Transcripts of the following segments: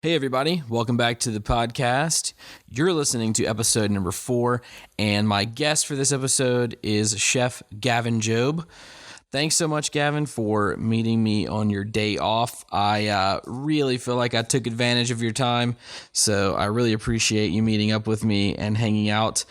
Hey, everybody. Welcome back to the podcast. You're listening to episode number 4, and my guest for this episode is Chef Gavin Jobe. Thanks so much, Gavin, for meeting me on your day off. I really feel like I took advantage of your time, so I really appreciate you meeting up with me and hanging out.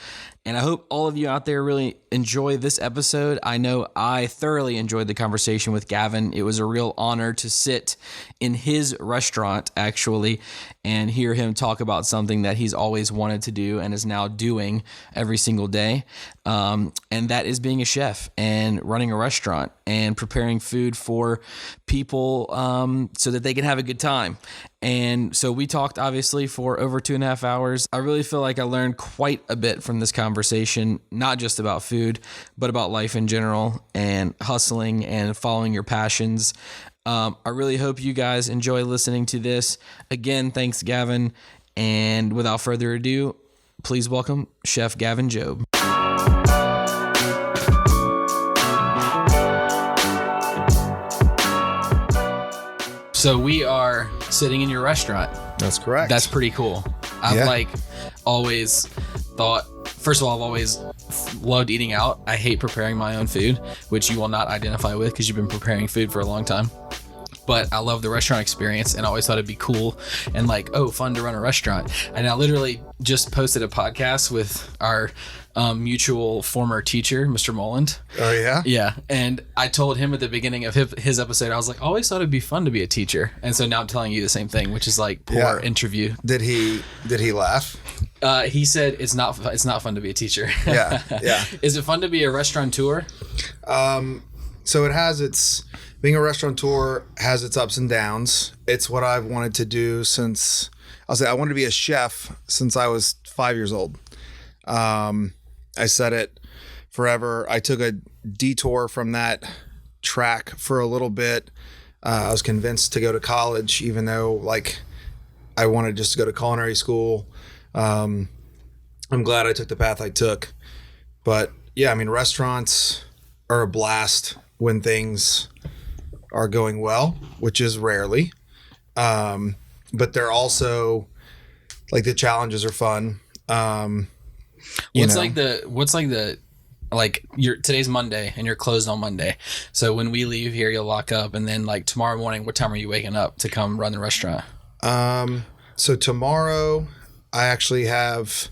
And I hope all of you out there really enjoy this episode. I know I thoroughly enjoyed the conversation with Gavin. It was a real honor to sit in his restaurant, actually, and hear him talk about something that he's always wanted to do and is now doing every single day. And that is being a chef and running a restaurant and preparing food for people so that they can have a good time. And so we talked, obviously, for over 2.5 hours. I really feel like I learned quite a bit from this conversation, not just about food, but about life in general and hustling and following your passions. I really hope you guys enjoy listening to this. Again, thanks, Gavin. And without further ado, please welcome Chef Gavin Jobe. So we are sitting in your restaurant. That's correct. That's pretty cool. I've always thought, first of all, I've always loved eating out. I hate preparing my own food, which you will not identify with because you've been preparing food for a long time. But I love the restaurant experience and always thought it'd be cool and fun to run a restaurant. And I literally just posted a podcast with our mutual former teacher, Mr. Moland. Oh, yeah? Yeah. And I told him at the beginning of his episode, I was like, I always thought it'd be fun to be a teacher. And so now I'm telling you the same thing, which is like poor interview. Did he laugh? He said it's not fun to be a teacher. Yeah. Is it fun to be a restaurateur? So being a restaurateur has its ups and downs. It's what I've wanted to do since I wanted to be a chef since I was 5 years old. I said it forever. I took a detour from that track for a little bit. I was convinced to go to college, even though I wanted just to go to culinary school. I'm glad I took the path I took. But yeah, I mean, restaurants are a blast when things are going well, which is rarely. But they're also the challenges are fun. Today's Monday and you're closed on Monday. So when we leave here, you'll lock up, and then tomorrow morning, what time are you waking up to come run the restaurant? So tomorrow I have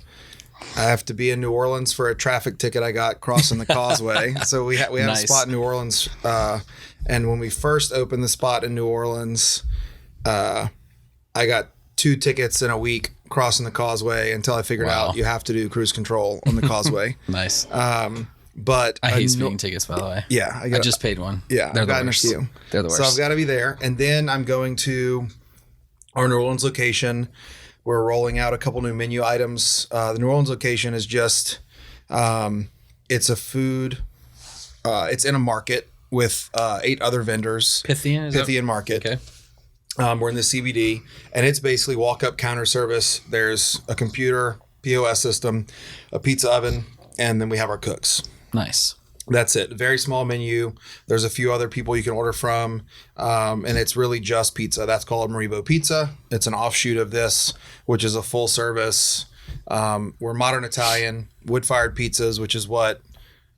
to be in New Orleans for a traffic ticket I got crossing the causeway. So we have Nice. a spot in New Orleans. And when we first opened the spot in New Orleans, I got 2 tickets in a week crossing the causeway until I figured out you have to do cruise control on the causeway. Nice. But I hate speeding tickets, by the way. Yeah. I just paid one. Yeah. They're I've gotten the a worst. few. They're the worst. So I've got to be there. And then I'm going to our New Orleans location. We're rolling out a couple new menu items. The New Orleans location is just, it's a food, it's in a market with 8 other vendors. Pythian Market. Okay. We're in the CBD, and it's basically walk-up counter service. There's a computer, POS system, a pizza oven, and then we have our cooks. Nice. That's it. Very small menu. There's a few other people you can order from, and it's really just pizza. That's called Maribo Pizza. It's an offshoot of this, which is a full service. We're modern Italian, wood-fired pizzas, which is what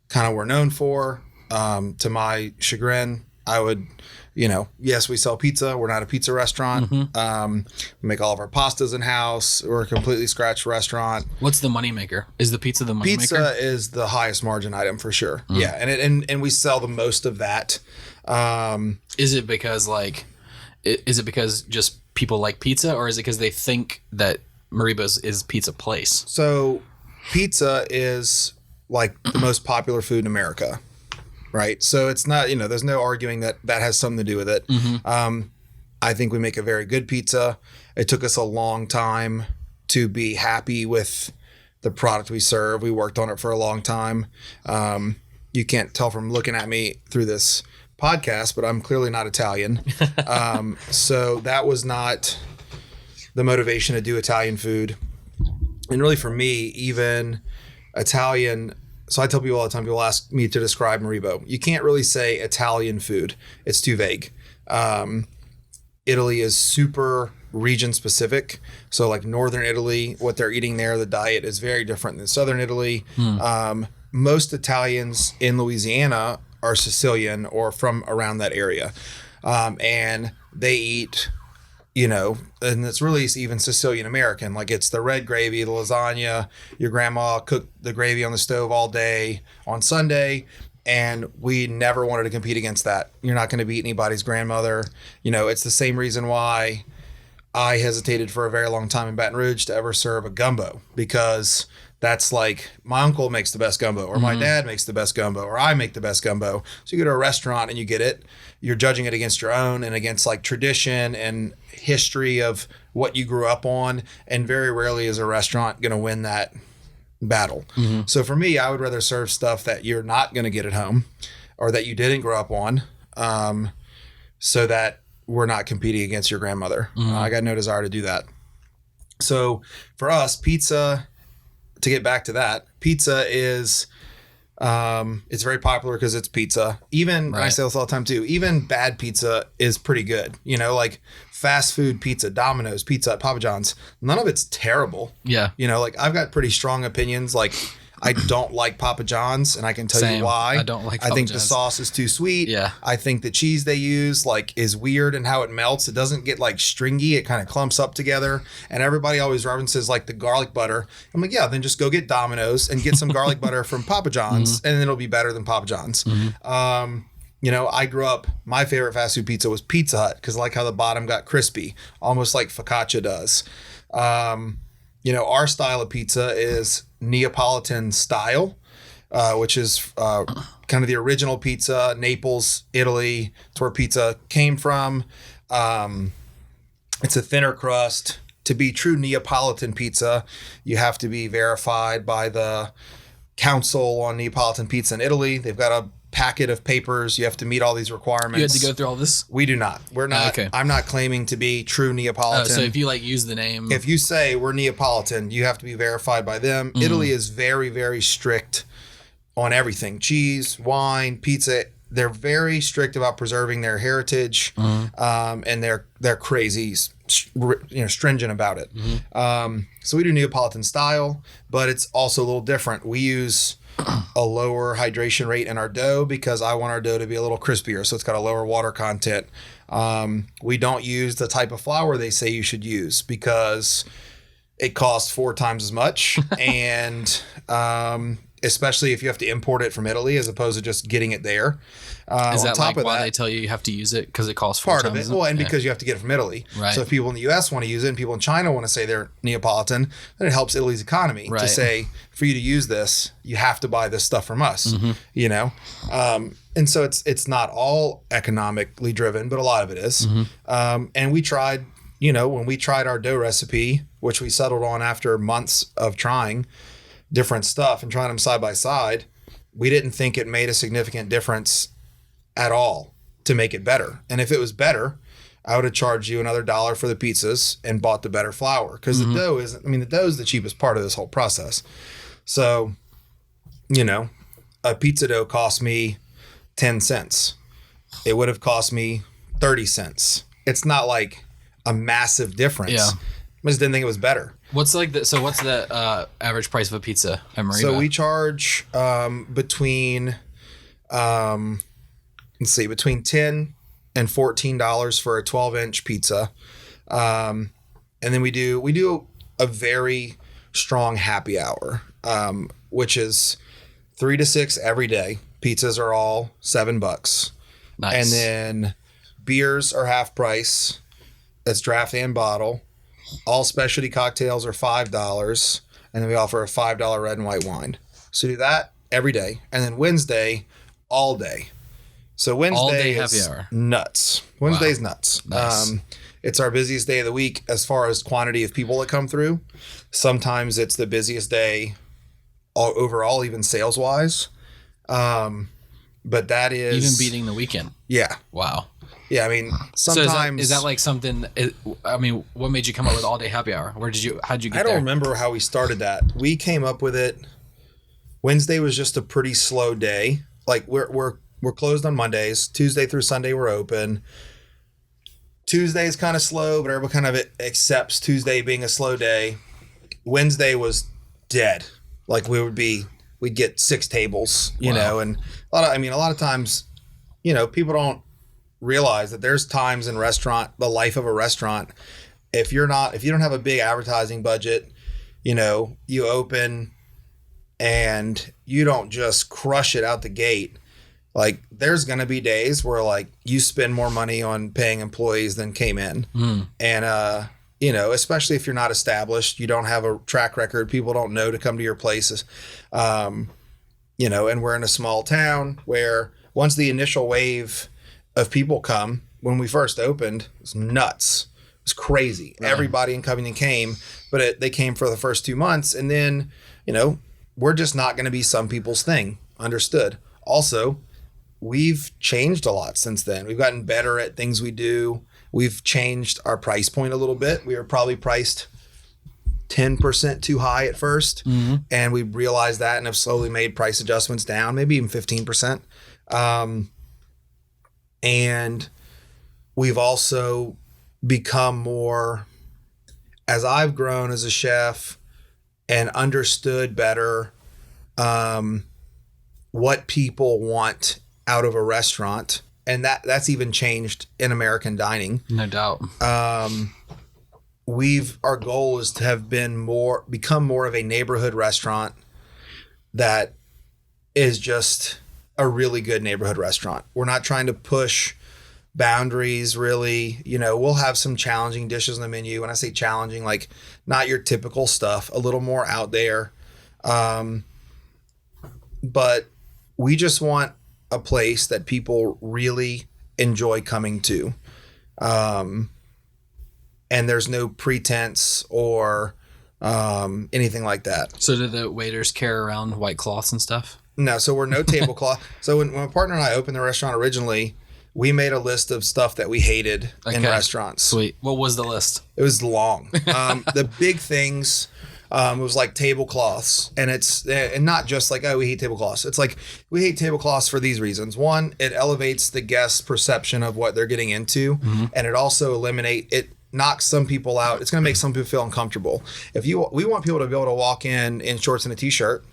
kind of we're known for. To my chagrin, I would, yes, we sell pizza. We're not a pizza restaurant. We make all of our pastas in-house. We're a completely scratch restaurant. What's the moneymaker? Is the pizza the moneymaker? Pizza is the highest margin item for sure. Yeah, and we sell the most of that. Is it because just people like pizza, or is it because they think that Maribo's is pizza place? So pizza is the most popular food in America. Right. So it's not, there's no arguing that has something to do with it. Mm-hmm. I think we make a very good pizza. It took us a long time to be happy with the product we serve. We worked on it for a long time. You can't tell from looking at me through this podcast, but I'm clearly not Italian. So that was not the motivation to do Italian food. And really for me, even Italian. So I tell people all the time, people ask me to describe Maribo. You can't really say Italian food. It's too vague. Italy is super region specific. So like Northern Italy, what they're eating there, the diet is very different than Southern Italy. Most Italians in Louisiana are Sicilian or from around that area. And they eat, and it's really even Sicilian American. Like it's the red gravy, the lasagna. Your grandma cooked the gravy on the stove all day on Sunday. And we never wanted to compete against that. You're not going to beat anybody's grandmother. It's the same reason why I hesitated for a very long time in Baton Rouge to ever serve a gumbo, because that's like my uncle makes the best gumbo, or my dad makes the best gumbo, or I make the best gumbo. So you go to a restaurant and you get it. You're judging it against your own and against like tradition and history of what you grew up on. And very rarely is a restaurant going to win that battle. So for me, I would rather serve stuff that you're not going to get at home or that you didn't grow up on, so that we're not competing against your grandmother. I got no desire to do that. So for us, pizza, to get back to that, pizza is it's very popular because it's pizza. Even I say this all the time too, even bad pizza is pretty good. Like fast food pizza, Domino's pizza at Papa John's, none of it's terrible. Yeah. Like I've got pretty strong opinions. Like I don't like Papa John's, and I can tell you why. I don't like Papa I think John's. the sauce is too sweet. Yeah. I think the cheese they use is weird, and how it melts. It doesn't get like stringy. It kind of clumps up together. And everybody always references like the garlic butter. I'm like, yeah, then just go get Domino's and get some garlic butter from Papa John's, and then it'll be better than Papa John's. I grew up, my favorite fast food pizza was Pizza Hut, because I like how the bottom got crispy, almost like focaccia does. Our style of pizza is Neapolitan style, which is kind of the original pizza, Naples, Italy. It's where pizza came from. It's a thinner crust. To be true Neapolitan pizza, you have to be verified by the Council on Neapolitan Pizza in Italy. They've got a packet of papers. You have to meet all these requirements. You had to go through all this? We do not. We're not. Okay. I'm not claiming to be true Neapolitan. So if you use the name. If you say we're Neapolitan, you have to be verified by them. Italy is very, very strict on everything. Cheese, wine, pizza. They're very strict about preserving their heritage, and they're crazy, stringent about it. So we do Neapolitan style, but it's also a little different. We use a lower hydration rate in our dough because I want our dough to be a little crispier, so it's got a lower water content. We don't use the type of flour they say you should use because it costs 4 times as much, and especially if you have to import it from Italy as opposed to just getting it there. Is that like why they tell you have to use it because it costs 4 part times? of it? Well, and because you have to get it from Italy. Right. So if people in the U.S. want to use it and people in China want to say they're Neapolitan, then it helps Italy's economy to say, for you to use this, you have to buy this stuff from us. And so it's not all economically driven, but a lot of it is. And we tried, when we tried our dough recipe, which we settled on after months of trying different stuff and trying them side by side, we didn't think it made a significant difference at all to make it better. And if it was better, I would have charged you another $1 for the pizzas and bought the better flour, because the dough is the cheapest part of this whole process. So, a pizza dough cost me 10 cents. It would have cost me 30 cents. It's not like a massive difference. Yeah. I just didn't think it was better. What's the average price of a pizza at Mariba? So we charge between $10 and $14 for a 12-inch pizza. And then we do a very strong happy hour, which is 3 to 6 every day. Pizzas are all $7. Nice. And then beers are half price. That's draft and bottle. All specialty cocktails are $5. And then we offer a $5 red and white wine. So do that every day. And then Wednesday, all day. So Wednesday all day is happy hour. Nuts. Wednesday's Wow. nuts. Nice. It's our busiest day of the week as far as quantity of people that come through. Sometimes it's the busiest day overall, even sales wise. But that is even beating the weekend. Yeah. Wow. Yeah, I mean, sometimes So is that like something? What made you come up with all day happy hour? How'd you get there? I don't remember how we started that. We came up with it. Wednesday was just a pretty slow day. Like we're closed on Mondays. Tuesday through Sunday we're open. Tuesday is kind of slow, but everybody kind of accepts Tuesday being a slow day. Wednesday was dead. Like we'd get 6 tables, you know, and a lot of times, you know, people don't realize that there's times in the life of a restaurant, if you don't have a big advertising budget, you know, you open and you don't just crush it out the gate. Like there's going to be days where like you spend more money on paying employees than came in. And, you know, especially if you're not established, you don't have a track record, people don't know to come to your places. You know, and we're in a small town where once the initial wave of people come, when we first opened, it was nuts. It was crazy. Right. Everybody in Covington came, but they came for the first 2 months. And then, you know, we're just not going to be some people's thing. Understood. Also, we've changed a lot since then. We've gotten better at things we do. We've changed our price point a little bit. We were probably priced 10% too high at first. And we realized that and have slowly made price adjustments down, maybe even 15%. And we've also become more, as I've grown as a chef and understood better what people want out of a restaurant. And that's even changed in American dining. No doubt. Our goal is to have become more of a neighborhood restaurant that is just a really good neighborhood restaurant. We're not trying to push boundaries really. You know, we'll have some challenging dishes on the menu. When I say challenging, like not your typical stuff, a little more out there. But we just want a place that people really enjoy coming to. And there's no pretense or anything like that. So do the waiters carry around white cloths and stuff? No, so we're no tablecloth. So when my partner and I opened the restaurant originally, we made a list of stuff that we hated in restaurants. Sweet. What was the list? It was long. The big things, it was like tablecloths, and not just like, oh, we hate tablecloths. It's like we hate tablecloths for these reasons. One, it elevates the guest's perception of what they're getting into, and it also knocks some people out. It's going to make some people feel uncomfortable. We want people to be able to walk in shorts and a t-shirt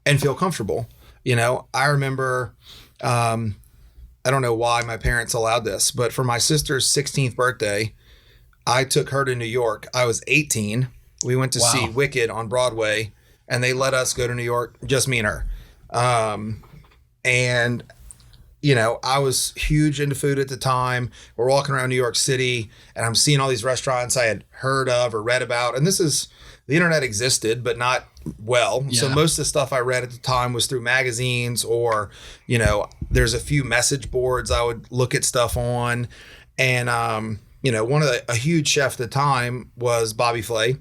and feel comfortable. You know, I remember, I don't know why my parents allowed this, but for my sister's 16th birthday, I took her to New York. I was 18. We went to see Wicked on Broadway, and they let us go to New York, just me and her. And, you know, I was huge into food at the time. We're walking around New York City, and I'm seeing all these restaurants I had heard of or read about. And the internet existed, but not well. Yeah. So most of the stuff I read at the time was through magazines, or, you know, there's a few message boards I would look at stuff on. And, you know, a huge chef at the time was Bobby Flay.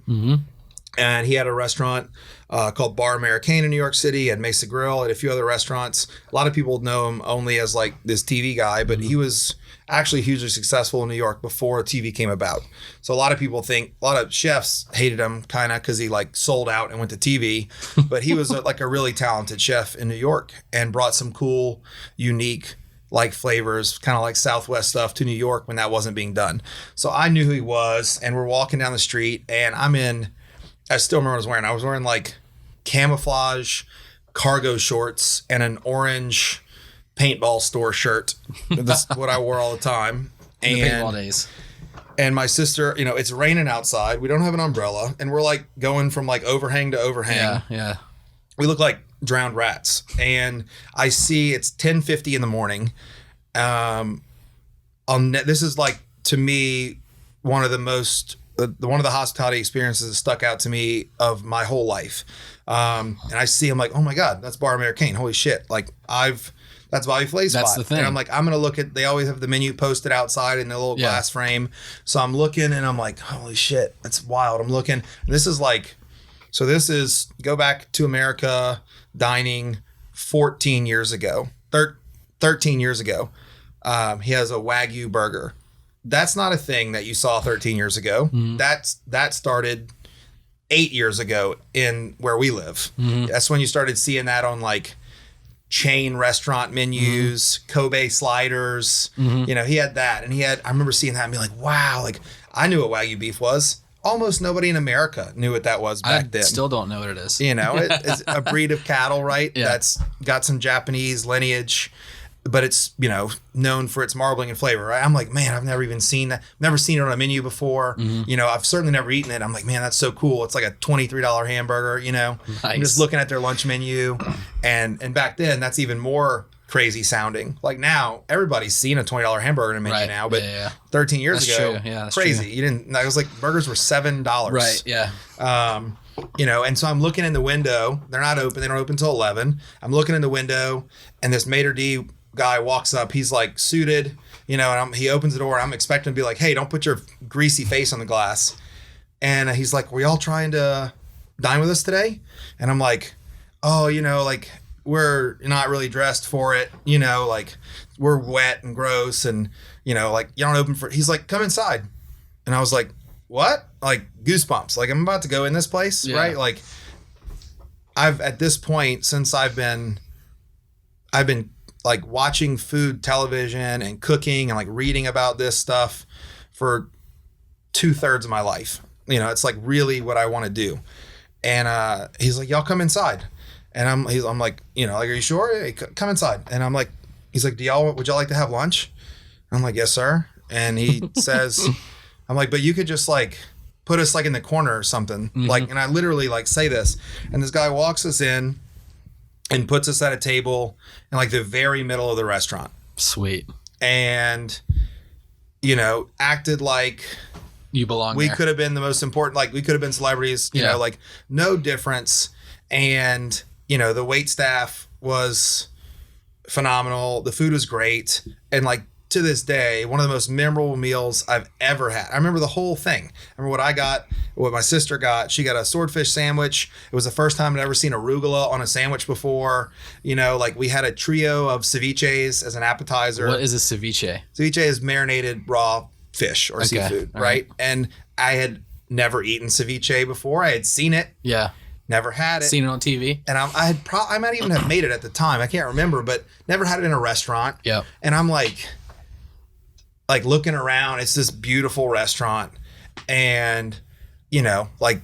And he had a restaurant called Bar Americain in New York City, and Mesa Grill, and a few other restaurants. A lot of people know him only as like this TV guy, but he was actually hugely successful in New York before TV came about. So a lot of chefs hated him kind of because he like sold out and went to TV, but he was like a really talented chef in New York and brought some cool, unique like flavors, kind of like Southwest stuff to New York when that wasn't being done. So I knew who he was, and we're walking down the street, and I still remember what I was wearing. I was wearing like camouflage cargo shorts and an orange paintball store shirt. That's what I wore all the time. In the paintball days. And my sister, you know, it's raining outside. We don't have an umbrella, and we're like going from like overhang to overhang. Yeah. We look like drowned rats. And I see it's 10:50 in the morning. This is like, to me, one of the hospitality experiences that stuck out to me of my whole life. And I see him like, oh my God, that's Bar Americain. Holy shit. Like that's Bobby Flay's spot. That's the thing. And I'm like, I'm going to look they always have the menu posted outside in the little glass frame. So I'm looking, and I'm like, holy shit, that's wild. I'm looking. This is go back to America dining 14 years ago, 13 years ago. He has a Wagyu burger. That's not a thing that you saw 13 years ago. That started 8 years ago in where we live. That's when you started seeing that on like chain restaurant menus, Kobe sliders. You know, he had that. And I remember seeing that and being like, wow, like I knew what Wagyu beef was. Almost nobody in America knew what that was back then. I still don't know what it is. You know, it's a breed of cattle, right? Yeah. That's got some Japanese lineage, but it's, you know, known for its marbling and flavor, right? I'm like, man, I've never even seen that. Never seen it on a menu before. You know, I've certainly never eaten it. I'm like, man, that's so cool. It's like a $23 hamburger, you know? Nice. I'm just looking at their lunch menu. And back then, that's even more crazy sounding. Like now, everybody's seen a $20 hamburger in a menu now, but 13 years ago, that's crazy. true. You didn't, it was like burgers were $7. Right, yeah. You know, and so I'm looking in the window. They're not open. They don't open until 11. I'm looking in the window, and this maitre d' guy walks up. He's like suited, you know, and he opens the door. And I'm expecting to be like, hey, don't put your greasy face on the glass. And he's like, were y'all trying to dine with us today? And I'm like, oh, you know, like we're not really dressed for it. You know, like we're wet and gross, and you know, like you don't open for. He's like, come inside, and I was like, what? Like goosebumps. Like I'm about to go in this place, right? Like I've at this point since I've been like watching food television and cooking and like reading about this stuff for 2/3 of my life. You know, it's like really what I want to do. And he's like, y'all come inside. And I'm like, you know, like, are you sure? Hey, come inside. And I'm like, he's like, would y'all like to have lunch? I'm like, yes, sir. And he says, I'm like, but you could just like put us like in the corner or something. Like, and I literally like say this, and this guy walks us in and puts us at a table in like the very middle of the restaurant. Sweet. And, you know, acted like you belong we there. could have been the most important, like we could have been celebrities, you know, like no difference. And, you know, the wait staff was phenomenal. The food was great. And like to this day, one of the most memorable meals I've ever had. I remember the whole thing. I remember what I got, what my sister got. She got a swordfish sandwich. It was the first time I'd ever seen arugula on a sandwich before. You know, like we had a trio of ceviches as an appetizer. What is a ceviche? Ceviche is marinated raw fish or seafood, right? And I had never eaten ceviche before. I had seen it. Yeah. Never had it. Seen it on TV. And I might even have made it at the time. I can't remember, but never had it in a restaurant. Yeah. And I'm like looking around. It's this beautiful restaurant. And, you know, like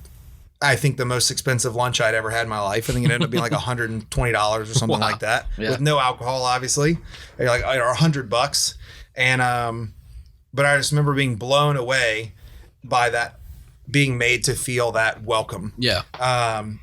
I think the most expensive lunch I'd ever had in my life. I think it ended up being like $120 or something like that with no alcohol, obviously, or like or $100. And, but I just remember being blown away by that, being made to feel that welcome. Yeah.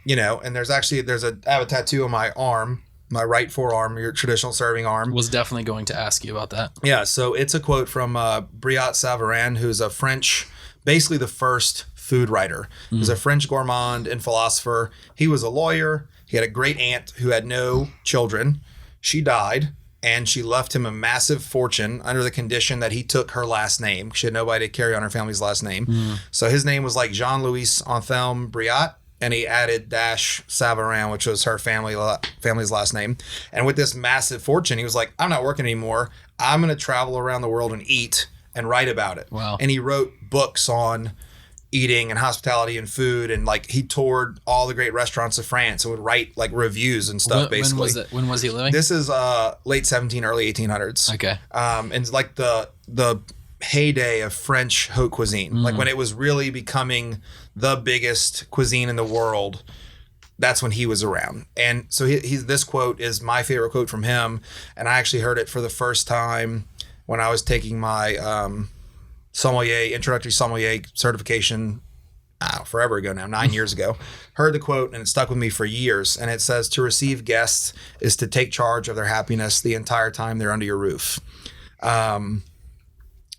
You know, and I have a tattoo on my arm, my right forearm, your traditional serving arm. Was definitely going to ask you about that. Yeah. So it's a quote from Brillat Savarin, who's a French, basically the first food writer. He's a French gourmand and philosopher. He was a lawyer. He had a great aunt who had no children. She died. And she left him a massive fortune under the condition that he took her last name. She had nobody to carry on her family's last name. So his name was like Jean-Louis Anthelme Brillat, and he added dash Savarin, which was her family's last name. And with this massive fortune, he was like, I'm not working anymore. I'm going to travel around the world and eat and write about it. Wow. And he wrote books on eating and hospitality and food, and like he toured all the great restaurants of France and would write like reviews and stuff. Basically, when was he living? This is late 17, early 1800s. Okay. And it's like the heyday of French haute cuisine, like when it was really becoming the biggest cuisine in the world. That's when he was around. And so this quote is my favorite quote from him, and I actually heard it for the first time when I was taking my introductory sommelier certification forever ago now, 9 years ago. Heard the quote and it stuck with me for years. And it says, to receive guests is to take charge of their happiness the entire time they're under your roof. And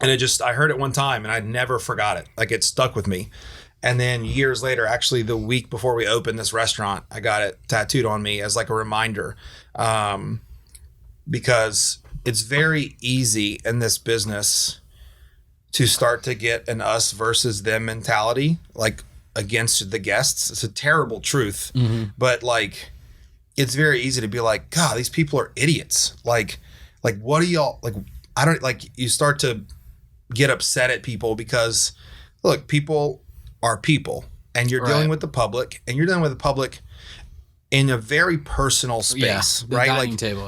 I heard it one time and I never forgot it. Like it stuck with me. And then years later, actually the week before we opened this restaurant, I got it tattooed on me as like a reminder. Because it's very easy in this business to start to get an us versus them mentality, like against the guests. It's a terrible truth, but like, it's very easy to be like, God, these people are idiots. Like what do y'all, like, I don't, like, you start to get upset at people because look, people are people and you're dealing with the public, and you're dealing with the public in a very personal space, the right? dining Like table,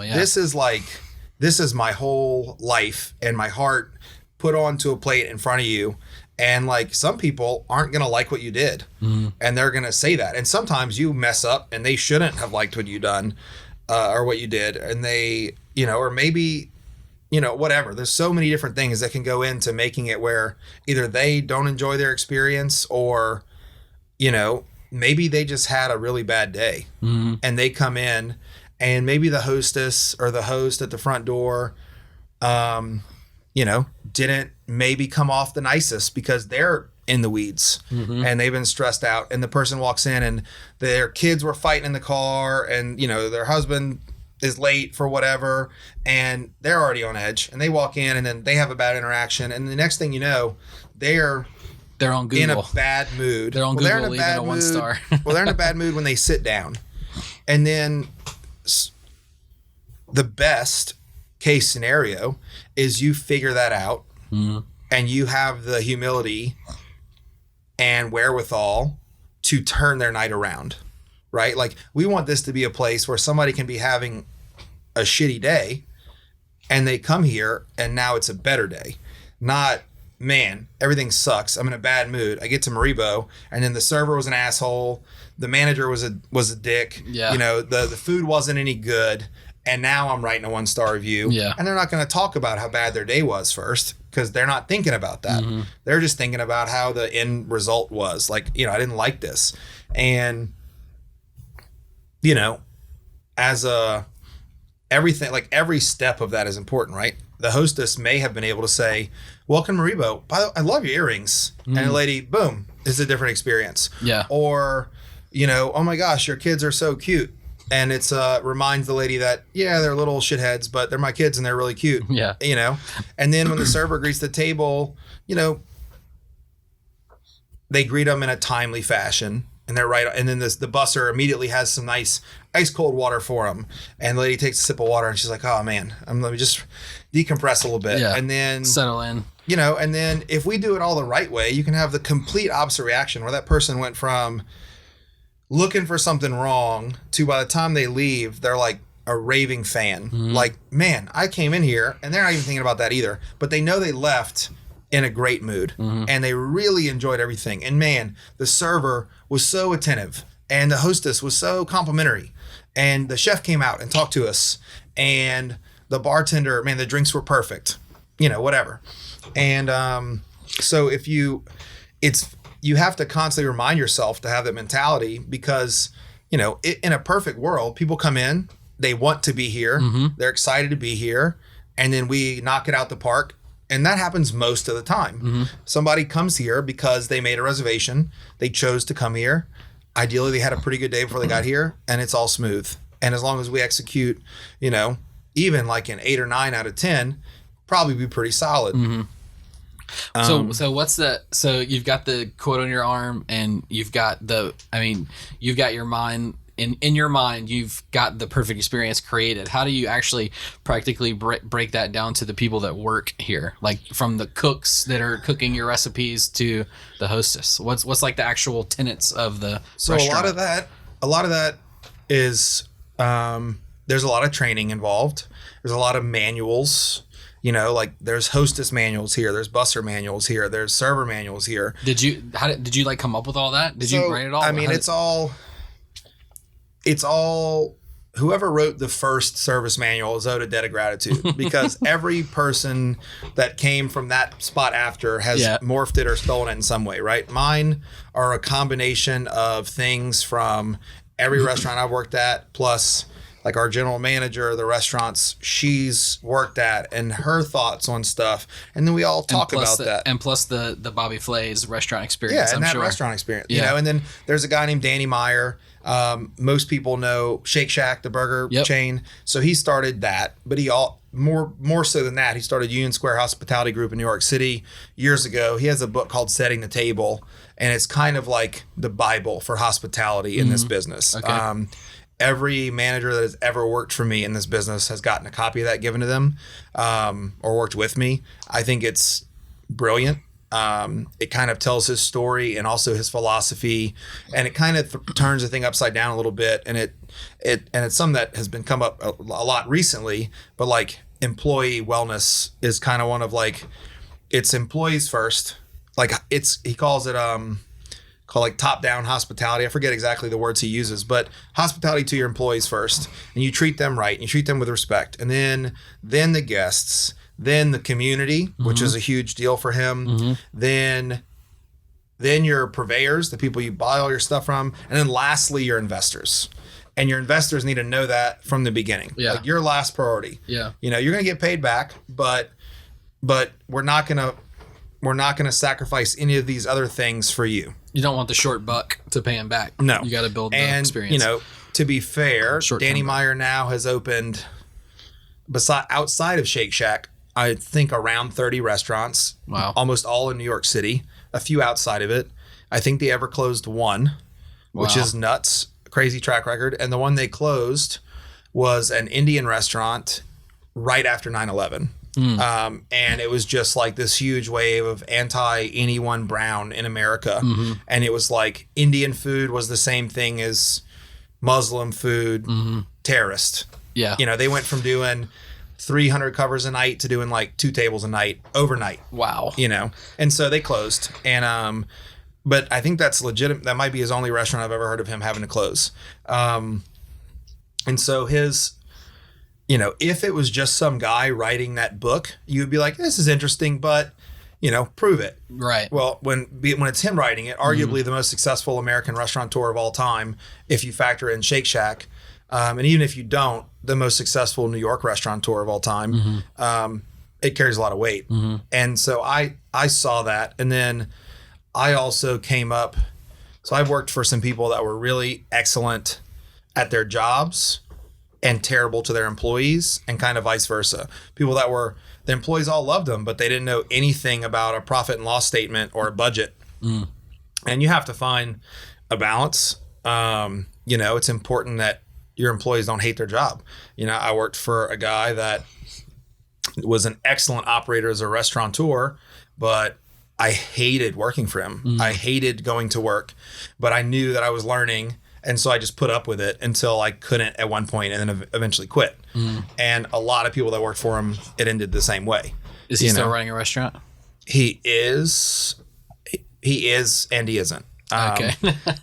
this is my whole life and my heart put onto a plate in front of you. And like some people aren't going to like what you did, and they're going to say that. And sometimes you mess up and they shouldn't have liked what you done or what you did. And they, or maybe, whatever. There's so many different things that can go into making it where either they don't enjoy their experience or, maybe they just had a really bad day and they come in and maybe the hostess or the host at the front door, didn't maybe come off the nicest because they're in the weeds and they've been stressed out, and the person walks in and their kids were fighting in the car and, their husband is late for whatever and they're already on edge, and they walk in and then they have a bad interaction, and the next thing you know, they're on Google in a bad mood. They're on Google, they're in a leaving a 1-star. Well, they're in a bad mood when they sit down. And then the best case scenario is you figure that out and you have the humility and wherewithal to turn their night around, right? Like we want this to be a place where somebody can be having a shitty day and they come here and now it's a better day. Not, man, everything sucks. I'm in a bad mood. I get to Maribo and then the server was an asshole. The manager was a dick. Yeah. The food wasn't any good. And now I'm writing a 1-star review. Yeah. And they're not going to talk about how bad their day was first because they're not thinking about that. They're just thinking about how the end result was. Like, I didn't like this. And, as everything, like every step of that is important, right? The hostess may have been able to say, welcome Maribo. By the way, I love your earrings. And the lady, boom, it's a different experience. Yeah. Or, oh my gosh, your kids are so cute. And it's reminds the lady that, yeah, they're little shitheads, but they're my kids and they're really cute. Yeah. And then when the server greets the table, they greet them in a timely fashion. And they're right. And then the busser immediately has some nice ice cold water for them. And the lady takes a sip of water and she's like, oh man, let me just decompress a little bit. Yeah. And then settle in. And then if we do it all the right way, you can have the complete opposite reaction where that person went from looking for something wrong to by the time they leave, they're like a raving fan. Like, man, I came in here and they're not even thinking about that either, but they know they left in a great mood and they really enjoyed everything. And man, the server was so attentive and the hostess was so complimentary and the chef came out and talked to us and the bartender, man, the drinks were perfect, whatever. And so you have to constantly remind yourself to have that mentality because, in a perfect world, people come in, they want to be here, they're excited to be here, and then we knock it out the park. And that happens most of the time. Somebody comes here because they made a reservation, they chose to come here. Ideally, they had a pretty good day before they got here, and it's all smooth. And as long as we execute, even like an 8 or 9 out of 10, probably be pretty solid. So what's the, so you've got the quote on your arm and you've got you've got your mind in your mind, you've got the perfect experience created. How do you actually practically break that down to the people that work here? Like from the cooks that are cooking your recipes to the hostess, what's like the actual tenets of the restaurant? A lot of that is, there's a lot of training involved. There's a lot of manuals. Like there's hostess manuals here, there's busser manuals here, there's server manuals here. Did you like come up with all that? Did you write it all? I mean, it's all whoever wrote the first service manual is owed a debt of gratitude because every person that came from that spot after has morphed it or stolen it in some way, right? Mine are a combination of things from every restaurant I've worked at, plus like our general manager, the restaurants she's worked at, and her thoughts on stuff. And then we all talk about that. And plus the Bobby Flay's restaurant experience. Yeah, and that restaurant experience. You know, and then there's a guy named Danny Meyer. Most people know Shake Shack, the burger chain. So he started that, but he more so than that, he started Union Square Hospitality Group in New York City years ago. He has a book called Setting the Table, and it's kind of like the Bible for hospitality in this business. Okay. Every manager that has ever worked for me in this business has gotten a copy of that given to them, or worked with me. I think it's brilliant. It kind of tells his story and also his philosophy, and it kind of turns the thing upside down a little bit. And it's something that has been come up a lot recently, but like employee wellness is kind of one of like, it's employees first. Like he calls it, called like top-down hospitality. I forget exactly the words he uses, but hospitality to your employees first, and you treat them right, and you treat them with respect, and then the guests, then the community, which is a huge deal for him, then your purveyors, the people you buy all your stuff from, and then lastly your investors. And your investors need to know that from the beginning. Yeah. Like your last priority. Yeah. You know, you're going to get paid back, but we're not going to sacrifice any of these other things for you. You don't want the short buck to pay him back. No. You got to build the and, experience. You know, to be fair, Short-term Danny buck. Meyer now has opened, outside of Shake Shack, I think around 30 restaurants. Wow. Almost all in New York City, a few outside of it. I think they ever closed one, which Wow. is nuts. Crazy track record. And the one they closed was an Indian restaurant right after 9/11. And it was just like this huge wave of anyone brown in America. And it was like Indian food was the same thing as Muslim food, terrorist. Yeah. You know, they went from doing 300 covers a night to doing like 2 tables a night overnight. Wow. You know, and so they closed. And, but I think that's legitimate. That might be his only restaurant I've ever heard of him having to close. And so you know, if it was just some guy writing that book, you would be like, this is interesting, but, you know, prove it. Right. Well, when it's him writing it, arguably the most successful American restaurateur of all time, if you factor in Shake Shack, and even if you don't, the most successful New York restaurateur of all time, it carries a lot of weight. And so I saw that. And then I also came up, so I've worked for some people that were really excellent at their jobs and terrible to their employees, and kind of vice versa. People that were, the employees all loved them, but they didn't know anything about a profit and loss statement or a budget. And you have to find a balance. You know, it's important that your employees don't hate their job. You know, I worked for a guy that was an excellent operator as a restaurateur, but I hated working for him. I hated going to work, but I knew that I was learning. And so I just put up with it until I couldn't at one point, and then eventually quit. And a lot of people that worked for him, it ended the same way. Is he still running a restaurant? He is, and he isn't. Okay.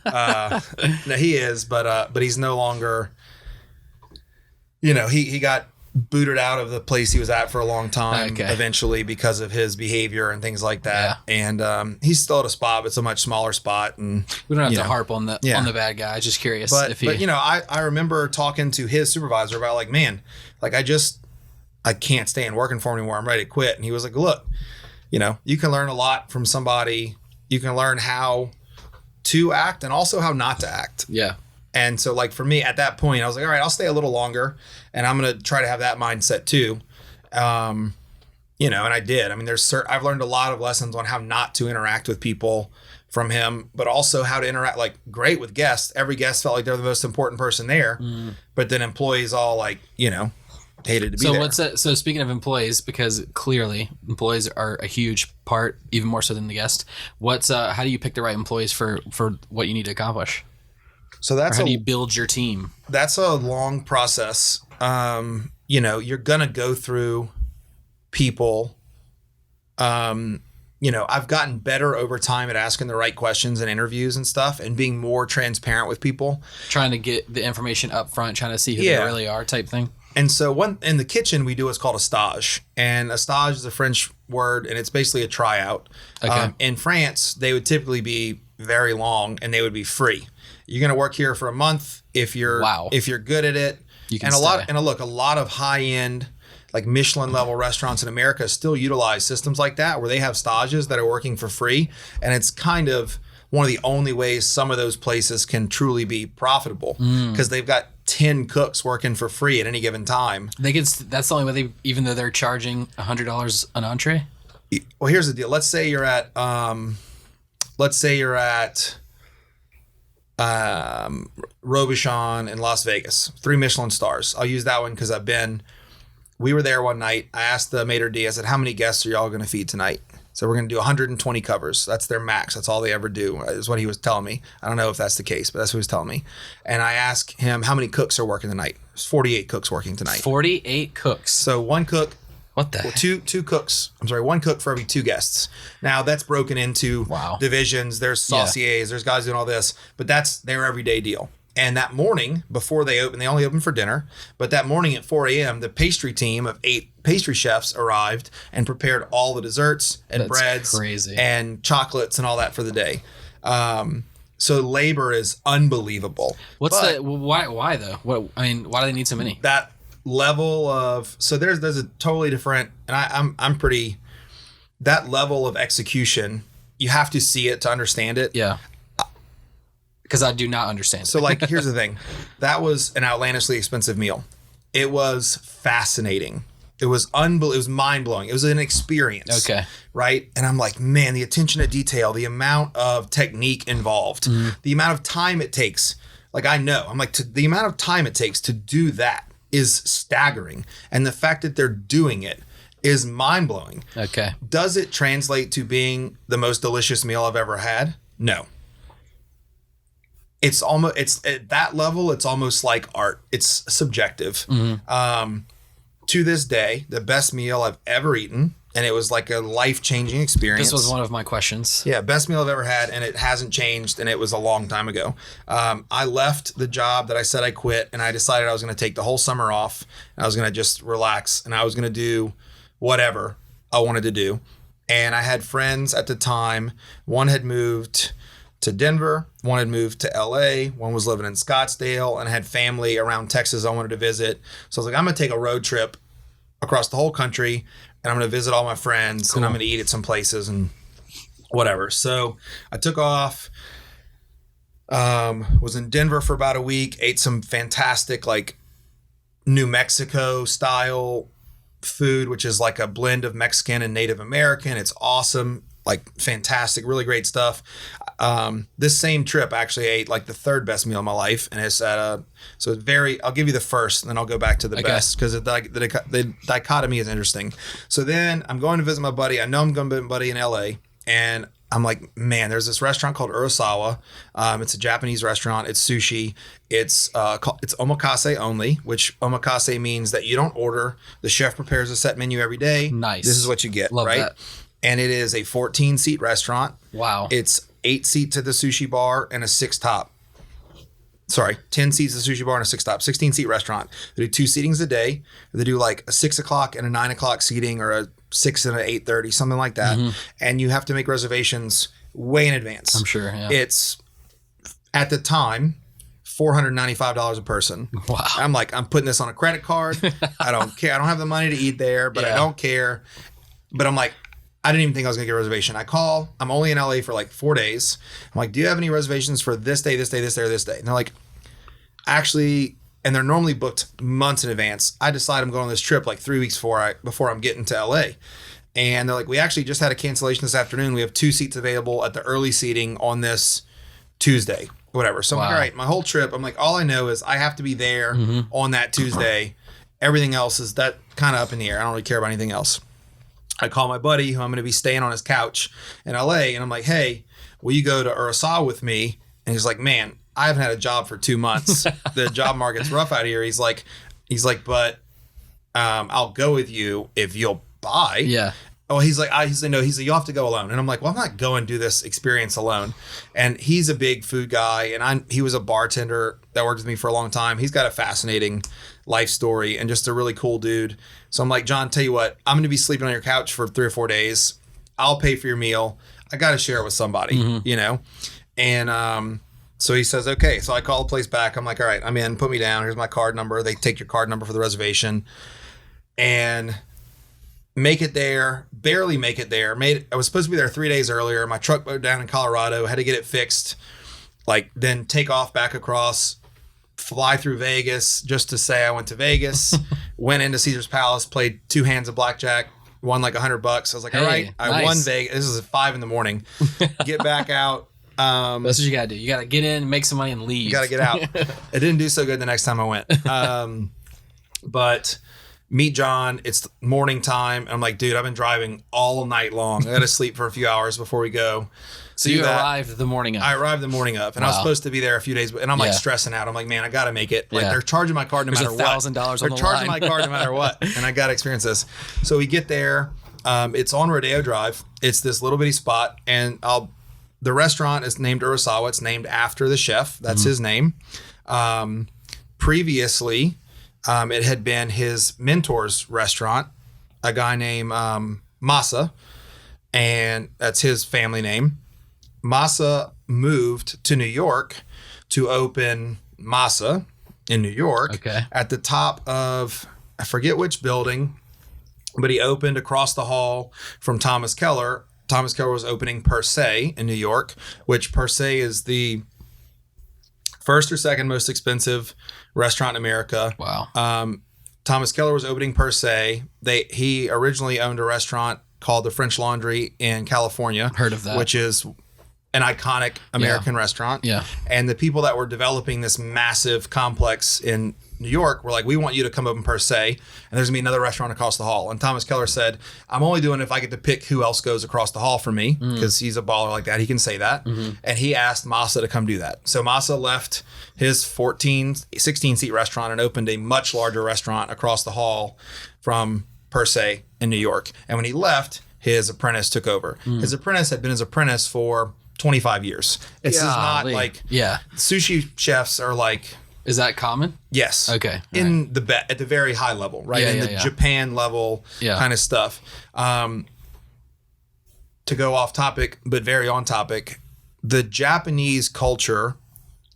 No, he is, but he's no longer, you know, he got booted out of the place he was at for a long time eventually because of his behavior and things like that. Yeah. And he's still at a spot, but it's a much smaller spot. And we don't have to harp on the bad guy. I'm just curious. But you know, I remember talking to his supervisor about like, man, like I can't stay and working for him anymore. I'm ready to quit. And he was like, look, you know, you can learn a lot from somebody. You can learn how to act and also how not to act. Yeah. And so like for me at that point, I was like, all right, I'll stay a little longer, and I'm going to try to have that mindset too. You know, and I did. I mean, I've learned a lot of lessons on how not to interact with people from him, but also how to interact like great with guests. Every guest felt like they're the most important person there, but then employees all like, you know, hated to be there. So speaking of employees, because clearly employees are a huge part, even more so than the guest. How do you pick the right employees for what you need to accomplish? So how do you build your team? That's a long process. You know, you're going to go through people. You know, I've gotten better over time at asking the right questions in interviews and stuff, and being more transparent with people. Trying to get the information up front, trying to see who they really are type thing. And so in the kitchen, we do what's called a stage. And a stage is a French word, and it's basically a tryout. Okay. In France, they would typically be very long, and they would be free. You're going to work here for a month. If you're good at it, you can a lot of high end, like Michelin level restaurants in America still utilize systems like that, where they have stages that are working for free. And it's kind of one of the only ways some of those places can truly be profitable, because they've got 10 cooks working for free at any given time. That's the only way even though they're charging $100 an entree. Well, here's the deal. Let's say you're at Robuchon in Las Vegas, 3 Michelin stars. I'll use that one because we were there one night. I asked the maitre d', I said, how many guests are y'all going to feed tonight? So we're going to do 120 covers. That's their max. That's all they ever do, is what he was telling me. I don't know if that's the case, but that's what he was telling me. And I asked him how many cooks are working tonight. There's 48 cooks working tonight. 48 cooks. So one cook. What the? Well, two cooks. I'm sorry, one cook for every 2 guests. Now that's broken into divisions. There's sauciers. There's guys doing all this, but that's their everyday deal. And that morning, before they open, they only open for dinner. But that morning at 4 a.m., the pastry team of 8 pastry chefs arrived and prepared all the desserts and breads and chocolates and all that for the day. So labor is unbelievable. Why though? Why do they need so many? That level of, so there's a totally different, and I'm pretty, that level of execution, you have to see it to understand it. Yeah. Because I do not understand. So, like, here's the thing. That was an outlandishly expensive meal. It was fascinating. It was it was mind-blowing. It was an experience. Okay. Right? And I'm like, man, the attention to detail, the amount of technique involved, the amount of time it takes. Like, I know. I'm like, the amount of time it takes to do that is staggering. And the fact that they're doing it is mind-blowing. Okay. Does it translate to being the most delicious meal I've ever had? No. It's at that level, it's almost like art. It's subjective. To this day, the best meal I've ever eaten, and it was like a life-changing experience. This was one of my questions. Yeah, best meal I've ever had, and it hasn't changed, and it was a long time ago. I left the job that I said I quit, and I decided I was going to take the whole summer off, and I was going to just relax, and I was going to do whatever I wanted to do. And I had friends at the time. One had moved to Denver, one had moved to LA, one was living in Scottsdale, and had family around Texas I wanted to visit. So I was like, I'm going to take a road trip across the whole country, and I'm going to visit all my friends, and I'm going to eat at some places and whatever. So I took off, was in Denver for about a week, ate some fantastic, like, New Mexico style food, which is like a blend of Mexican and Native American. It's awesome. Like, fantastic, really great stuff. This same trip actually ate like the 3rd best meal of my life, and it's at so it's very, I'll give you the first and then I'll go back to the best, because the dichotomy is interesting. So then I'm going to visit my buddy. I know I'm going to visit my buddy in LA, and I'm like, man, there's this restaurant called Urasawa. It's a Japanese restaurant. It's sushi. It's omakase only, which omakase means that you don't order. The chef prepares a set menu every day. Nice. This is what you get. Love right? that. And it is a 14-seat restaurant. Wow. It's 8 seats at the sushi bar and a 6 top. Sorry, 10 seats at the sushi bar and a 6 top. 16-seat restaurant. They do 2 seatings a day. They do like a 6 o'clock and a 9 o'clock seating, or a 6 and an 8:30, something like that. And you have to make reservations way in advance. I'm sure. Yeah. It's, at the time, $495 a person. Wow. I'm like, I'm putting this on a credit card. I don't care. I don't have the money to eat there, but I don't care. But I'm like, I didn't even think I was going to get a reservation. I call. I'm only in LA for like 4 days. I'm like, do you have any reservations for this day, this day, this day, or this day? And they're like, actually, and they're normally booked months in advance. I decide I'm going on this trip like 3 weeks before I'm getting to LA. And they're like, we actually just had a cancellation this afternoon. We have 2 seats available at the early seating on this Tuesday, whatever. So I'm like, all right, my whole trip, I'm like, all I know is I have to be there on that Tuesday. Everything else is that kind of up in the air. I don't really care about anything else. I call my buddy, who I'm going to be staying on his couch in LA, and I'm like, hey, will you go to Urasawa with me? And he's like, man, I haven't had a job for 2 months. The job market's rough out here. He's like, but I'll go with you if you'll buy. Yeah. Oh, he's like, no, you'll have to go alone. And I'm like, well, I'm not going to do this experience alone. And he's a big food guy, and he was a bartender that worked with me for a long time. He's got a fascinating life story and just a really cool dude. So I'm like, John, tell you what, I'm going to be sleeping on your couch for 3 or 4 days. I'll pay for your meal. I got to share it with somebody, you know? And so he says, okay. So I call the place back. I'm like, all right, I'm in, put me down. Here's my card number. They take your card number for the reservation. And make it there, barely make it there. I was supposed to be there 3 days earlier. My truck broke down in Colorado, had to get it fixed. Like, then take off back across, fly through Vegas just to say I went to Vegas. Went into Caesar's Palace, played 2 hands of blackjack, won like $100. I was like, all right, I won Vegas. This is at 5 a.m. Get back out. That's what you gotta do. You gotta get in, make some money, and leave. You gotta get out. It didn't do so good the next time I went. But meet John. It's morning time. I'm like, dude, I've been driving all night long. I got to sleep for a few hours before we go. So you arrived the morning of. I arrived the morning of, and I was supposed to be there a few days, and I'm like stressing out. I'm like, man, I got to make it. Like they're charging my card no matter what. $1,000 They're charging my card no matter what, and I got to experience this. So we get there. It's on Rodeo Drive. It's this little bitty spot, and the restaurant is named Urasawa. It's named after the chef. That's his name. Previously, it had been his mentor's restaurant, a guy named Masa, and that's his family name. Masa moved to New York to open Masa in New York at the top of, I forget which building, but he opened across the hall from Thomas Keller. Thomas Keller was opening Per Se in New York, which Per Se is the first or second most expensive restaurant in America. Wow. Thomas Keller was opening Per Se. He originally owned a restaurant called the French Laundry in California. Heard of that. Which is an iconic American restaurant. Yeah. And the people that were developing this massive complex in New York were like, we want you to come open Per Se, and there's gonna be another restaurant across the hall. And Thomas Keller said, I'm only doing it if I get to pick who else goes across the hall from me, because he's a baller like that. He can say that. And he asked Masa to come do that. So Masa left his 16 seat restaurant and opened a much larger restaurant across the hall from Per Se in New York. And when he left, his apprentice took over. His apprentice had been his apprentice for 25 years. It's not like sushi chefs are like. Is that common? Yes. Okay. In at the very high level, right? In the Japan level kind of stuff. To go off topic, but very on topic, the Japanese culture,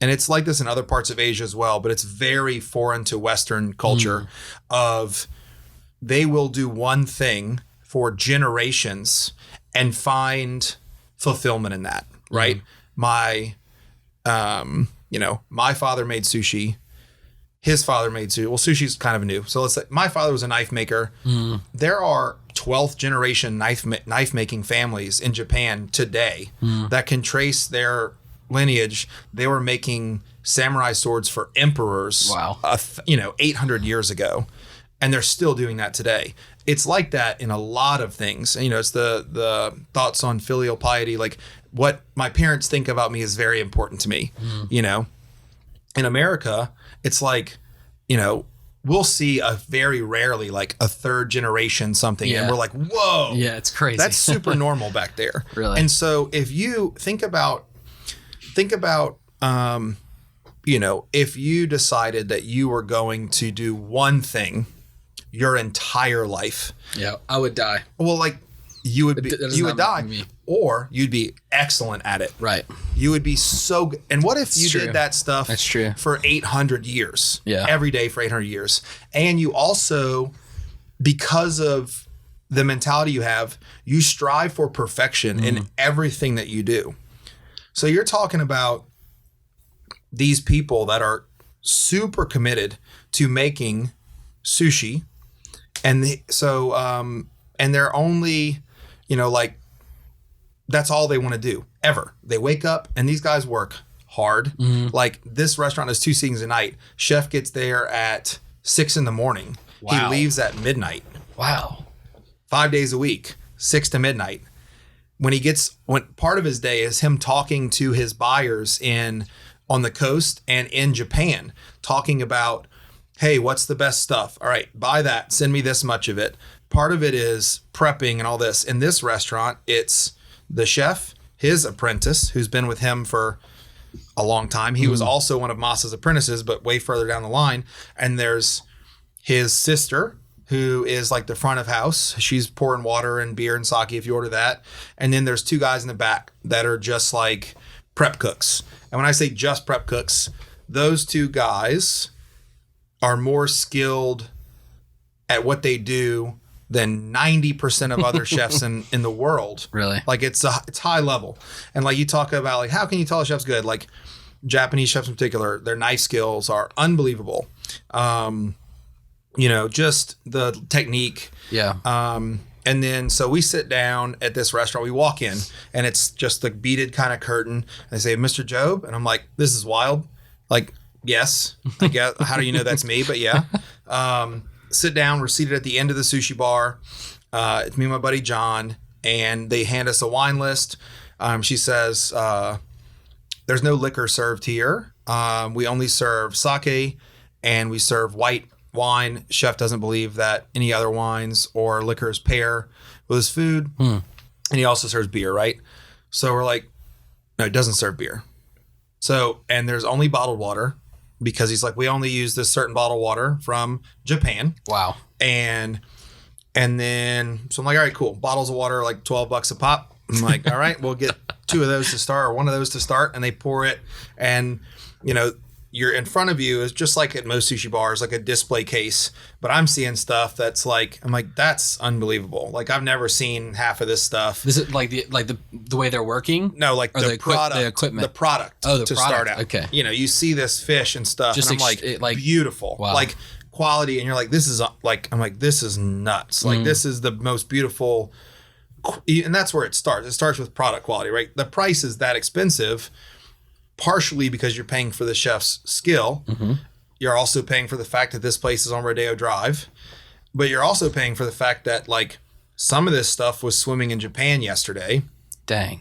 and it's like this in other parts of Asia as well, but it's very foreign to Western culture of they will do one thing for generations and find fulfillment in that, right? My father made sushi. His father made sushi. Well, sushi's kind of new. So let's say my father was a knife maker. There are 12th generation knife making families in Japan today that can trace their lineage. They were making samurai swords for emperors, 800 years ago. And they're still doing that today. It's like that in a lot of things. And, it's the thoughts on filial piety. Like what my parents think about me is very important to me. In America, it's like, we'll see very rarely like a third generation something. And we're like, whoa. Yeah, it's crazy. That's super normal back there. Really? And so if you think about, if you decided that you were going to do one thing your entire life. Yeah, I would die. Well, like you would die, or you'd be excellent at it. Right. You would be so good. And what if you did that stuff That's true. for 800 years? Yeah. Every day for 800 years. And you also, because of the mentality you have, you strive for perfection in everything that you do. So you're talking about these people that are super committed to making sushi. And and they're only, that's all they want to do ever. They wake up and these guys work hard. Like this restaurant is 2 seatings a night. Chef gets there at 6 a.m. Wow. He leaves at midnight. Wow. 5 days a week, 6 to midnight. When part of his day is him talking to his buyers on the coast and in Japan, talking about, hey, what's the best stuff? All right, buy that. Send me this much of it. Part of it is prepping and all this. In this restaurant, it's the chef, his apprentice, who's been with him for a long time. He was also one of Masa's apprentices, but way further down the line. And there's his sister, who is like the front of house. She's pouring water and beer and sake if you order that. And then there's 2 guys in the back that are just like prep cooks. And when I say just prep cooks, those 2 guys are more skilled at what they do than 90% of other chefs in the world. Really? Like it's high level. And like you talk about like, how can you tell a chef's good? Like Japanese chefs in particular, their knife skills are unbelievable. Just the technique. Yeah. And then, so we sit down at this restaurant, we walk in and it's just the beaded kind of curtain. And they say, Mr. Jobe. And I'm like, this is wild. Like, yes, I guess. How do you know that's me? But yeah. sit down. We're seated at the end of the sushi bar. It's me and my buddy John, and they hand us a wine list. She says, there's no liquor served here. We only serve sake, and we serve white wine. Chef doesn't believe that any other wines or liquors pair with his food. And he also serves beer, right? So we're like, no, it doesn't serve beer. So, and there's only bottled water, because he's like, we only use this certain bottled water from Japan. Wow. And then, so I'm like, all right, cool. Bottles of water, like $12 a pop. I'm like, all right, we'll get 2 of those to start, or 1 of those to start. And they pour it. And, you know, you're in front of you is just like at most sushi bars, like a display case. But I'm seeing stuff that's like, I'm like, that's unbelievable. Like, I've never seen half of this stuff. Is it like the way they're working? No, like the product, the equipment, the product. Oh, the to product. Start out. Okay. You know, you see this fish and stuff, Just and I'm like, beautiful, wow. like quality, and you're like, this is like, I'm like, this is nuts. Like, this is the most beautiful, and that's where it starts. It starts with product quality, right? The price is that expensive, partially because you're paying for the chef's skill. You're also paying for the fact that this place is on Rodeo Drive, but you're also paying for the fact that like some of this stuff was swimming in Japan yesterday. Dang.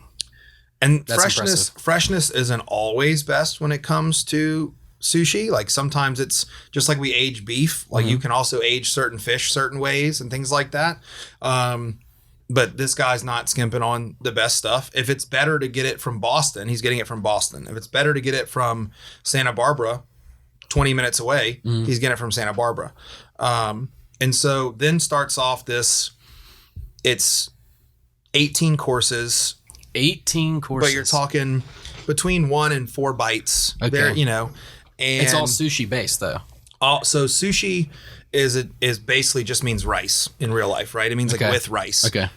And That's freshness isn't always best when it comes to sushi. Like sometimes it's just like we age beef. Like you can also age certain fish certain ways and things like that. But this guy's not skimping on the best stuff. If it's better to get it from Boston, he's getting it from Boston. If it's better to get it from Santa Barbara, 20 minutes away, he's getting it from Santa Barbara. And so then starts off this, it's 18 courses. 18 courses. But you're talking between 1 and 4 bites. Okay. There, you know. And it's all sushi based though. So sushi is basically just means rice in real life, right? It means like with rice. Okay.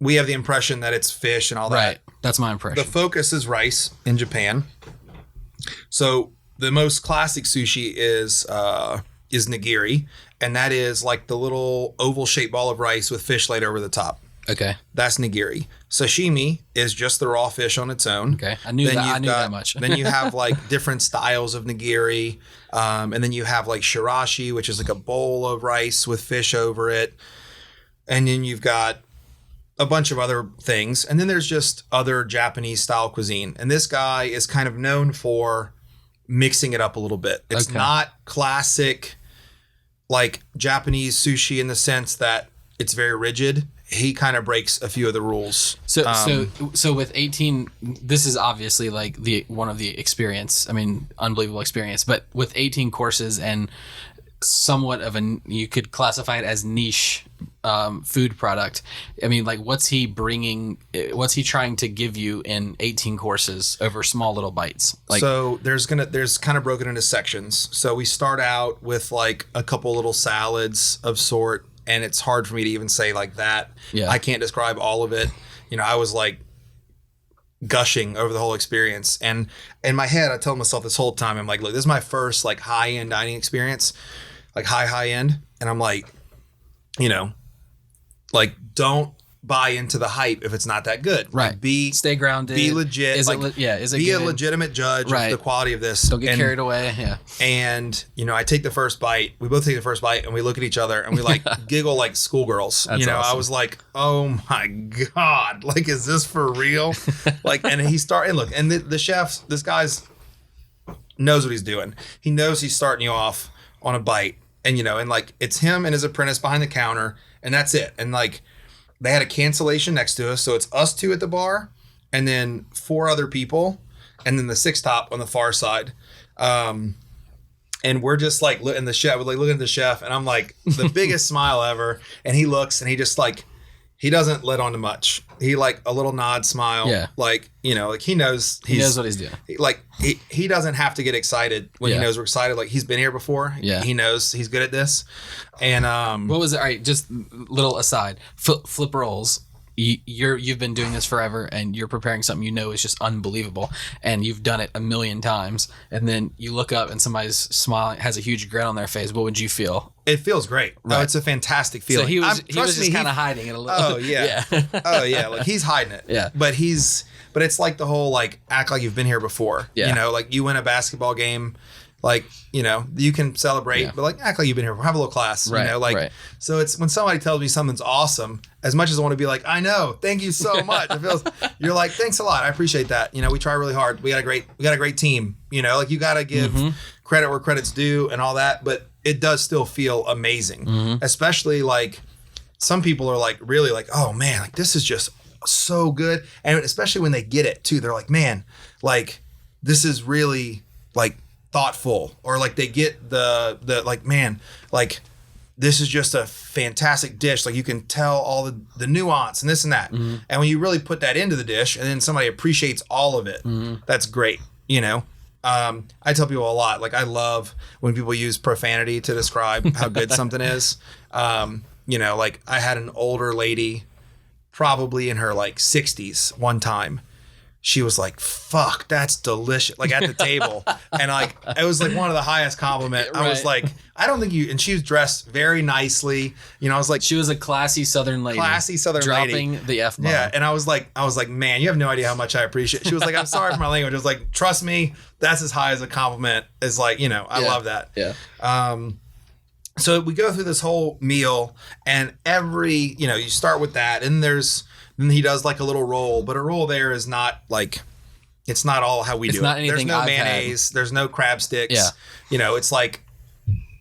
We have the impression that it's fish and all that. Right. That's my impression. The focus is rice in Japan. So the most classic sushi is nigiri, and that is like the little oval shaped ball of rice with fish laid over the top. Okay. That's nigiri. Sashimi is just the raw fish on its own. Okay. I knew that much. Then you have like different styles of nigiri. And then you have like shirashi, which is like a bowl of rice with fish over it. And then you've got a bunch of other things. And then there's just other Japanese style cuisine. And this guy is kind of known for mixing it up a little bit. It's not classic like Japanese sushi in the sense that it's very rigid. He kind of breaks a few of the rules. So with 18, this is obviously like one of the experience. I mean, unbelievable experience. But with 18 courses and somewhat of you could classify it as niche food product. I mean, like, what's he bringing? What's he trying to give you in 18 courses over small little bites? Like, so there's kind of broken into sections. So we start out with like a couple little salads of sort. And it's hard for me to even say like that. Yeah. I can't describe all of it. You know, I was like gushing over the whole experience. And in my head, I tell myself this whole time, I'm like, look, this is my first like high-end dining experience, like high end. And I'm like, you know, like don't buy into the hype if it's not that good. Right. Like, stay grounded. Be legit. Is like, it is it be good? a legitimate judge of the quality of this. Don't get carried away. Yeah. And, you know, I take the first bite. We both take the first bite and we look at each other and we like giggle like schoolgirls. That's awesome. I was like, oh my God, like, is this for real? Like, and he started, and look, and the chef, this guy's knows what he's doing. He knows he's starting you off on a bite. And, you know, and like, it's him and his apprentice behind the counter and that's it. And like, they had a cancellation next to us. So it's us 2 at the bar and then 4 other people. And then the 6 top on the far side. And we're just like, and the chef, we're like looking at the chef and I'm like the biggest smile ever. And he looks and he just like, he doesn't let on to much. He like a little nod smile. Yeah. Like, you know, like he knows what he's doing. Like he doesn't have to get excited when he knows we're excited. Like he's been here before. Yeah. He knows he's good at this. And what was it? All right, just little aside. Flip rolls. You've been doing this forever and you're preparing something you know is just unbelievable and you've done it a million times and then you look up and somebody's smiling, has a huge grin on their face. What would you feel? It feels great. Right. Oh, it's a fantastic feeling. So he was just kind of hiding it a little. Oh yeah. Oh yeah. Like he's hiding it. Yeah. But it's like the whole like act like you've been here before. Yeah. You know, like you win a basketball game Like, you can celebrate, but like, act like you've been here, have a little class, so it's when somebody tells me something's awesome, as much as I want to be like, I know, thank you so much. It feels, you're like, thanks a lot. I appreciate that. We try really hard. We got a great team, like you got to give credit where credit's due and all that, but it does still feel amazing, especially like some people are like, really like, oh man, like this is just so good. And especially when they get it too, they're like, man, like this is really like thoughtful, or like they get the like, man, like this is just a fantastic dish. Like you can tell all the nuance and this and that. And when you really put that into the dish and then somebody appreciates all of it, that's great. I tell people a lot, like I love when people use profanity to describe how good something is. Like I had an older lady, probably in her like 60s one time. She was like, fuck, that's delicious. Like at the table. And like, it was like one of the highest compliment. I was like, I don't think and she was dressed very nicely. I was like, she was a classy Southern lady. Dropping the F-bomb. Yeah. And I was like, man, you have no idea how much I appreciate it. She was like, I'm sorry for my language. I was like, trust me, that's as high as a compliment as like, I love that. Yeah. So we go through this whole meal, and every, you start with that, and then he does like a little roll, but a roll there is not like, it's not all how we do it. There's no mayonnaise, there's no crab sticks. Yeah. It's like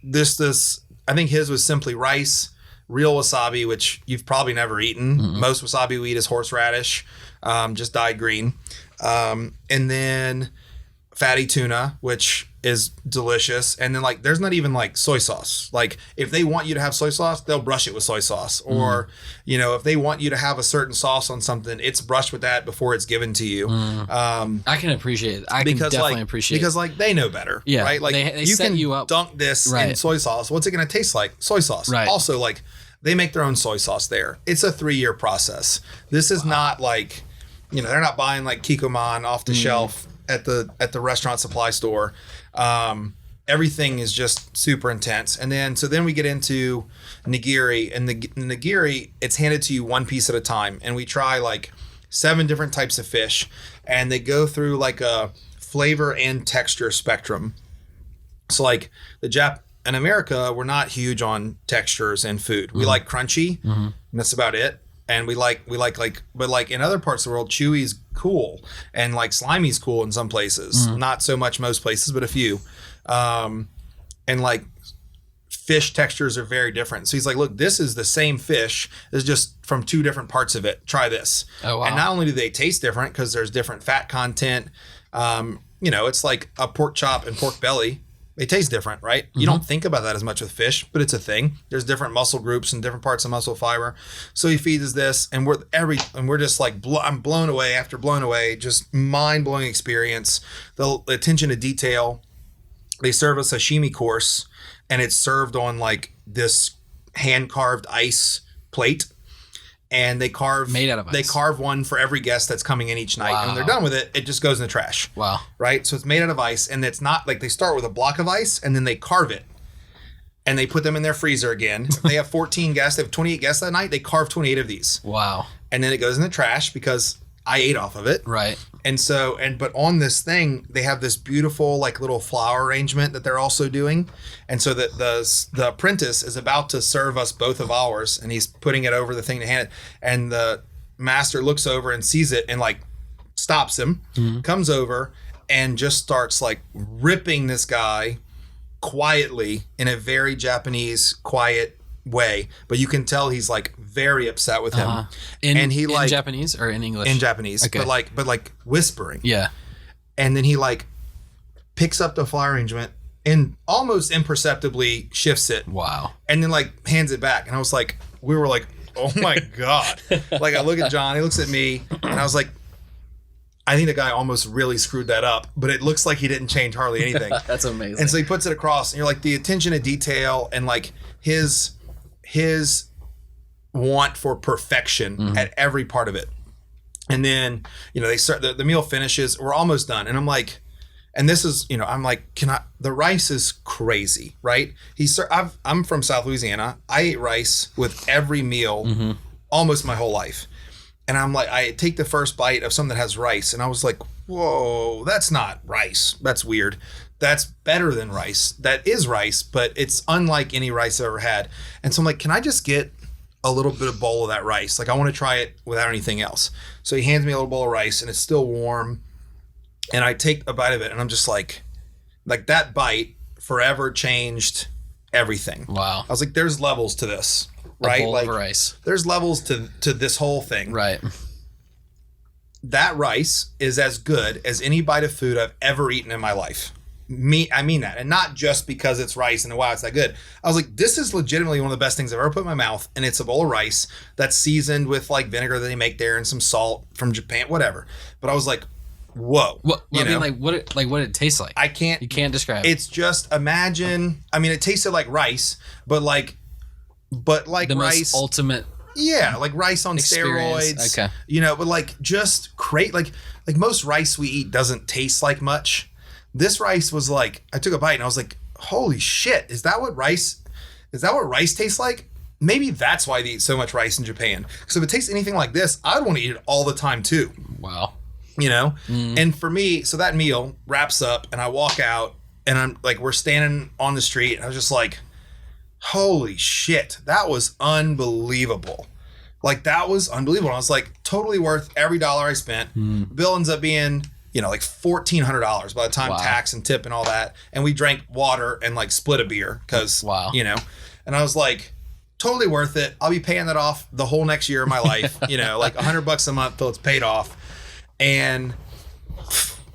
this, I think his was simply rice, real wasabi, which you've probably never eaten. Most wasabi we eat is horseradish, just dyed green. And then fatty tuna, which is delicious. And then like, there's not even like soy sauce. Like if they want you to have soy sauce, they'll brush it with soy sauce. Or, if they want you to have a certain sauce on something, it's brushed with that before it's given to you. I can appreciate it. I can definitely appreciate it. Because like they know better, right? Like they you set can you up. dunk this in soy sauce. What's it going to taste like? Soy sauce. Right. Also, like they make their own soy sauce there. It's a 3-year process. This is not like, they're not buying like Kikkoman off the shelf at the restaurant supply store. Everything is just super intense. And then we get into nigiri, and the nigiri, it's handed to you one piece at a time. And we try like 7 different types of fish, and they go through like a flavor and texture spectrum. So like in America, we're not huge on textures in food. We like crunchy, and that's about it. And we like, but like in other parts of the world, chewy's cool, and like slimy's cool in some places. Not so much most places, but a few. And like fish textures are very different. So he's like, look, this is the same fish. It's just from 2 different parts of it. Try this. Oh, wow. And not only do they taste different because there's different fat content, it's like a pork chop and pork belly. They taste different, right? You don't think about that as much with fish, but it's a thing. There's different muscle groups and different parts of muscle fiber. So he feeds us this, and we're just like, I'm blown away after blown away, just mind-blowing experience. The attention to detail. They serve a sashimi course, and it's served on like this hand-carved ice plate. And they carve made out of ice. They carve one for every guest that's coming in each night. Wow. And when they're done with it, it just goes in the trash. Wow. Right? So it's made out of ice, and it's not like they start with a block of ice and then they carve it. And they put them in their freezer again. If they have 14 guests, they have 28 guests that night, they carve 28 of these. Wow. And then it goes in the trash because I ate off of it. Right. And so, but on this thing, they have this beautiful like little flower arrangement that they're also doing. And so that the apprentice is about to serve us both of ours, and he's putting it over the thing to hand it. And the master looks over and sees it and like stops him, comes over and just starts like ripping this guy quietly in a very Japanese quiet way, but you can tell he's like very upset with him. In Japanese or in English? In Japanese, okay. but like whispering. Yeah. And then he like picks up the flower arrangement and almost imperceptibly shifts it. Wow. And then like hands it back, and I was like, we were like, oh my god. Like I look at John, he looks at me, and I was like, I think the guy almost really screwed that up, but it looks like he didn't change hardly anything. That's amazing. And so he puts it across, and you're like, the attention to detail and like his want for perfection at every part of it. And then, they start, the meal finishes, we're almost done. And I'm like, and this is, I'm like, the rice is crazy, right? I'm from South Louisiana. I ate rice with every meal almost my whole life. And I'm like, I take the first bite of something that has rice, and I was like, whoa, that's not rice. That's weird. That's better than rice. That is rice, but it's unlike any rice I've ever had. And so I'm like, can I just get a little bit of bowl of that rice? Like, I want to try it without anything else. So he hands me a little bowl of rice, and it's still warm. And I take a bite of it, and I'm just like that bite forever changed everything. Wow. I was like, there's levels to this, right? A bowl like of rice. There's levels to this whole thing. Right. That rice is as good as any bite of food I've ever eaten in my life. I mean that. And not just because it's rice and wow, it's that good. I was like, this is legitimately one of the best things I've ever put in my mouth. And it's a bowl of rice that's seasoned with like vinegar that they make there and some salt from Japan, whatever. But I was like, whoa. What I mean, what did it taste like? You can't describe it. It's just imagine, I mean, it tasted like rice, but like the rice. Most ultimate. Yeah, like rice on experience. steroids. Okay. You know, but like just great. Like most rice we eat doesn't taste like much. This rice was like, I took a bite and I was like, holy shit, is that what rice tastes like? Maybe that's why they eat so much rice in Japan. Because if it tastes anything like this, I'd want to eat it all the time too. Wow. You know? And for me, so that meal wraps up and I walk out and I'm like, we're standing on the street and I was just like, holy shit, that was unbelievable. Like, that was unbelievable. I was like, totally worth every dollar I spent. Bill ends up being, like $1,400 by the time tax and tip and all that. And we drank water and like split a beer because, and I was like, totally worth it. I'll be paying that off the whole next year of my life, like $100 a month till it's paid off. And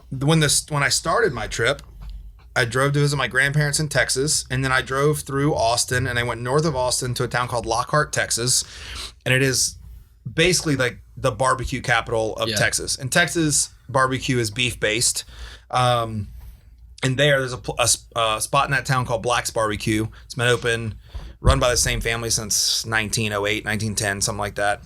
when I started my trip, I drove to visit my grandparents in Texas, and then I drove through Austin, and I went north of Austin to a town called Lockhart, Texas. And it is basically like the barbecue capital of Texas. And Texas barbecue is beef based. And there's a spot in that town called Black's Barbecue. It's been open, run by the same family since 1908, 1910, something like that.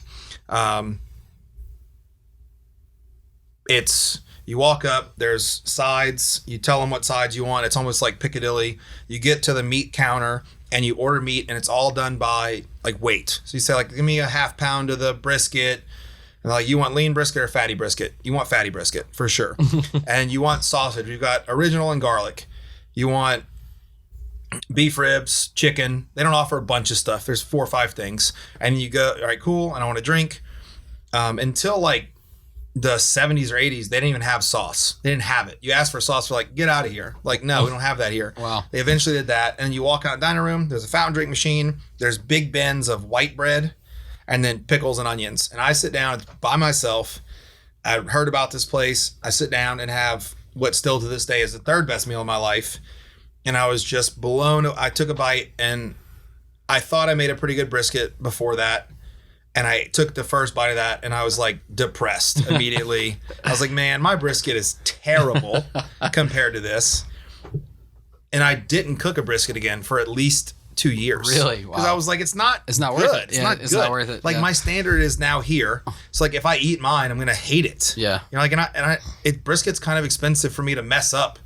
You walk up, there's sides, you tell them what sides you want. It's almost like Piccadilly. You get to the meat counter and you order meat, and it's all done by like weight. So you say like, give me a half pound of the brisket. And like, you want lean brisket or fatty brisket? You want fatty brisket for sure. And you want sausage. You've got original and garlic. You want beef ribs, chicken. They don't offer a bunch of stuff. There's 4 or 5 things. And you go, all right, cool. And I want a drink. Until like the 70s or 80s, they didn't even have sauce. They didn't have it. You ask for sauce, they're like, get out of here. Like, no, we don't have that here. Wow. They eventually did that. And you walk out the dining room, there's a fountain drink machine, there's big bins of white bread, and then pickles and onions. And I sit down by myself. I heard about this place. I sit down and have what still to this day is the 3rd best meal of my life. And I was just blown. I took a bite, and I thought I made a pretty good brisket before that. And I took the first bite of that, and I was like depressed immediately. I was like, man, my brisket is terrible compared to this. And I didn't cook a brisket again for at least 2 years. Really? Wow. Because I was like, it's not good. Worth it. It's not worth it. Like, my standard is now here. It's like, if I eat mine, I'm going to hate it. Yeah. Like, brisket's kind of expensive for me to mess up.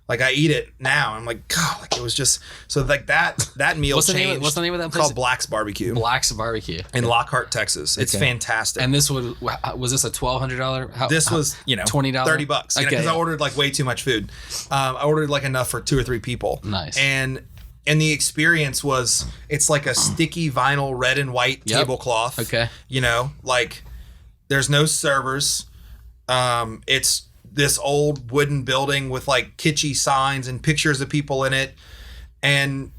Like, I eat it now. I'm like, God, like, it was just, so like that meal changed. What's the name of that It's place? called Black's Barbecue. Black's Barbecue. In Lockhart, Texas. It's fantastic. And this was this a $1,200? This was, $20? $30. Okay. Because I ordered like way too much food. I ordered like enough for 2 or 3 people. Nice. And the experience was, it's like a sticky vinyl red and white tablecloth. Okay. Like, there's no servers. It's this old wooden building with like kitschy signs and pictures of people in it, and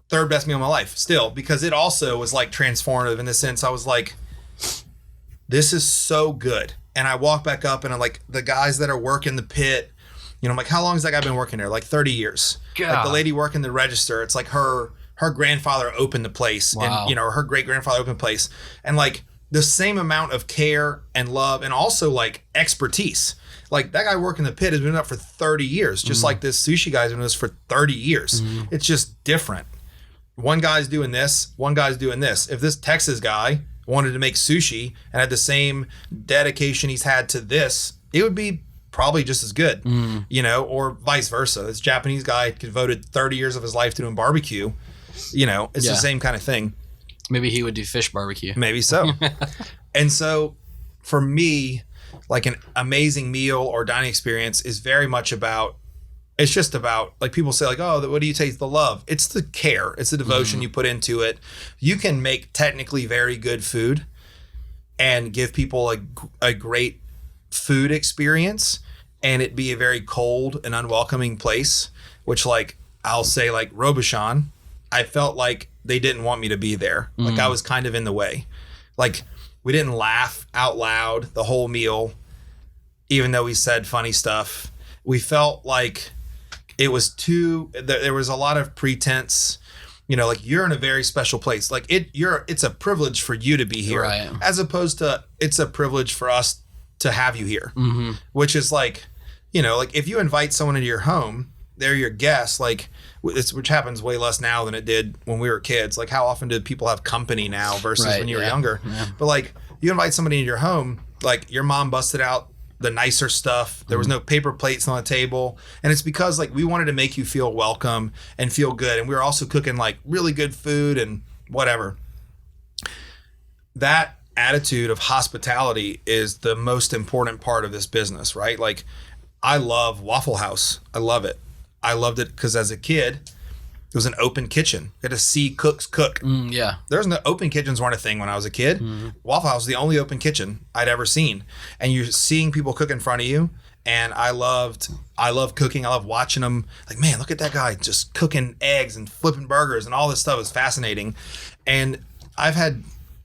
3rd best meal of my life still, because it also was like transformative in the sense I was like, this is so good. And I walk back up and I'm like, the guys that are working the pit, I'm like, how long has that guy been working there? Like 30 years. God. Like the lady working the register, it's like her grandfather opened the place. Wow. And her great grandfather opened the place, and like the same amount of care and love and also like expertise. Like, that guy working the pit has been up for 30 years, just like this sushi guy's been doing this for 30 years. It's just different. One guy's doing this, one guy's doing this. If this Texas guy wanted to make sushi and had the same dedication he's had to this, it would be probably just as good, or vice versa. This Japanese guy devoted 30 years of his life to doing barbecue. It's the same kind of thing. Maybe he would do fish barbecue. Maybe so. And so for me, like an amazing meal or dining experience is very much about, it's just about, like people say like, oh, what do you taste? The love. It's the care. It's the devotion you put into it. You can make technically very good food and give people a great food experience and it be a very cold and unwelcoming place, which like I'll say like Robuchon, I felt like they didn't want me to be there. Like I was kind of in the way. Like we didn't laugh out loud the whole meal, even though we said funny stuff. We felt like it was there was a lot of pretense, like you're in a very special place. Like it's a privilege for you to be here, right, as opposed to it's a privilege for us to have you here, which is like, like if you invite someone into your home, they're your guests, like which happens way less now than it did when we were kids. Like how often do people have company now versus when you were younger? Yeah. But like you invite somebody into your home, like your mom busted out the nicer stuff. There was no paper plates on the table. And it's because like we wanted to make you feel welcome and feel good. And we were also cooking like really good food and whatever. That attitude of hospitality is the most important part of this business, right? Like I love Waffle House. I love it. I loved it because as a kid, it was an open kitchen. You had to see cooks cook. Yeah. There's no open kitchens weren't a thing when I was a kid. Waffle House was the only open kitchen I'd ever seen. And you're seeing people cook in front of you. And I love cooking. I love watching them. Like, man, look at that guy just cooking eggs and flipping burgers and all this stuff is fascinating. And I've had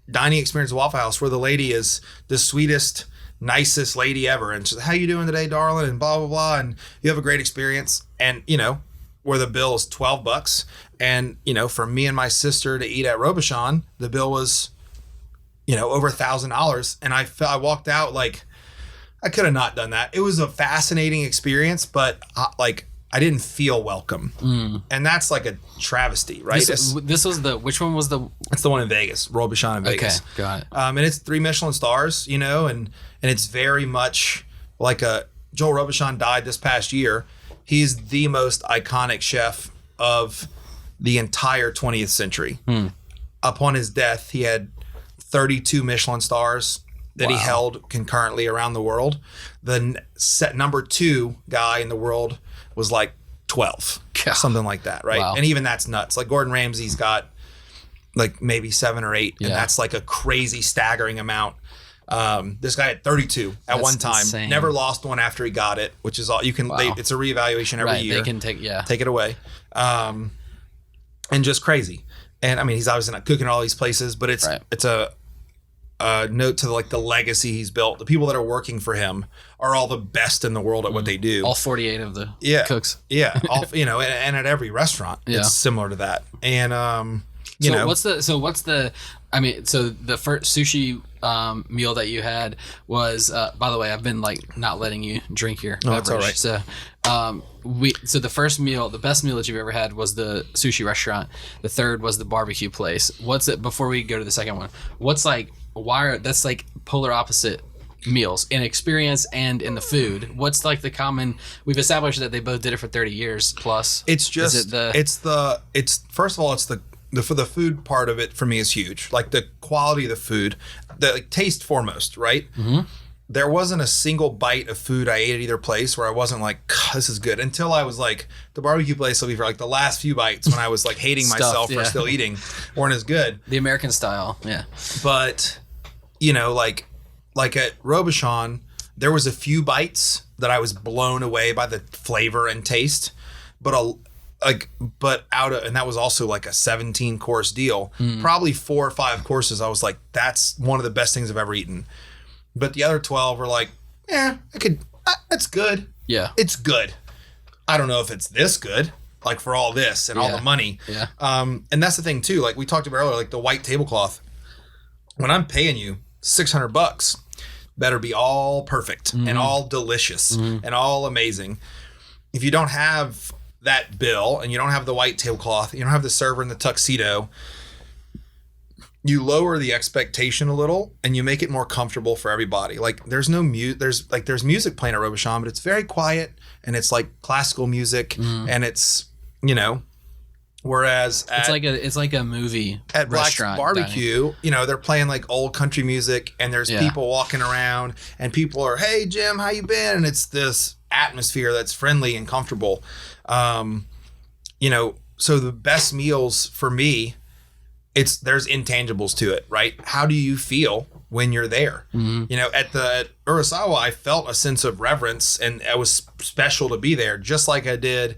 dining experience at Waffle House where the lady is the sweetest, nicest lady ever. And she's like, how you doing today, darling? And blah, blah, blah. And you have a great experience. And, where the bill is $12. And, for me and my sister to eat at Robuchon, the bill was, over $1,000. And I walked out like, I could have not done that. It was a fascinating experience, but I didn't feel welcome. And that's like a travesty, right? This was which one was the? It's the one in Vegas, Robuchon in Vegas. Okay, got it. And it's 3 Michelin stars, and it's very much like Joel Robuchon died this past year. He's the most iconic chef of the entire 20th century. Upon his death, he had 32 Michelin stars that he held concurrently around the world. The number 2 guy in the world was like 12, something like that, right? Wow. And even that's nuts. Like Gordon Ramsay's got like maybe 7 or 8, and that's like a crazy, staggering amount. This guy had 32 at one time. Insane. Never lost one after he got it, which is all you can. Wow. It's a reevaluation every year. They can take it away, and just crazy. And I mean, he's obviously not cooking at all these places, but it's a note to like the legacy he's built. The people that are working for him are all the best in the world at what they do. All 48 of the cooks. Yeah, all, and at every restaurant, it's similar to that. And what's the? I mean, so the first sushi meal that you had was, by the way, I've been like not letting you drink your beverage. That's all right. So the first meal, the best meal that you've ever had was the sushi restaurant. The third was the barbecue place. What's it, before we go to the second one, that's like polar opposite meals in experience and in the food. What's like the common, we've established that they both did it for 30 years plus. It's just, first of all, it's for the food part of it for me is huge. Like the quality of the food, the taste foremost, right? There wasn't a single bite of food I ate at either place where I wasn't like, this is good, until I was like, the barbecue place will be for like the last few bites when I was like hating myself for still eating, weren't as good. The American style, yeah. But like at Robuchon, there was a few bites that I was blown away by the flavor and taste, and that was also like a 17 course deal. Probably 4 or 5 courses I was like, that's one of the best things I've ever eaten. But the other 12 were like, it's good. Yeah, it's good. I don't know if it's this good, like for all this and all the money. Yeah. And that's the thing too, like we talked about earlier, like the white tablecloth. When I'm paying you $600, better be all perfect and all delicious and all amazing. If you don't have that bill and you don't have the white tablecloth, you don't have the server in the tuxedo, you lower the expectation a little and you make it more comfortable for everybody. Like there's music playing at Robuchon, but it's very quiet and it's like classical music and it's, Whereas It's like a movie at Black's restaurant Barbecue, dining. you know, they're playing like old country music, and there's people walking around, and people are, "Hey Jim, how you been?" And it's this atmosphere that's friendly and comfortable. You know, so the best meals for me, there's intangibles to it, right? How do you feel when you're there? You know, at Urasawa, I felt a sense of reverence, and it was special to be there, just like I did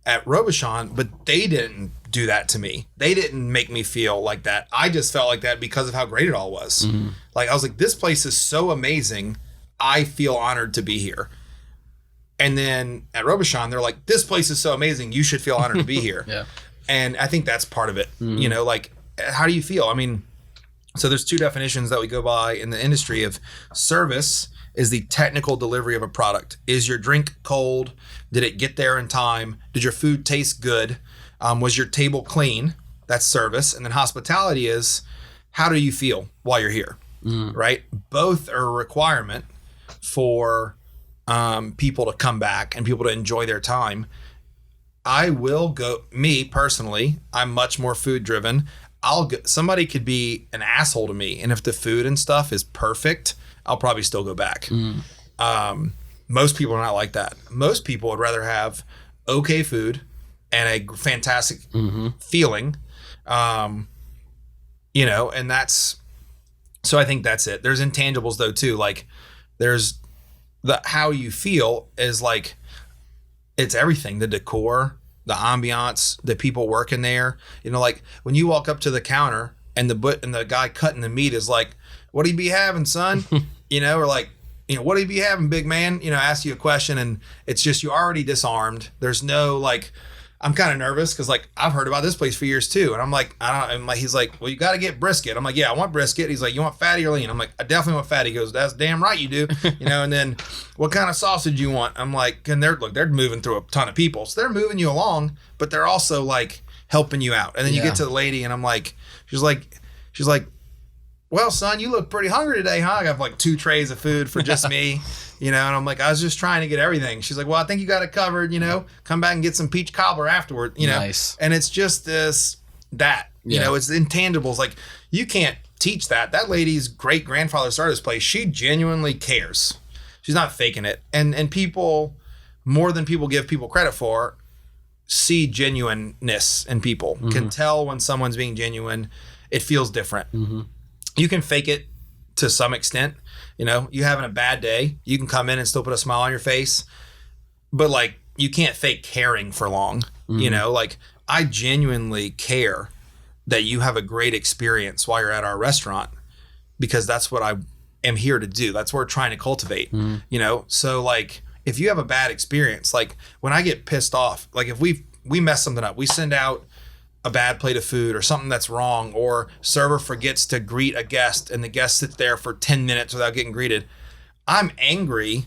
at Robichon, but they didn't do that to me. They didn't make me feel like that. I just felt like that because of how great it all was. Like, I was like, this place is so amazing. I feel honored to be here. And then at Robichon, they're like, this place is so amazing. You should feel honored to be here. And I think that's part of it. You know, like, how do you feel? I mean, so there's two definitions that we go by in the industry of service is the technical delivery of a product. Is your drink cold? Did it get there in time? Did your food taste good? Was your table clean? That's service. And then hospitality is, how do you feel while you're here? Right? Both are a requirement for people to come back and people to enjoy their time. I will go, me personally, I'm much more food driven. Somebody could be an asshole to me, and if the food and stuff is perfect, I'll probably still go back. Most people are not like that. Most people would rather have okay food and a fantastic feeling, you know, and so I think that's it. There's intangibles though too. Like there's how you feel is like, it's everything, the decor, the ambiance, the people working there. You know, like when you walk up to the counter and the guy cutting the meat is like, "What do you be having, son?" You know, or like, you know, "What do you be having, big man?" You know, ask you a question, and it's just, you're already disarmed. There's no like, I'm kind of nervous because like I've heard about this place for years too, and I'm like, he's like, "Well, you got to get brisket." I'm like, "Yeah, I want brisket." He's like, "You want fatty or lean?" I'm like, "I definitely want fatty." He goes, "That's damn right you do." You know, and then, "What kind of sausage you want?" I'm like, and they're moving through a ton of people, so they're moving you along, but they're also like helping you out. And then you get to the lady, and I'm like, she's like, "Well, son, you look pretty hungry today, huh?" I got like 2 trays of food for just me, you know, and I'm like, "I was just trying to get everything." She's like, "Well, I think you got it covered, you know, come back and get some peach cobbler afterward," you know. Nice. And it's just you know, it's intangibles. Like, you can't teach that. That lady's great grandfather started this place. She genuinely cares. She's not faking it. And people, more than people give people credit for, see genuineness in people, can tell when someone's being genuine. It feels different. You can fake it to some extent. You know, you having a bad day, you can come in and still put a smile on your face, but like, you can't fake caring for long. You know, like, I genuinely care that you have a great experience while you're at our restaurant, because that's what I am here to do. That's what we're trying to cultivate, you know? So like, if you have a bad experience, like when I get pissed off, like if we mess something up, we send out a bad plate of food or something that's wrong, or server forgets to greet a guest and the guest sits there for 10 minutes without getting greeted, I'm angry,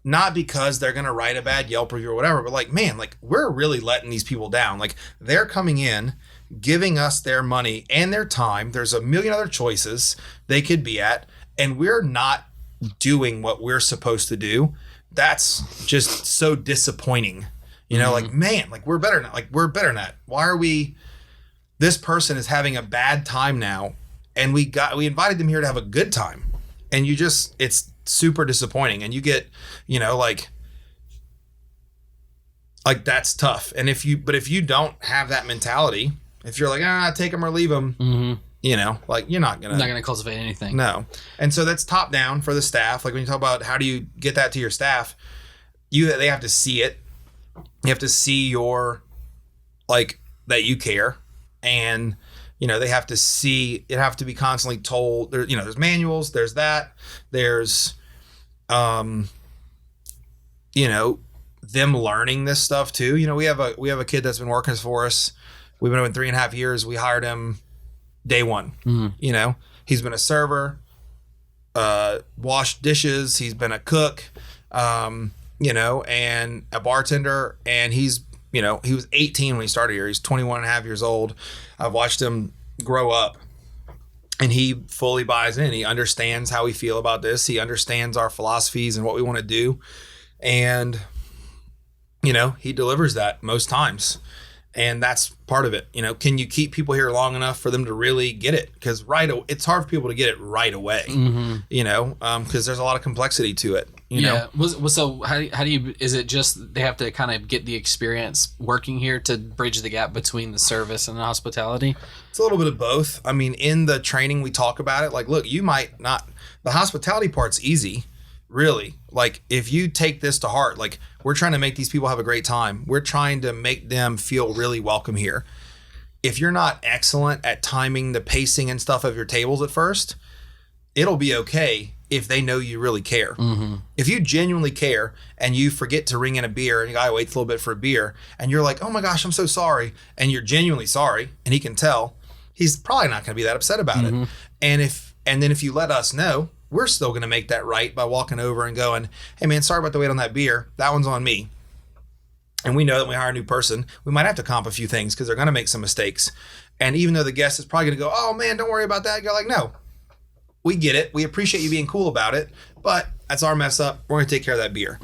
not because they're going to write a bad Yelp review or whatever, but like, man, like, we're really letting these people down. Like, they're coming in, giving us their money and their time. There's a million other choices they could be at, and we're not doing what we're supposed to do. That's just so disappointing. You know, like, man, like, we're better than that. Why are we, this person is having a bad time now, and we invited them here to have a good time. And it's super disappointing. And you get, you know, like that's tough. And if you don't have that mentality, if you're like, take them or leave them, you know, like, you're not gonna cultivate anything. No. And so that's top down for the staff. Like, when you talk about how do you get that to your staff, they have to see it. You have to see like, that you care. And, you know, they have to see, it have to be constantly told. There, you know, there's manuals, there's that, there's, you know, them learning this stuff too. You know, we have a kid that's been working for us. We've been open 3.5 years. We hired him day one. You know, he's been a server, washed dishes. He's been a cook, you know, and a bartender. And he's, you know, he was 18 when he started here. He's 21.5 years old. I've watched him grow up, and he fully buys in. He understands how we feel about this. He understands our philosophies and what we want to do. And, you know, he delivers that most times. And that's part of it. You know, can you keep people here long enough for them to really get it? Because it's hard for people to get it right away, you know, because there's a lot of complexity to it. You know? So how do you, is it just they have to kind of get the experience working here to bridge the gap between the service and the hospitality? It's a little bit of both. I mean, in the training, we talk about it. Like, look, you might not, the hospitality part's easy, really. Like, if you take this to heart, like, we're trying to make these people have a great time. We're trying to make them feel really welcome here. If you're not excellent at timing the pacing and stuff of your tables at first, it'll be okay if they know you really care. If you genuinely care and you forget to ring in a beer and the guy waits a little bit for a beer and you're like, oh my gosh, I'm so sorry. And you're genuinely sorry and he can tell, he's probably not going to be that upset about it. And then if you let us know, we're still going to make that right by walking over and going, hey man, sorry about the wait on that beer. That one's on me. And we know that when we hire a new person, we might have to comp a few things because they're going to make some mistakes. And even though the guest is probably going to go, oh man, don't worry about that. You're like, no, we get it. We appreciate you being cool about it, but that's our mess up. We're going to take care of that beer.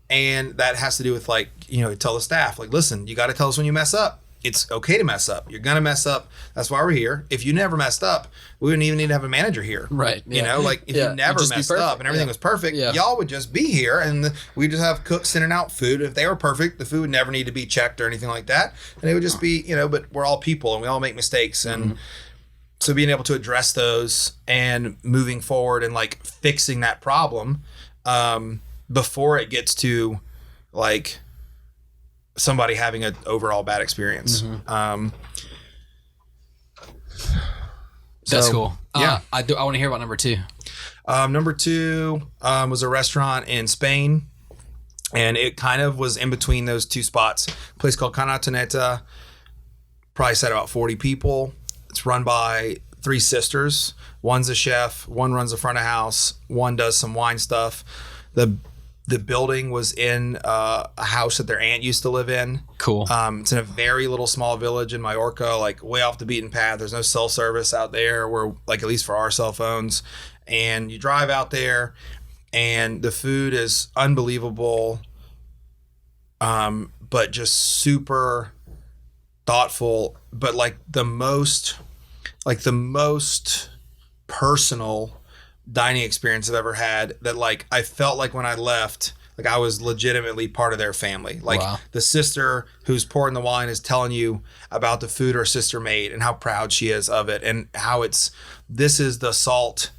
And that has to do with, like, you know, tell the staff, like, listen, you got to tell us when you mess up. It's okay to mess up. You're going to mess up. That's why we're here. If you never messed up, we wouldn't even need to have a manager here. Right. You know, like if you never messed up and everything was perfect, y'all would just be here and we just have cooks sending out food. If they were perfect, the food would never need to be checked or anything like that. And it would just be, you know, but we're all people and we all make mistakes. And so being able to address those and moving forward and like fixing that problem before it gets to like somebody having an overall bad experience. That's cool. Yeah. I want to hear about number two. Number two was a restaurant in Spain, and it kind of was in between those two spots. A place called Canatoneta, probably sat about 40 people. It's run by three sisters. One's a chef, one runs the front of house, one does some wine stuff. The building was in a house that their aunt used to live in. Cool. It's in a very little small village in Mallorca, like way off the beaten path. There's no cell service out there, where, like, at least for our cell phones. And you drive out there, and the food is unbelievable, but just super thoughtful. But like the most personal dining experience I've ever had, that like I felt like when I left, like I was legitimately part of their family. Like the sister who's pouring the wine is telling you about the food her sister made and how proud she is of it, and how this is the salt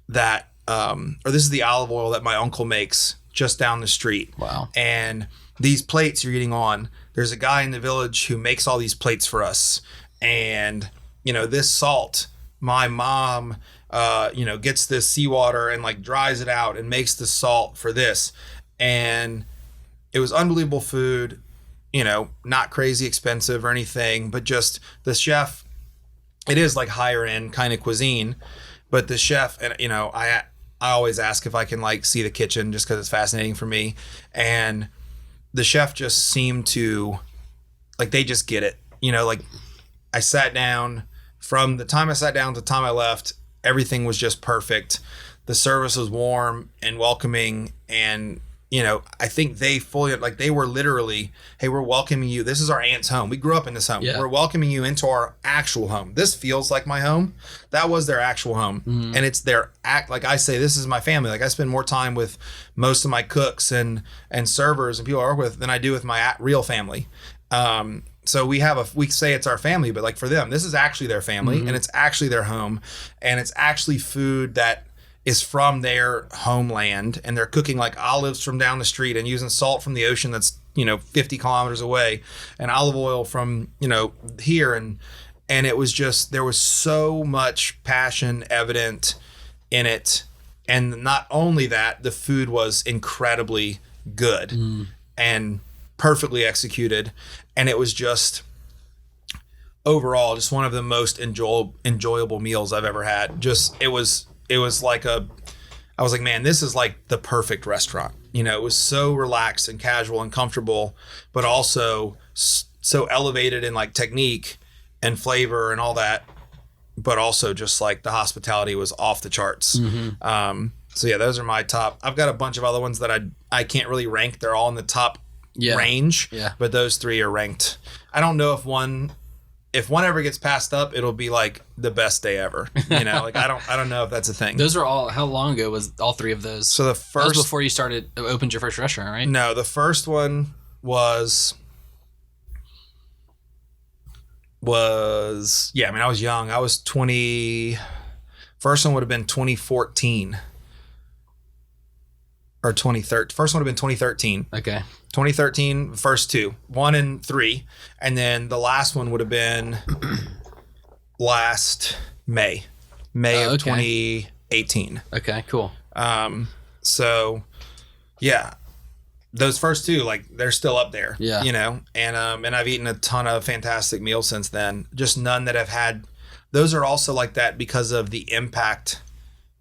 that or this is the olive oil that my uncle makes just down the street. Wow. And these plates you're eating on, there's a guy in the village who makes all these plates for us. And you know, this salt, my mom gets this seawater and like dries it out and makes the salt for this. And it was unbelievable food, you know, not crazy expensive or anything, but just the chef, it is like higher end kind of cuisine, but the chef, and you know, I always ask if I can like see the kitchen just because it's fascinating for me. And the chef just seemed to, like, they just get it, you know, like I sat down, from the time I sat down to the time I left, everything was just perfect. The service was warm and welcoming. And, you know, I think they fully, like, they were literally, hey, we're welcoming you. This is our aunt's home. We grew up in this home. Yeah. We're welcoming you into our actual home. This feels like my home. That was their actual home. Mm-hmm. And it's their like I say, this is my family. Like, I spend more time with most of my cooks and servers and people I work with than I do with my real family. So we say it's our family, but like for them, this is actually their family, mm-hmm. and it's actually their home, and it's actually food that is from their homeland, and they're cooking like olives from down the street and using salt from the ocean that's, you know, 50 kilometers away, and olive oil from, you know, here. And it was just, there was so much passion evident in it. And not only that, the food was incredibly good and perfectly executed. And it was just overall just one of the most enjoyable meals I've ever had. Just it was like I was like, man, this is like the perfect restaurant. You know, it was so relaxed and casual and comfortable, but also so elevated in like technique and flavor and all that. But also just like the hospitality was off the charts. Mm-hmm. So yeah, those are my top. I've got a bunch of other ones that I can't really rank. They're all in the top range. Yeah. But those 3 are ranked. I don't know if one ever gets passed up, it'll be like the best day ever. You know, like I don't know if that's a thing. Those are all. How long ago was all 3 of those? So the That first was before you opened your first restaurant, right? No, the first one was yeah, I mean I was young. I was 20. First one would have been 2014 or 2013. First one would have been 2013. Okay. 2013, first 2, 1 and 3, and then the last one would have been last May of 2018. Okay, cool. So yeah, those first 2, like they're still up there. Yeah. You know, and I've eaten a ton of fantastic meals since then. Just none that have had. Those are also like that because of the impact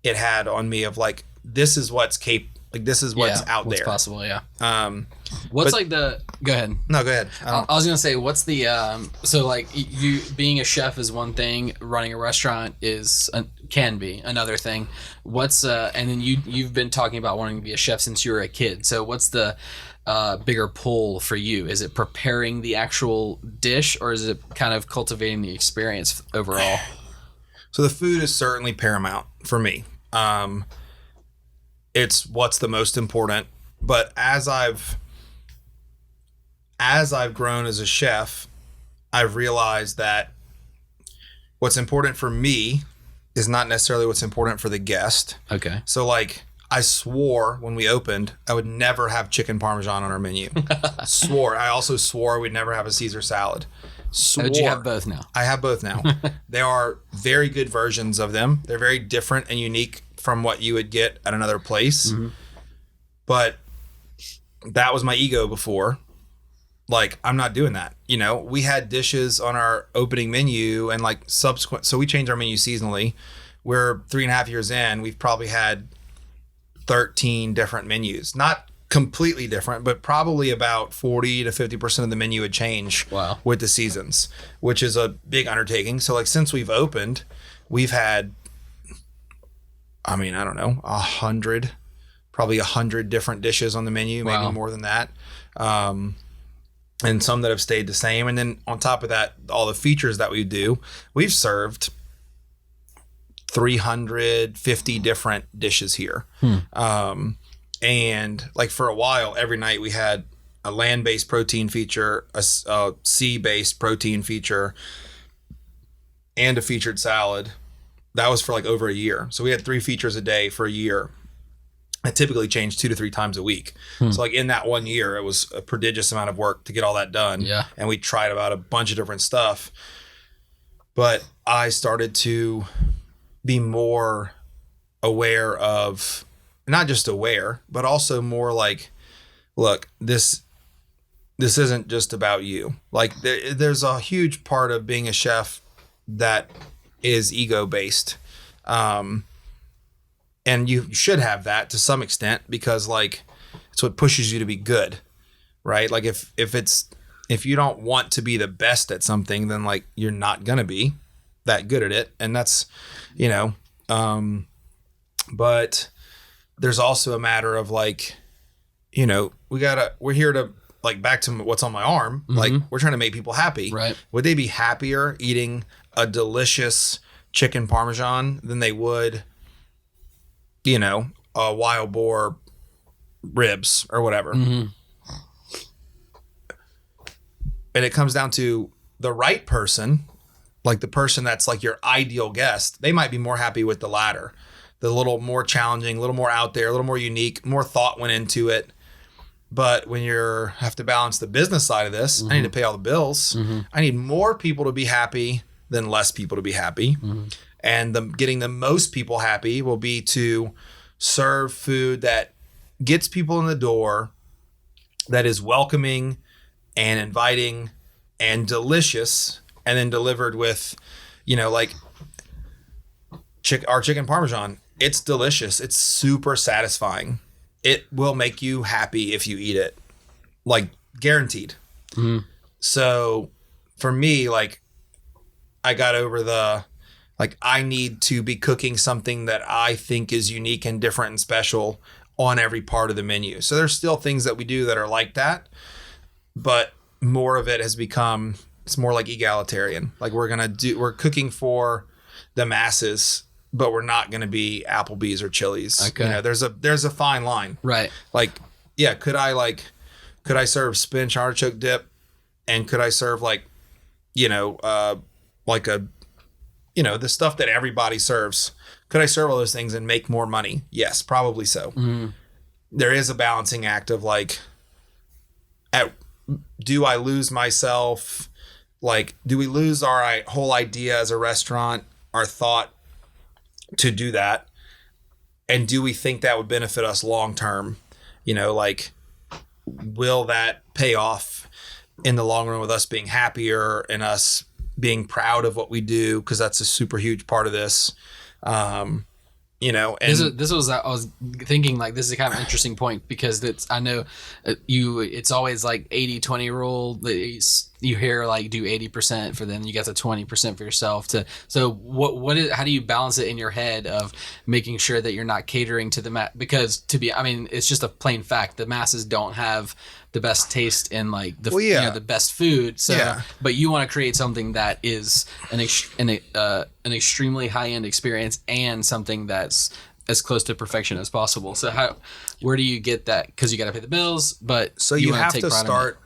it had on me. Of like, this is what's this is what's out what's there. Possible, yeah. Go ahead. No, go ahead. I was gonna say, what's the so like you being a chef is one thing, running a restaurant can be another thing. What's and then you've been talking about wanting to be a chef since you were a kid. So what's the bigger pull for you? Is it preparing the actual dish, or is it kind of cultivating the experience overall? So the food is certainly paramount for me. It's what's the most important. But as I've grown as a chef, I've realized that what's important for me is not necessarily what's important for the guest. Okay. So like I swore when we opened, I would never have chicken parmesan on our menu. Swore. I also swore we'd never have a Caesar salad. Swore. But you have both now. I have both now. They are very good versions of them. They're very different and unique from what you would get at another place. Mm-hmm. But that was my ego before. Like, I'm not doing that. You know, we had dishes on our opening menu and like subsequent. So we changed our menu seasonally. We're 3.5 years in. We've probably had 13 different menus. Not completely different, but probably about 40 to 50% of the menu would change with the seasons, which is a big undertaking. So like since we've opened, we've had, I mean, I don't know, 100 different dishes on the menu, maybe more than that. And some that have stayed the same. And then on top of that, all the features that we do, we've served 350 different dishes here. And like for a while, every night we had a land-based protein feature, a sea-based protein feature, and a featured salad. That was for like over a year. So we had 3 features a day for a year. I typically changed 2 to 3 times a week. So like in that 1 year, it was a prodigious amount of work to get all that done. Yeah. And we tried about a bunch of different stuff. But I started to be more aware of, not just aware, but also more like, look, this isn't just about you. Like there's a huge part of being a chef that is ego based. And you should have that to some extent because like it's what pushes you to be good, right? Like if you don't want to be the best at something, then like you're not going to be that good at it. And that's, you know, but there's also a matter of like, you know, we're here to like back to what's on my arm. Like we're trying to make people happy. Right. Would they be happier eating a delicious chicken parmesan than they would, you know, a wild boar ribs or whatever? And it comes down to the right person, like the person that's like your ideal guest. They might be more happy with the latter, the little more challenging, a little more out there, a little more unique, more thought went into it. But when you have to balance the business side of this, I need to pay all the bills. I need more people to be happy than less people to be happy. And getting the most people happy will be to serve food that gets people in the door, that is welcoming and inviting and delicious, and then delivered with, you know, like our chicken parmesan. It's delicious. It's super satisfying. It will make you happy if you eat it, like guaranteed. So for me, like I got over I need to be cooking something that I think is unique and different and special on every part of the menu. So there's still things that we do that are like that. but more of it has become, it's more like egalitarian. Like we're cooking for the masses, but we're not going to be Applebee's or Chili's. Okay. You know, there's a fine line. Right. Like, yeah, could I serve spinach artichoke dip, and could I serve like, the stuff that everybody serves? Could I serve all those things and make more money? Yes, probably so. Mm-hmm. There is a balancing act of like, do I lose myself? Like, do we lose our whole idea as a restaurant, our thought to do that? And do we think that would benefit us long term? Like, will that pay off in the long run with us being happier and us being proud of what we do? Because that's a super huge part of this. And this was I was thinking like this is kind of an interesting point because I know it's always like 80-20 rule that you hear like do 80% for them, you got the 20% for yourself. How do you balance it in your head of making sure that you're not catering to the because it's just a plain fact, the masses don't have the best taste in like the best food. But you want to create something that is an extremely high end experience and something that's as close to perfection as possible. So where do you get that? Because you got to pay the bills, but so you have to start.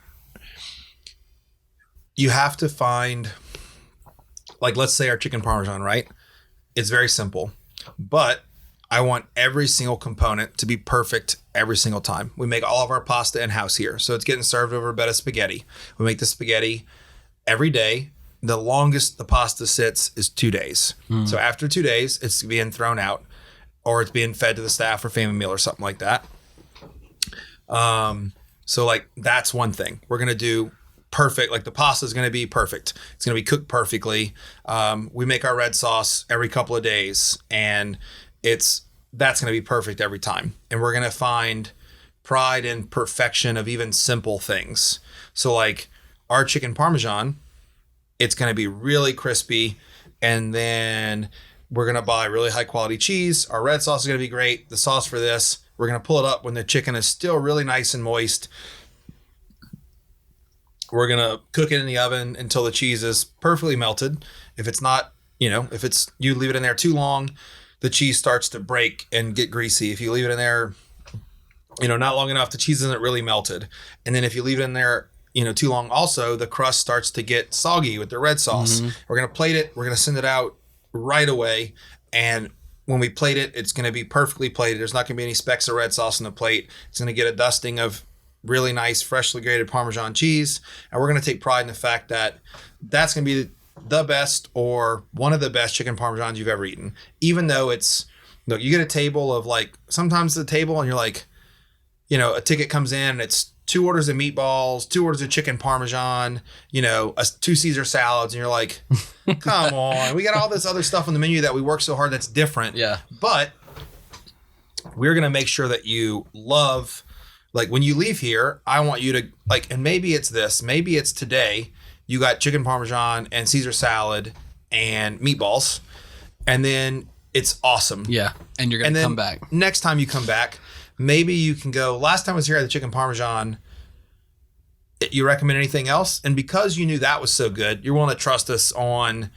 You have to find, like, let's say our chicken parmesan, right? It's very simple, but I want every single component to be perfect every single time. We make all of our pasta in-house here. So it's getting served over a bed of spaghetti. We make the spaghetti every day. The longest the pasta sits is 2 days. So after 2 days, it's being thrown out or it's being fed to the staff for family meal or something like that. So like that's one thing. We're going to do perfect. Like the pasta is going to be perfect. It's going to be cooked perfectly. We make our red sauce every couple of days and that's going to be perfect every time. And we're going to find pride in perfection of even simple things. So like our chicken parmesan, it's going to be really crispy. And then we're going to buy really high quality cheese. Our red sauce is going to be great. The sauce for this, we're going to pull it up when the chicken is still really nice and moist. We're going to cook it in the oven until the cheese is perfectly melted. If it's not, if you leave it in there too long, the cheese starts to break and get greasy. If you leave it in there, not long enough, the cheese isn't really melted. And then if you leave it in there, too long, also the crust starts to get soggy with the red sauce. Mm-hmm. We're going to plate it. We're going to send it out right away. And when we plate it, it's going to be perfectly plated. There's not going to be any specks of red sauce on the plate. It's going to get a dusting of really nice, freshly grated Parmesan cheese. And we're going to take pride in the fact that that's going to be the best or one of the best chicken Parmesans you've ever eaten. Even though you get a table of like, sometimes the table and you're like, a ticket comes in and it's 2 orders of meatballs, 2 orders of chicken Parmesan, 2 Caesar salads. And you're like, come on, we got all this other stuff on the menu that we work so hard that's different. Yeah. But we're going to make sure that you love, like when you leave here, I want you to like, and maybe it's this, maybe it's today, you got chicken Parmesan and Caesar salad and meatballs, and then it's awesome. Yeah. And you're going to come back. Next time you come back, maybe you can go, last time I was here, I had the chicken Parmesan. You recommend anything else? And because you knew that was so good, you're willing to trust us on,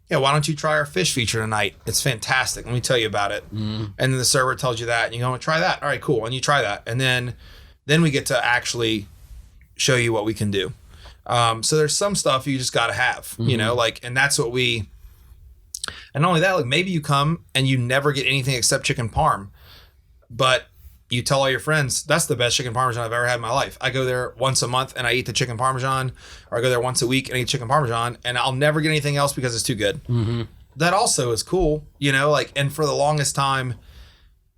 why don't you try our fish feature tonight? It's fantastic. Let me tell you about it. And then the server tells you that, and you go, try that. All right, cool. And you try that. And then we get to actually show you what we can do. So there's some stuff you just got to have, and that's what and not only that, like maybe you come and you never get anything except chicken parm, but you tell all your friends, that's the best chicken Parmesan I've ever had in my life. I go there once a month and I eat the chicken Parmesan, or I go there once a week and eat chicken Parmesan, and I'll never get anything else because it's too good. Mm-hmm. That also is cool, and for the longest time,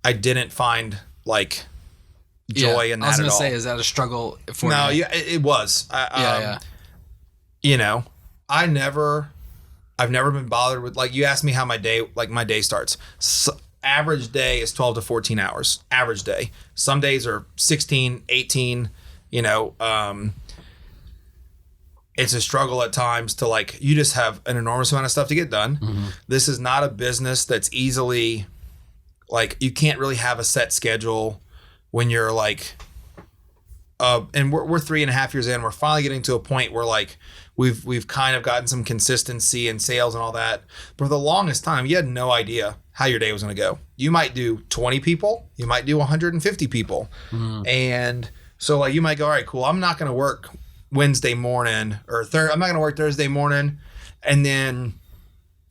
I didn't find like joy in that at all. I was going to say, is that a struggle for you? No, yeah, it was. I've never been bothered with, like, you asked me how my day starts. So, average day is 12 to 14 hours. Average day. Some days are 16, 18, it's a struggle at times to like, you just have an enormous amount of stuff to get done. Mm-hmm. This is not a business that's easily, like, you can't really have a set schedule when you're like and we're 3.5 years in. We're finally getting to a point where like we've kind of gotten some consistency in sales and all that. But for the longest time, you had no idea how your day was going to go. You might do 20 people, you might do 150 people, and so like you might go, all right, cool. I'm not going to work Wednesday morning or I'm not going to work Thursday morning, and then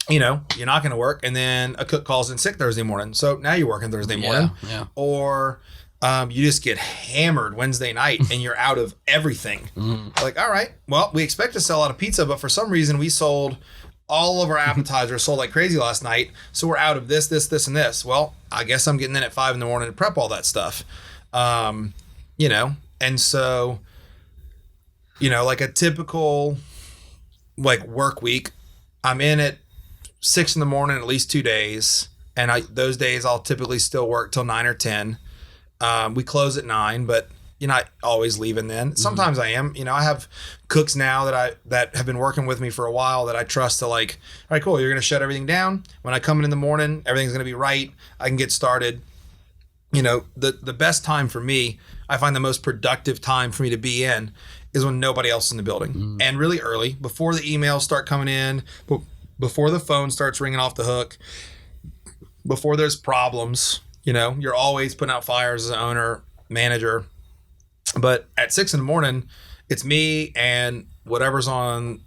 you're not going to work, and then a cook calls in sick Thursday morning. So now you're working Thursday morning, or you just get hammered Wednesday night and you're out of everything. Like, all right, well, we expect to sell a lot of pizza, but for some reason we sold all of our appetizers, sold like crazy last night. So we're out of this, and this. Well, I guess I'm getting in at 5 a.m. to prep all that stuff. And so, like a typical like work week, I'm in at 6 a.m. at least 2 days. And those days I'll typically still work till 9 or 10. We close at 9, but you're not always leaving then. Sometimes I am. I have cooks now that have been working with me for a while that I trust to like, all right, cool, you're going to shut everything down. When I come in the morning, everything's going to be right. I can get started. The best time for me, I find the most productive time for me to be in is when nobody else is in the building. And really early, before the emails start coming in, before the phone starts ringing off the hook, before there's problems. You're always putting out fires as an owner, manager. But at 6 a.m, it's me and whatever's on,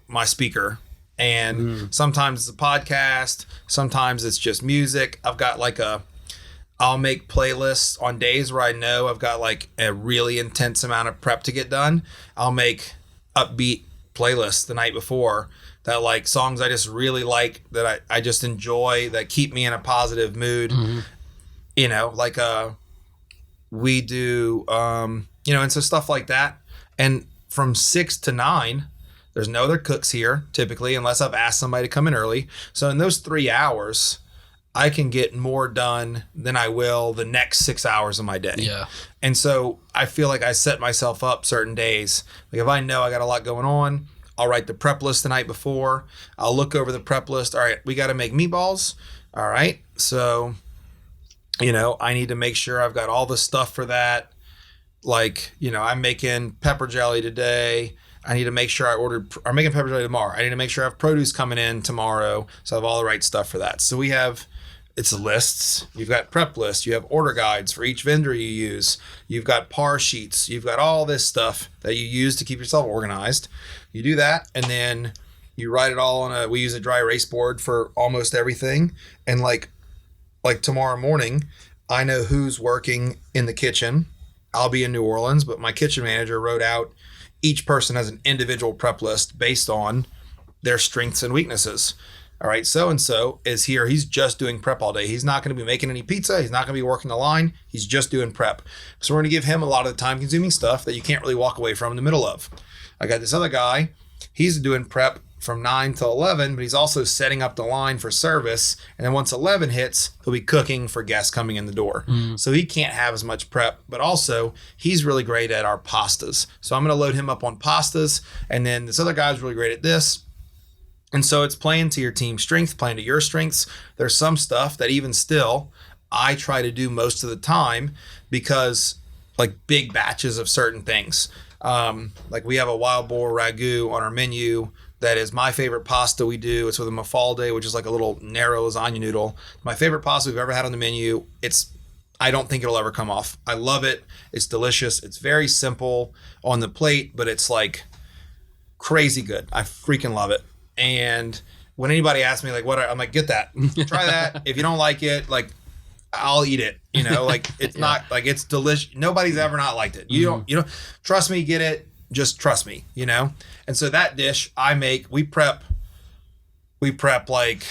my speaker. And sometimes it's a podcast. Sometimes it's just music. I've got like I'll make playlists on days where I know I've got like a really intense amount of prep to get done. I'll make upbeat playlists the night before that like songs I just really like, that I just enjoy, that keep me in a positive mood. Like we do, and so stuff like that. And from 6 to 9, there's no other cooks here typically, unless I've asked somebody to come in early. So in those 3 hours, I can get more done than I will the next 6 hours of my day. Yeah. And so I feel like I set myself up certain days. Like if I know I got a lot going on, I'll write the prep list the night before. I'll look over the prep list. All right, we got to make meatballs. All right. So, I need to make sure I've got all the stuff for that. Like, I'm making pepper jelly today. I need to make sure I'm making pepper jelly tomorrow. I need to make sure I have produce coming in tomorrow. So I have all the right stuff for that. So it's lists. You've got prep lists. You have order guides for each vendor you use. You've got par sheets. You've got all this stuff that you use to keep yourself organized. You do that, and then you write it all on we use a dry erase board for almost everything. And like tomorrow morning, I know who's working in the kitchen. I'll be in New Orleans, but my kitchen manager wrote out each person has an individual prep list based on their strengths and weaknesses. All right, so-and-so is here. He's just doing prep all day. He's not going to be making any pizza. He's not going to be working the line. He's just doing prep. So we're going to give him a lot of the time-consuming stuff that you can't really walk away from in the middle of. I got this other guy. He's doing prep from 9 to 11, but he's also setting up the line for service. And then once 11 hits, he'll be cooking for guests coming in the door. So he can't have as much prep, but also he's really great at our pastas. So I'm going to load him up on pastas. And then this other guy's really great at this. And so it's playing to your team's strength, playing to your strengths. There's some stuff that even still I try to do most of the time because like big batches of certain things. Like we have a wild boar ragu on our menu that is my favorite pasta we do. It's with a mafalde, which is like a little narrow lasagna noodle. My favorite pasta we've ever had on the menu. I don't think it'll ever come off. I love it. It's delicious. It's very simple on the plate, but it's like crazy good. I freaking love it. And when anybody asks me like I'm like, get that, try that. If you don't like it, like I'll eat it, like it's not like it's delicious. Nobody's ever not liked it. You don't trust me, get it. Just trust me, And so that dish I make, we prep like,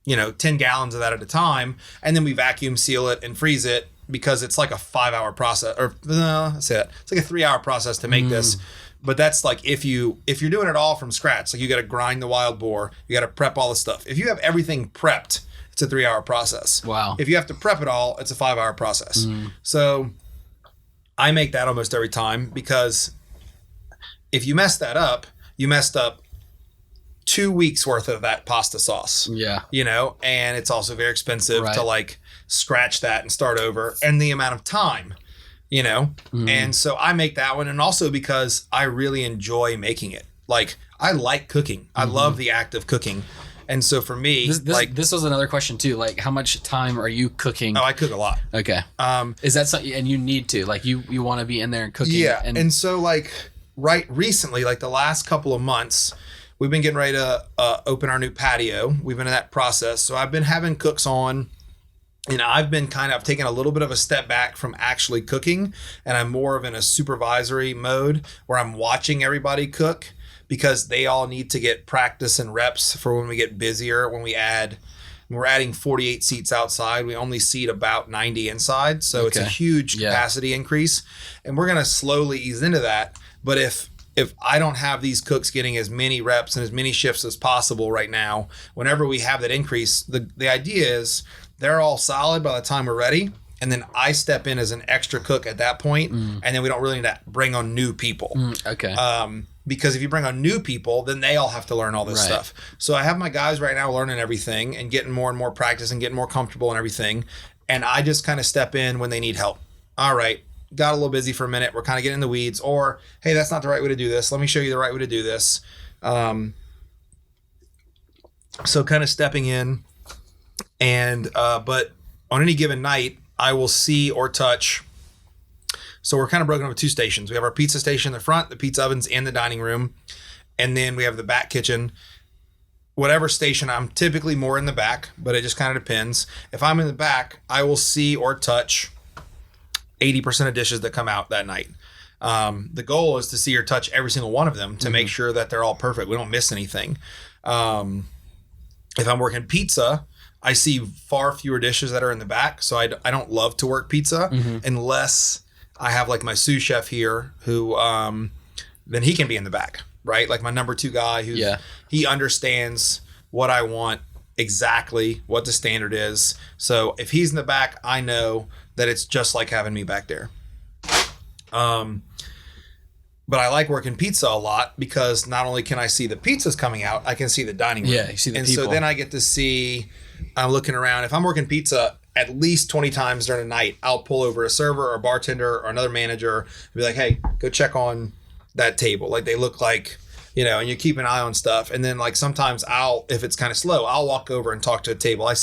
10 gallons of that at a time. And then we vacuum seal it and freeze it because it's like a 5-hour process it's like a 3-hour process to make this. But that's like if you're doing it all from scratch, like you got to grind the wild boar, you got to prep all the stuff. If you have everything prepped, it's a 3-hour process. Wow. If you have to prep it all, it's a 5-hour process. So I make that almost every time because if you mess that up, you messed up 2 weeks worth of that pasta sauce. Yeah. And it's also very expensive to like scratch that and start over. And the amount of time you know? And so I make that one. And also because I really enjoy making it. Like, I like cooking. I love the act of cooking. And so for me, this was another question too. Like, how much time are you cooking? Oh, I cook a lot. Okay. Is that something, and you need to, like, you want to be in there and cooking? Yeah. And so like recently, like the last couple of months, we've been getting ready to open our new patio. We've been in that process. So I've been having cooks on, and I've been kind of taking a little bit of a step back from actually cooking. And I'm more of in a supervisory mode where I'm watching everybody cook, because they all need to get practice and reps for when we get busier. When we're adding 48 seats outside, we only seat about 90 inside. So it's a huge capacity increase, and we're going to slowly ease into that. But if I don't have these cooks getting as many reps and as many shifts as possible right now, whenever we have that increase, the idea is they're all solid by the time we're ready. And then I step in as an extra cook at that point, and then we don't really need to bring on new people. Okay. Because if you bring on new people, then they all have to learn all this stuff. So I have my guys right now learning everything and getting more and more practice and getting more comfortable and everything. And I just kind of step in when they need help. All right, got a little busy for a minute. We're kind of getting in the weeds. Or, hey, that's not the right way to do this. Let me show you the right way to do this. So kind of stepping in. And but on any given night, I will see or touch. So we're kind of broken up with two stations. We have our pizza station in the front, the pizza ovens in the dining room, and then we have the back kitchen. Whatever station, I'm typically more in the back, but it just kind of depends. If I'm in the back, I will see or touch 80% of dishes that come out that night. The goal is to see or touch every single one of them to make sure that they're all perfect. We don't miss anything. If I'm working pizza, I see far fewer dishes that are in the back. So I don't love to work pizza unless I have like my sous chef here who, then he can be in the back, right? Like my number 2 guy who he understands what I want, exactly what the standard is. So if he's in the back, I know that it's just like having me back there. But I like working pizza a lot because not only can I see the pizzas coming out, I can see the dining room. Yeah, you see the people. So then I get to see, I'm looking around. If I'm working pizza at least 20 times during the night, I'll pull over a server or a bartender or another manager and be like, hey, go check on that table. Like they look like, you know, and you keep an eye on stuff. And then like sometimes if it's kind of slow, I'll walk over and talk to a table. I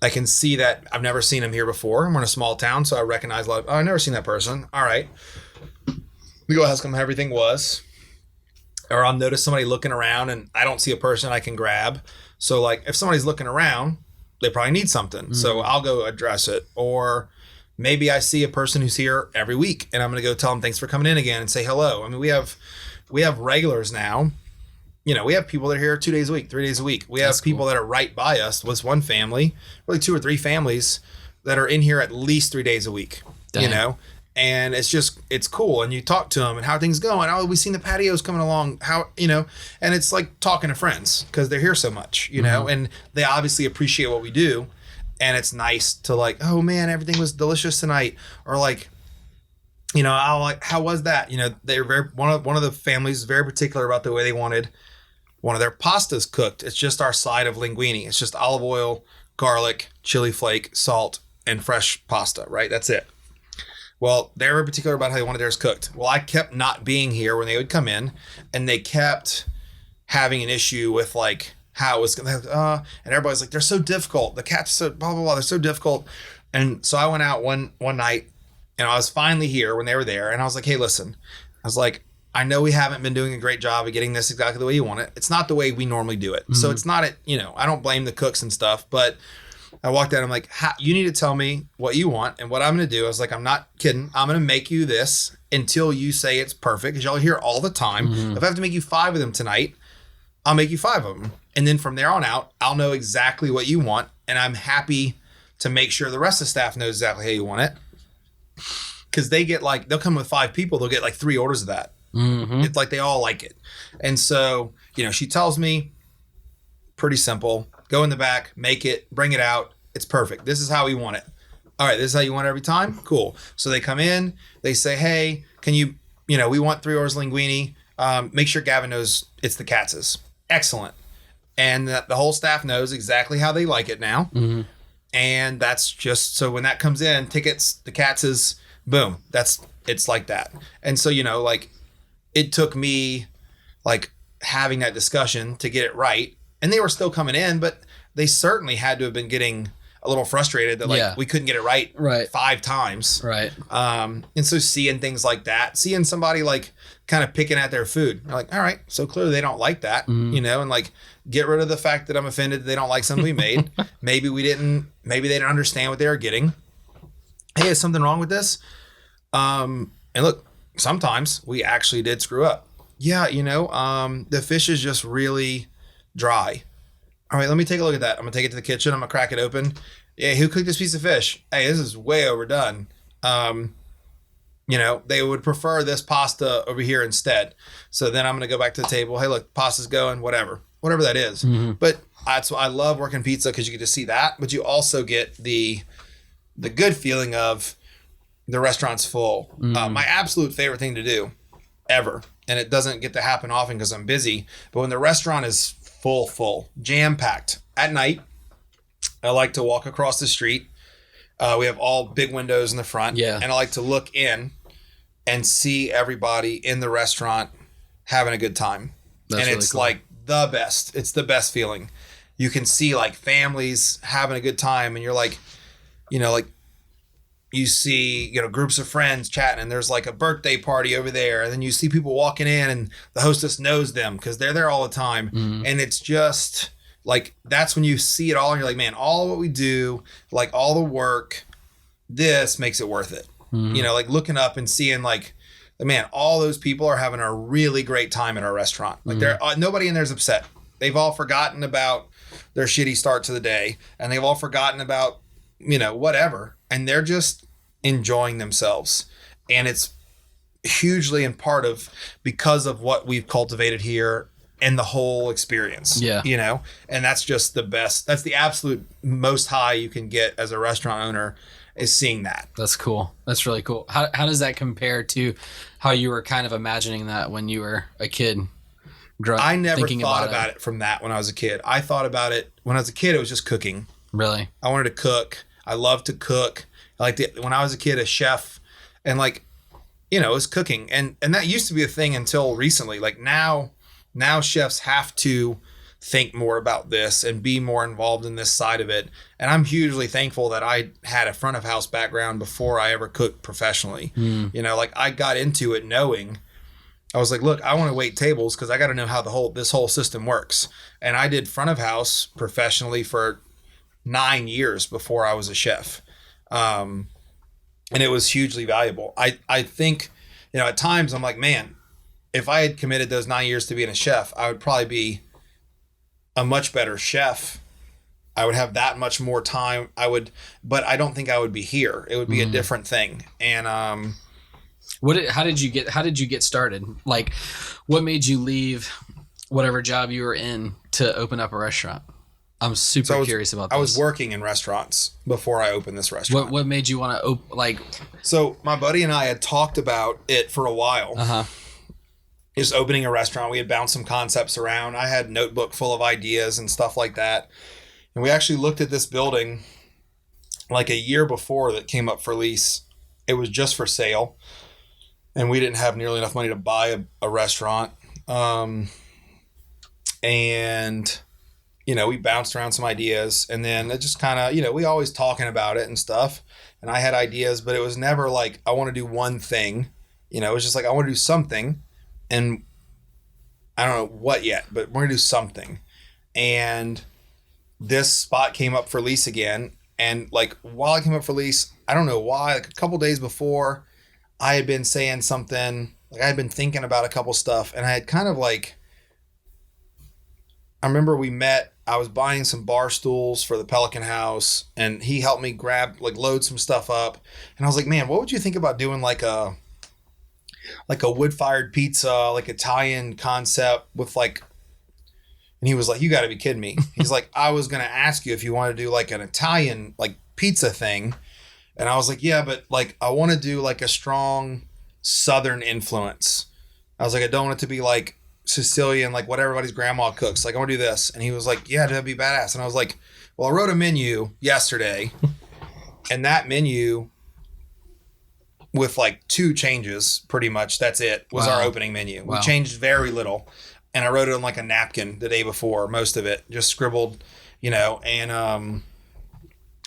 can see that I've never seen him here before. I'm in a small town, so I recognize a lot of, I've never seen that person. All right. We go ask them how everything was. Or I'll notice somebody looking around and I don't see a person I can grab. So like if somebody's looking around, they probably need something. So I'll go address it. Or maybe I see a person who's here every week and I'm going to go tell them thanks for coming in again and say hello. I mean, we have regulars now. You know, we have people that are here 2 days a week, 3 days a week. We have people that are right by us. Was one family, really 2 or 3 families that are in here at least 3 days a week. Dang. You know, and it's cool. And you talk to them and how things going. Oh, we've seen the patios coming along. How, you know, and it's like talking to friends because they're here so much, you know, and they obviously appreciate what we do. And it's nice to like, oh man, everything was delicious tonight. Or like, you know, I'll like, how was that? You know, they're one of the families is very particular about the way they wanted one of their pastas cooked. It's just our side of linguine. It's just olive oil, garlic, chili flake, salt, and fresh pasta, right? That's it. Well, they were particular about how they wanted theirs cooked. Well, I kept not being here when they would come in, and they kept having an issue with like how it was going to, and everybody's like, they're so difficult. The cats are so blah, blah, blah. They're so difficult. And so I went out one night, and I was finally here when they were there, and I was like, hey, listen. I was like, I know we haven't been doing a great job of getting this exactly the way you want it. It's not the way we normally do it. So it's not, you know, I don't blame the cooks and stuff, but I walked out, I'm like, you need to tell me what you want. And what I'm going to do, I was like, I'm not kidding. I'm going to make you this until you say it's perfect. Because y'all hear all the time. If I have to make you 5 of them tonight, I'll make you 5 of them. And then from there on out, I'll know exactly what you want. And I'm happy to make sure the rest of the staff knows exactly how you want it. Because they get like, they'll come with 5 people. They'll get like 3 orders of that. It's like they all like it. And so, you know, she tells me, pretty simple, go in the back, make it, bring it out. It's perfect. This is how we want it. All right, this is how you want it every time? Cool. So they come in, they say, hey, can you know, we want 3 orders linguine. Make sure Gavin knows it's the Katz's. Excellent. And the whole staff knows exactly how they like it now. And that's just, so when that comes in, tickets, the Katz's, boom, it's like that. And so, like it took me like having that discussion to get it right. And they were still coming in, but they certainly had to have been getting a little frustrated that like we couldn't get it right 5 times. Right. And so seeing things like that, seeing somebody like kind of picking at their food, you're like, all right, so clearly they don't like that, and like get rid of the fact that I'm offended that they don't like something we made. maybe they didn't understand what they were getting. Hey, is something wrong with this? And look, sometimes we actually did screw up. Yeah, the fish is just really dry. All right, let me take a look at that. I'm gonna take it to the kitchen. I'm gonna crack it open. Yeah, who cooked this piece of fish? Hey, this is way overdone. They would prefer this pasta over here instead. So then I'm gonna go back to the table. Hey, look, pasta's going. Whatever that is. But that's why I love working pizza, because you get to see that, but you also get the good feeling of the restaurant's full. My absolute favorite thing to do ever, and it doesn't get to happen often because I'm busy, but when the restaurant is full, jam-packed at night, I like to walk across the street. We have all big windows in the front, and I like to look in and see everybody in the restaurant having a good time. That's really cool. Like the best. It's the best feeling. You can see like families having a good time, and you're like, like you see, groups of friends chatting, and there's like a birthday party over there. And then you see people walking in, and the hostess knows them because they're there all the time. And it's just like, that's when you see it all. And you're like, man, all what we do, like all the work, this makes it worth it. Like looking up and seeing like, man, all those people are having a really great time at our restaurant. Like nobody in there's upset. They've all forgotten about their shitty start to the day, and they've all forgotten about, whatever. And they're just enjoying themselves. And it's hugely in part of because of what we've cultivated here and the whole experience. And that's just the best. That's the absolute most high you can get as a restaurant owner, is seeing that. That's cool. That's really cool. How does that compare to how you were kind of imagining that when you were a kid? I never thought about it from that when I was a kid. I thought about it when I was a kid, it was just cooking. Really? I wanted to cook. I loved to cook. When I was a kid, a chef, and like, it was cooking. And that used to be a thing until recently. Like now chefs have to think more about this and be more involved in this side of it. And I'm hugely thankful that I had a front of house background before I ever cooked professionally. Like I got into it knowing, I was like, look, I want to wait tables because I got to know how this whole system works. And I did front of house professionally for 9 years before I was a chef. And it was hugely valuable. I think, at times I'm like, man, if I had committed those 9 years to being a chef, I would probably be a much better chef. I would have that much more time. But I don't think I would be here. It would be a different thing. And, how did you get started? Like, what made you leave whatever job you were in to open up a restaurant? I'm super curious about this. I was working in restaurants before I opened this restaurant. What made you want to So my buddy and I had talked about it for a while. Just opening a restaurant. We had bounced some concepts around. I had a notebook full of ideas and stuff like that. And we actually looked at this building like a year before that came up for lease. It was just for sale. And we didn't have nearly enough money to buy a restaurant. We bounced around some ideas, and then it just kind of, we always talking about it and stuff. And I had ideas, but it was never like, I want to do one thing. It was just like, I want to do something. And I don't know what yet, but we're going to do something. And this spot came up for lease again. And like, while it came up for lease, I don't know why, like a couple days before, I had been saying something, like I had been thinking about a couple stuff, and I had kind of like, I remember we met, I was buying some bar stools for the Pelican House, and he helped me load some stuff up. And I was like, man, what would you think about doing like a wood-fired pizza, like Italian concept with like, and he was like, you got to be kidding me. He's like, I was going to ask you if you want to do like an Italian like pizza thing. And I was like, yeah, but like, I want to do like a strong Southern influence. I was like, I don't want it to be like Sicilian, like what everybody's grandma cooks. Like, I want to do this. And he was like, yeah, that'd be badass. And I was like, well, I wrote a menu yesterday, and that menu with like 2 changes, pretty much. That's it, was our opening menu. We changed very little. And I wrote it on like a napkin the day before, most of it, just scribbled, and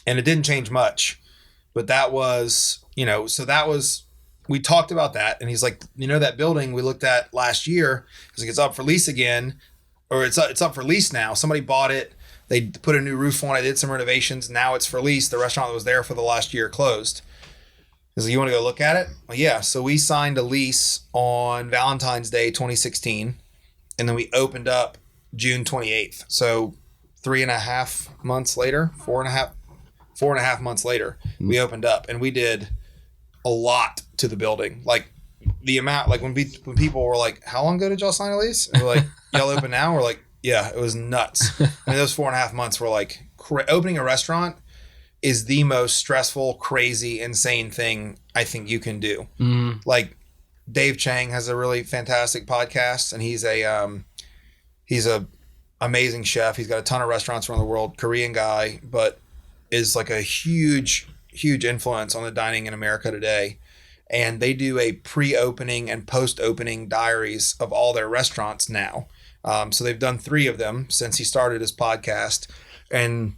it didn't change much. But that was, we talked about that. And he's like, that building we looked at last year, he's like, it's up for lease again, or it's up for lease now. Somebody bought it. They put a new roof on it, did some renovations. Now it's for lease. The restaurant that was there for the last year closed. He's like, you want to go look at it? Well, yeah. So we signed a lease on Valentine's Day, 2016. And then we opened up June 28th. So 3.5 months later, 4.5 months later, we opened up, and we did a lot to the building. Like the amount, like when people were like, how long ago did y'all sign a lease? And we're like, y'all open now? We're like, yeah, it was nuts. I mean, those 4.5 months were like opening a restaurant is the most stressful, crazy, insane thing I think you can do. Mm-hmm. Like Dave Chang has a really fantastic podcast, and he's a amazing chef. He's got a ton of restaurants around the world, Korean guy, but is like a huge influence on the dining in America today. And they do a pre-opening and post-opening diaries of all their restaurants now. So they've done 3 of them since he started his podcast. And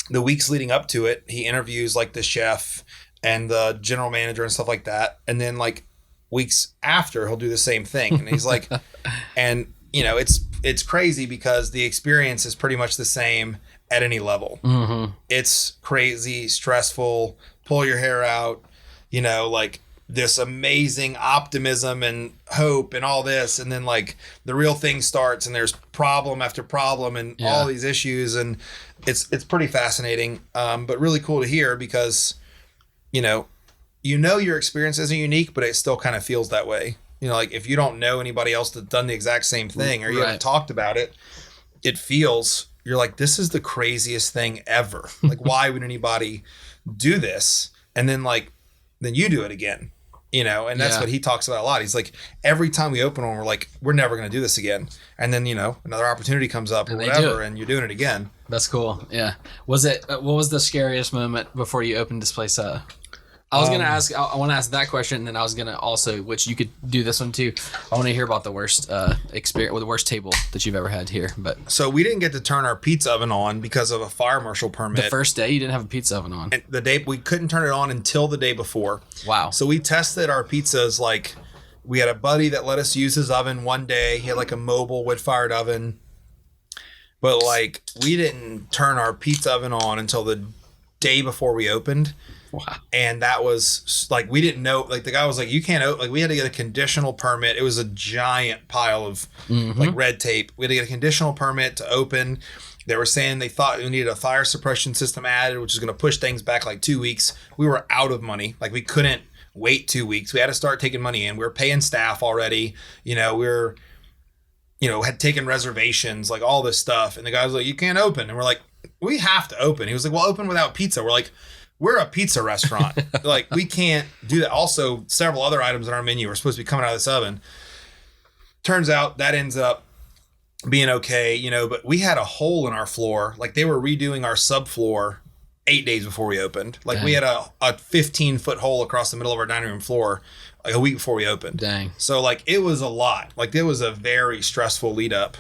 the weeks leading up to it, he interviews like the chef and the general manager and stuff like that. And then like weeks after, he'll do the same thing. And he's like, and it's crazy because the experience is pretty much the same at any level. Mm-hmm. It's crazy, stressful, pull your hair out, like this amazing optimism and hope and all this. And then like the real thing starts, and there's problem after problem and all these issues. And it's pretty fascinating, but really cool to hear because, your experience isn't unique, but it still kind of feels that way. Like if you don't know anybody else that's done the exact same thing, or you haven't talked about it, it feels, you're like, this is the craziest thing ever. Like, why would anybody do this? And then then you do it again, and that's what he talks about a lot. He's like, every time we open one, we're like, we're never going to do this again. And then, another opportunity comes up or whatever, and you're doing it again. That's cool. Yeah. What was the scariest moment before you opened this place up? I was going to ask, I want to ask that question. And then I was going to also, which you could do this one too. I want to hear about the worst experience, or the worst table that you've ever had here. But so we didn't get to turn our pizza oven on because of a fire marshal permit. The first day you didn't have a pizza oven on. And the day we couldn't turn it on until the day before. Wow. So we tested our pizzas. Like we had a buddy that let us use his oven one day. He had like a mobile wood fired oven, but like we didn't turn our pizza oven on until the day before we opened. Wow. And that was like, we didn't know, like the guy was like, you can't, like we had to get a conditional permit. It was a giant pile of like red tape. We had to get a conditional permit to open. They were saying they thought we needed a fire suppression system added, which is going to push things back like 2 weeks. We were out of money. Like we couldn't wait 2 weeks. We had to start taking money in. We were paying staff already. Had taken reservations, like all this stuff. And the guy was like, you can't open. And we're like, we have to open. He was like, well, open without pizza. We're like, we're a pizza restaurant. Like we can't do that. Also, several other items on our menu are supposed to be coming out of this oven. Turns out that ends up being okay, but we had a hole in our floor. Like they were redoing our subfloor 8 days before we opened. Like Dang. We had a 15-foot hole across the middle of our dining room floor like a week before we opened. Dang. So like it was a lot. Like it was a very stressful lead up.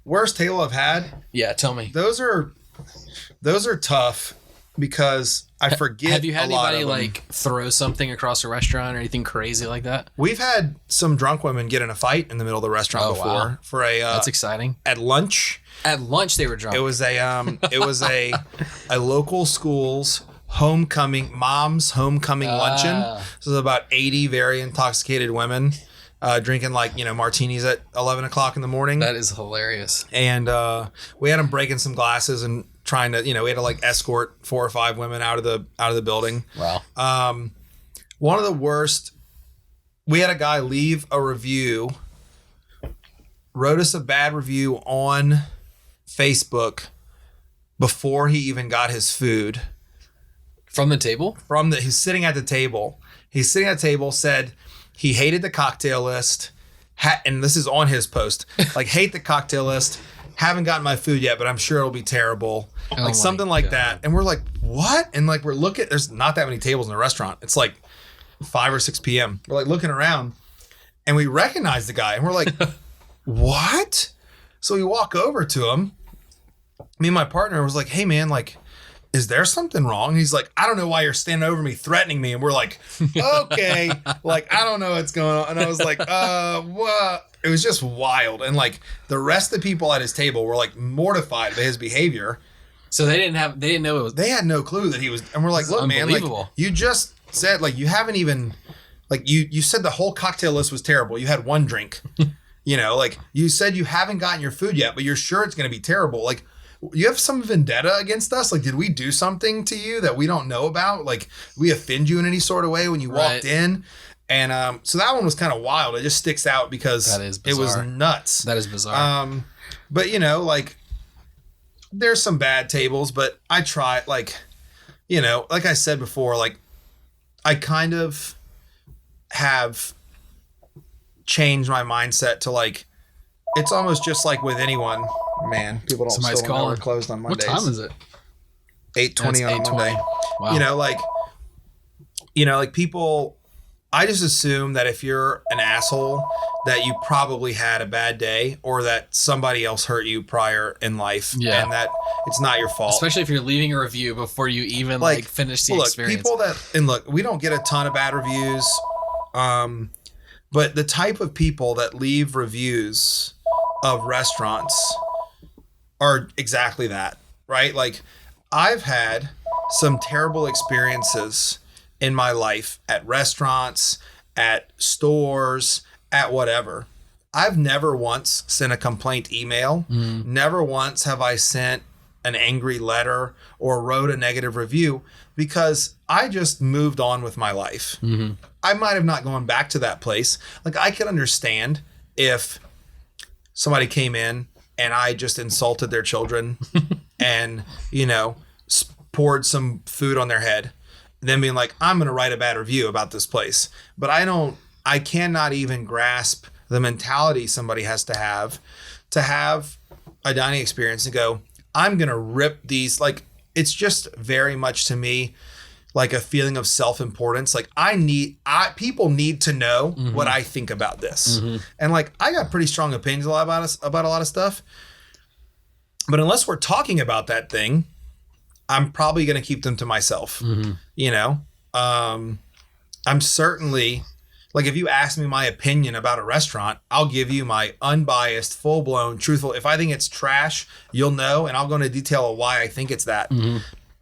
Worst table I've had? Yeah, tell me. Those are tough because I forget. Have you had anybody like throw something across a restaurant or anything crazy like that? We've had some drunk women get in a fight in the middle of the restaurant before. Wow. For a that's exciting. At lunch. At lunch they were drunk. It was a local school's mom's homecoming luncheon. So it was about 80 very intoxicated women drinking martinis at 11 o'clock in the morning. That is hilarious. And we had them breaking some glasses and trying to, we had to escort 4 or 5 women out of the building. Wow. One of the worst, we had a guy leave a review, wrote us a bad review on Facebook before he even got his food. From the table? He's sitting at the table. He's sitting at the table, said he hated the cocktail list. And this is on his post. Hate the cocktail list. haven't gotten my food yet, but I'm sure it'll be terrible. Like something like that. And we're like, what? And like, we're looking, there's not that many tables in the restaurant. It's like 5 or 6 p.m. We're like looking around and we recognize the guy and we're like, what? So we walk over to him. Me and my partner was like, hey man, like, is there something wrong? And he's like, I don't know why you're standing over me, threatening me. And we're like, okay, like, I don't know what's going on. And I was like, what? It was just wild. And like the rest of the people at his table were like mortified by his behavior. So they didn't know it was. They had no clue that he was. And we're like, look, man, like you just said, like, you haven't even, like you said the whole cocktail list was terrible. You had one drink, you know, like you said you haven't gotten your food yet, but you're sure it's going to be terrible. Like, you have some vendetta against us? Like, did we do something to you that we don't know about? Like, we offend you in any sort of way when you walked in? And so that one was kind of wild. It just sticks out because it was nuts. That is bizarre. But, you know, like, there's some bad tables, but I try, like, you know, like I said before, like, I kind of have changed my mindset to, like, it's almost just like with anyone. Man, people don't Somebody's still calling. We're closed on Mondays. What time is it? 8:20 on a Monday. Wow. You know, like people, I just assume that if you're an asshole, that you probably had a bad day or that somebody else hurt you prior in life. Yeah. And that it's not your fault. Especially if you're leaving a review before you even like finish the experience. People look, we don't get a ton of bad reviews. But the type of people that leave reviews of restaurants are exactly that, right? Like, I've had some terrible experiences in my life at restaurants, at stores, at whatever. I've never once sent a complaint email. Never once have I sent an angry letter or wrote a negative review because I just moved on with my life. I might have not gone back to that place. Like, I could understand if somebody came in and I just insulted their children and, you know, poured some food on their head and then being like, I'm going to write a bad review about this place. But I cannot even grasp the mentality somebody has to have a dining experience and go, I'm going to rip these. Like, it's just very much to me like a feeling of self-importance. Like, people need to know what I think about this. And like, I got pretty strong opinions about a lot of stuff, but unless we're talking about that thing, I'm probably going to keep them to myself. You know, I'm certainly, like, if you ask me my opinion about a restaurant, I'll give you my unbiased, full-blown, truthful. If I think it's trash, you'll know, and I'll go into detail of why I think it's that.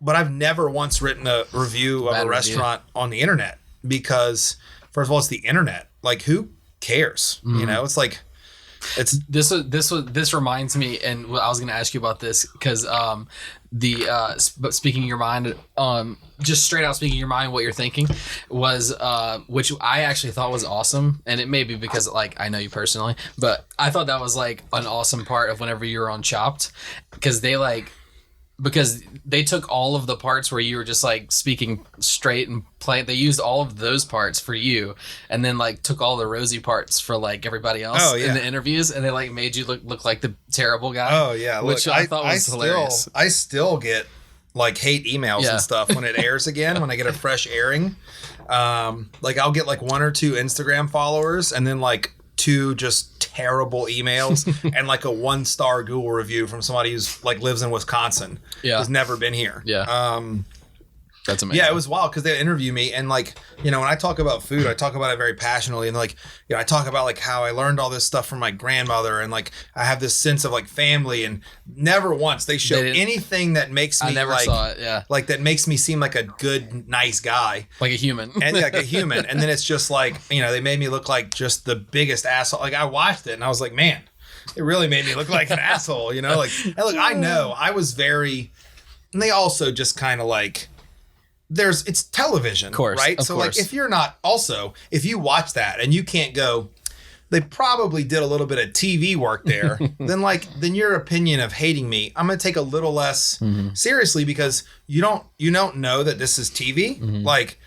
But I've never once written a review of a restaurant on the internet because, first of all, it's the internet. Like, who cares? You know, it's like, it's this reminds me, and I was going to ask you about this because but speaking your mind, just straight out speaking your mind, what you're thinking was, which I actually thought was awesome. And it may be because, like, I know you personally, but I thought that was like an awesome part of whenever you were on Chopped, because they took all of the parts where you were just like speaking straight and plain. They used all of those parts for you, and then like took all the rosy parts for like everybody else in the interviews, and they like made you look like the terrible guy. Oh yeah, which I thought was hilarious. I still get like hate emails and stuff when it airs again. When I get a fresh airing, like I'll get like 1 or 2 Instagram followers, and then like 2 just terrible emails and like a 1-star Google review from somebody who's like lives in Wisconsin. Has never been here. That's amazing. Yeah, it was wild because they interview me, and like, you know, when I talk about food, I talk about it very passionately, and like, you know, I talk about like how I learned all this stuff from my grandmother, and like I have this sense of like family, and never once they show anything that makes me saw it, like that makes me seem like a good, nice guy, like a human, and like a human, and then it's just like, you know, they made me look like just the biggest asshole. Like, I watched it and I was like, man, it really made me look like an asshole, you know, like, and look, I know I was very, and they also just kind of like, it's television, of course, right? So like, if you watch that and you can't go, they probably did a little bit of TV work there, then your opinion of hating me, I'm going to take a little less seriously, because you don't know that this is TV. Like,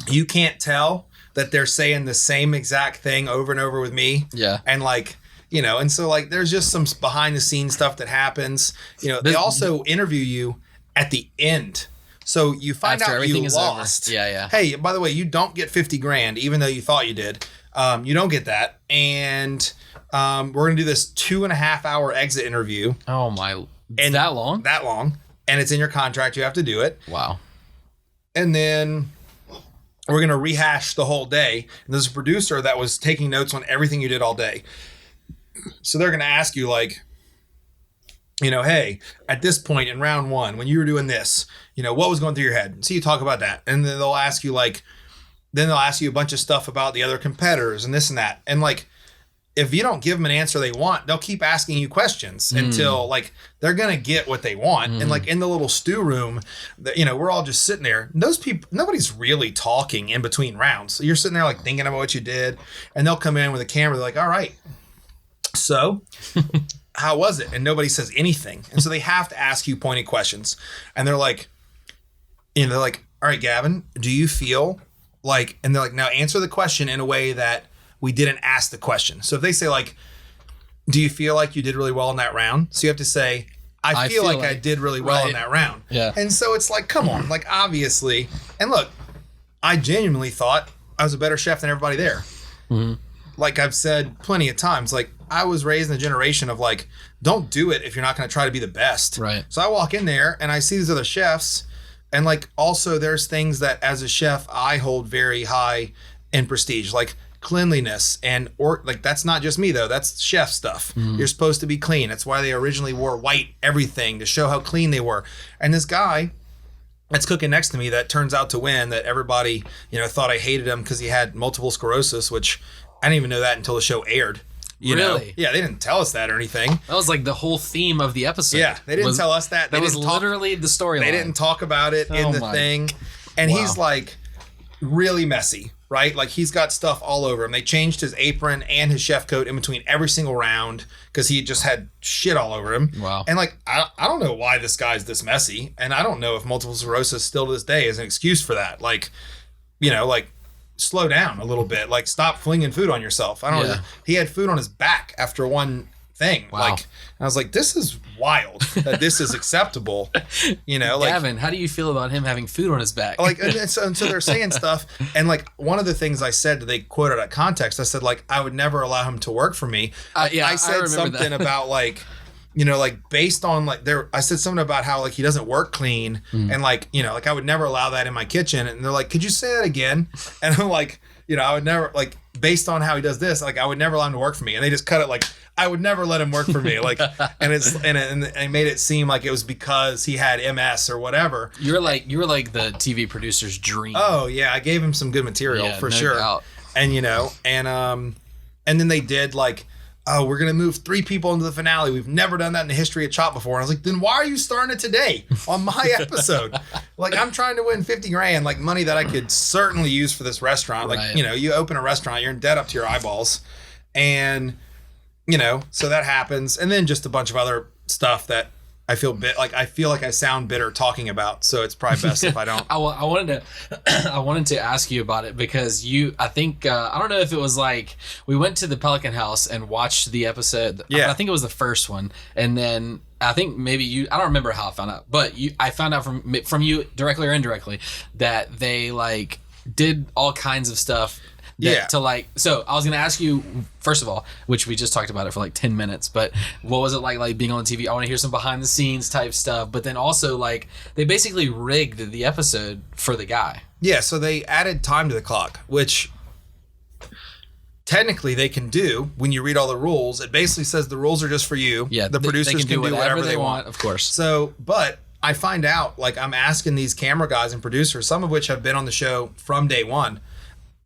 you can't tell that they're saying the same exact thing over and over with me. And like, And so like there's just some behind the scenes stuff that happens. They also interview you at the end. So you find After out everything you is lost. over. Yeah. Hey, by the way, you don't get $50,000, even though you thought you did. You don't get that. And we're going to do this 2.5 hour exit interview. Oh my. And that long? That long. And it's in your contract. You have to do it. Wow. And then we're going to rehash the whole day. And there's a producer that was taking notes on everything you did all day. So they're going to ask you like, hey, at this point in round 1, when you were doing this, what was going through your head? So you talk about that. And then they'll ask you a bunch of stuff about the other competitors and this and that. And like, if you don't give them an answer they want, they'll keep asking you questions until like they're going to get what they want. And like in the little stew room, we're all just sitting there. Those people, nobody's really talking in between rounds. So you're sitting there like thinking about what you did, and they'll come in with a camera. They're like, all right, so how was it? And nobody says anything. And so they have to ask you pointed questions. And they're like, all right, Gavin, do you feel like, and they're like, now answer the question in a way that we didn't ask the question. So if they say like, do you feel like you did really well in that round? So you have to say, I feel like I did really well in that round. Yeah. And so it's like, come on, like obviously. And look, I genuinely thought I was a better chef than everybody there. Mm-hmm. Like I've said plenty of times, like I was raised in a generation of like, don't do it if you're not going to try to be the best. Right. So I walk in there and I see these other chefs, and like also there's things that as a chef I hold very high in prestige, like cleanliness like that's not just me though, that's chef stuff. You're supposed to be clean. That's why they originally wore white everything, to show how clean they were. And this guy that's cooking next to me that turns out to win, that everybody thought I hated him because he had multiple sclerosis, which I didn't even know that until the show aired. Really? Yeah, they didn't tell us that or anything. That was like the whole theme of the episode. Yeah, they didn't tell us that. That was literally the storyline. They didn't talk about it in the thing. And he's like really messy, right? Like he's got stuff all over him. They changed his apron and his chef coat in between every single round because he just had shit all over him. Wow. And like, I don't know why this guy's this messy. And I don't know if multiple sclerosis still to this day is an excuse for that. Like, like slow down a little bit. Like stop flinging food on yourself. I don't know. He had food on his back after one thing. Wow. Like, I was like, this is wild that this is acceptable. Like, Gavin, how do you feel about him having food on his back? Like, and so they're saying stuff. And like one of the things I said that they quoted out of context, I said like, I would never allow him to work for me. I said something about like, like based on like I said something about how like he doesn't work clean and like, like I would never allow that in my kitchen. And they're like, could you say that again? And I'm like, I would never, like based on how he does this, like I would never allow him to work for me. And they just cut it like, I would never let him work for me. Like, and they made it seem like it was because he had MS or whatever. You were like the TV producer's dream. Oh yeah. I gave him some good material for no sure. Doubt. And, and then they did like, oh, we're going to move 3 people into the finale. We've never done that in the history of Chop before. And I was like, then why are you starting it today on my episode? Like, I'm trying to win $50,000, like money that I could certainly use for this restaurant. Like, right. You open a restaurant, you're in debt up to your eyeballs. And, so that happens. And then just a bunch of other stuff that I feel like I sound bitter talking about, so it's probably best if I don't. I wanted to ask you about it because I think I don't know if it was like we went to the Pelican House and watched the episode. Yeah. I think it was the first one, and then I think maybe I don't remember how I found out, but I found out from you directly or indirectly that they like did all kinds of stuff. So I was going to ask you, first of all, which we just talked about it for like 10 minutes, but what was it like being on TV? I want to hear some behind the scenes type stuff, but then also like they basically rigged the episode for the guy. Yeah. So they added time to the clock, which technically they can do when you read all the rules. It basically says the rules are just for you. Yeah. The producers can do whatever they want. Of course. So, but I find out like I'm asking these camera guys and producers, some of which have been on the show from day one.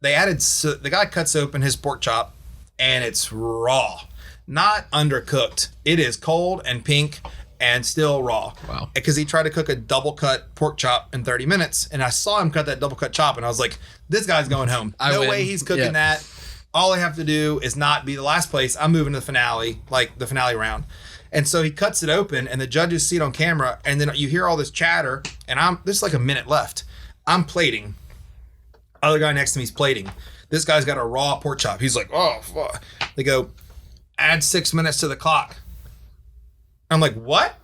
They added, so the guy cuts open his pork chop and it's raw, not undercooked. It is cold and pink and still raw. Wow. Because he tried to cook a double cut pork chop in 30 minutes. And I saw him cut that double cut chop and I was like, this guy's going home. No way he's cooking that. All I have to do is not be the last place. I'm moving to the finale, like the finale round. And so he cuts it open and the judges see it on camera. And then you hear all this chatter and there's like a minute left. I'm plating. Other guy next to me is plating. This guy's got a raw pork chop. He's like, oh, fuck. They go, add 6 minutes to the clock. I'm like, what?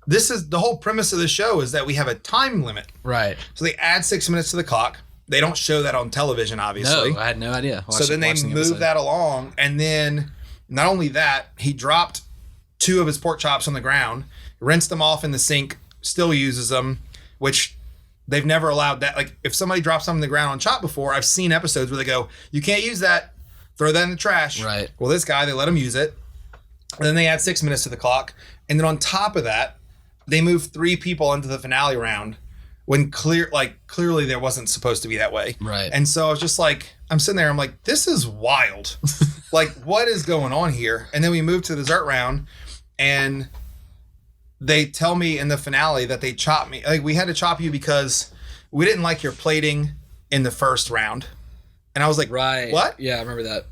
This is the whole premise of the show, is that we have a time limit. Right. So they add 6 minutes to the clock. They don't show that on television, obviously. No, I had no idea. So then they move that along. And then not only that, he dropped 2 of his pork chops on the ground, rinsed them off in the sink, still uses them, which they've never allowed that. Like, if somebody drops something on the ground on chop before, I've seen episodes where they go, you can't use that, throw that in the trash. Right. Well, this guy, they let him use it. And then they add 6 minutes to the clock. And then on top of that, they move 3 people into the finale round when clearly there wasn't supposed to be that way. Right. And so I was just like, I'm sitting there, I'm like, this is wild. Like, what is going on here? And then we move to the dessert round, and they tell me in the finale that they chopped me. Like, we had to chop you because we didn't like your plating in the first round. And I was like, right. What? Yeah, I remember that.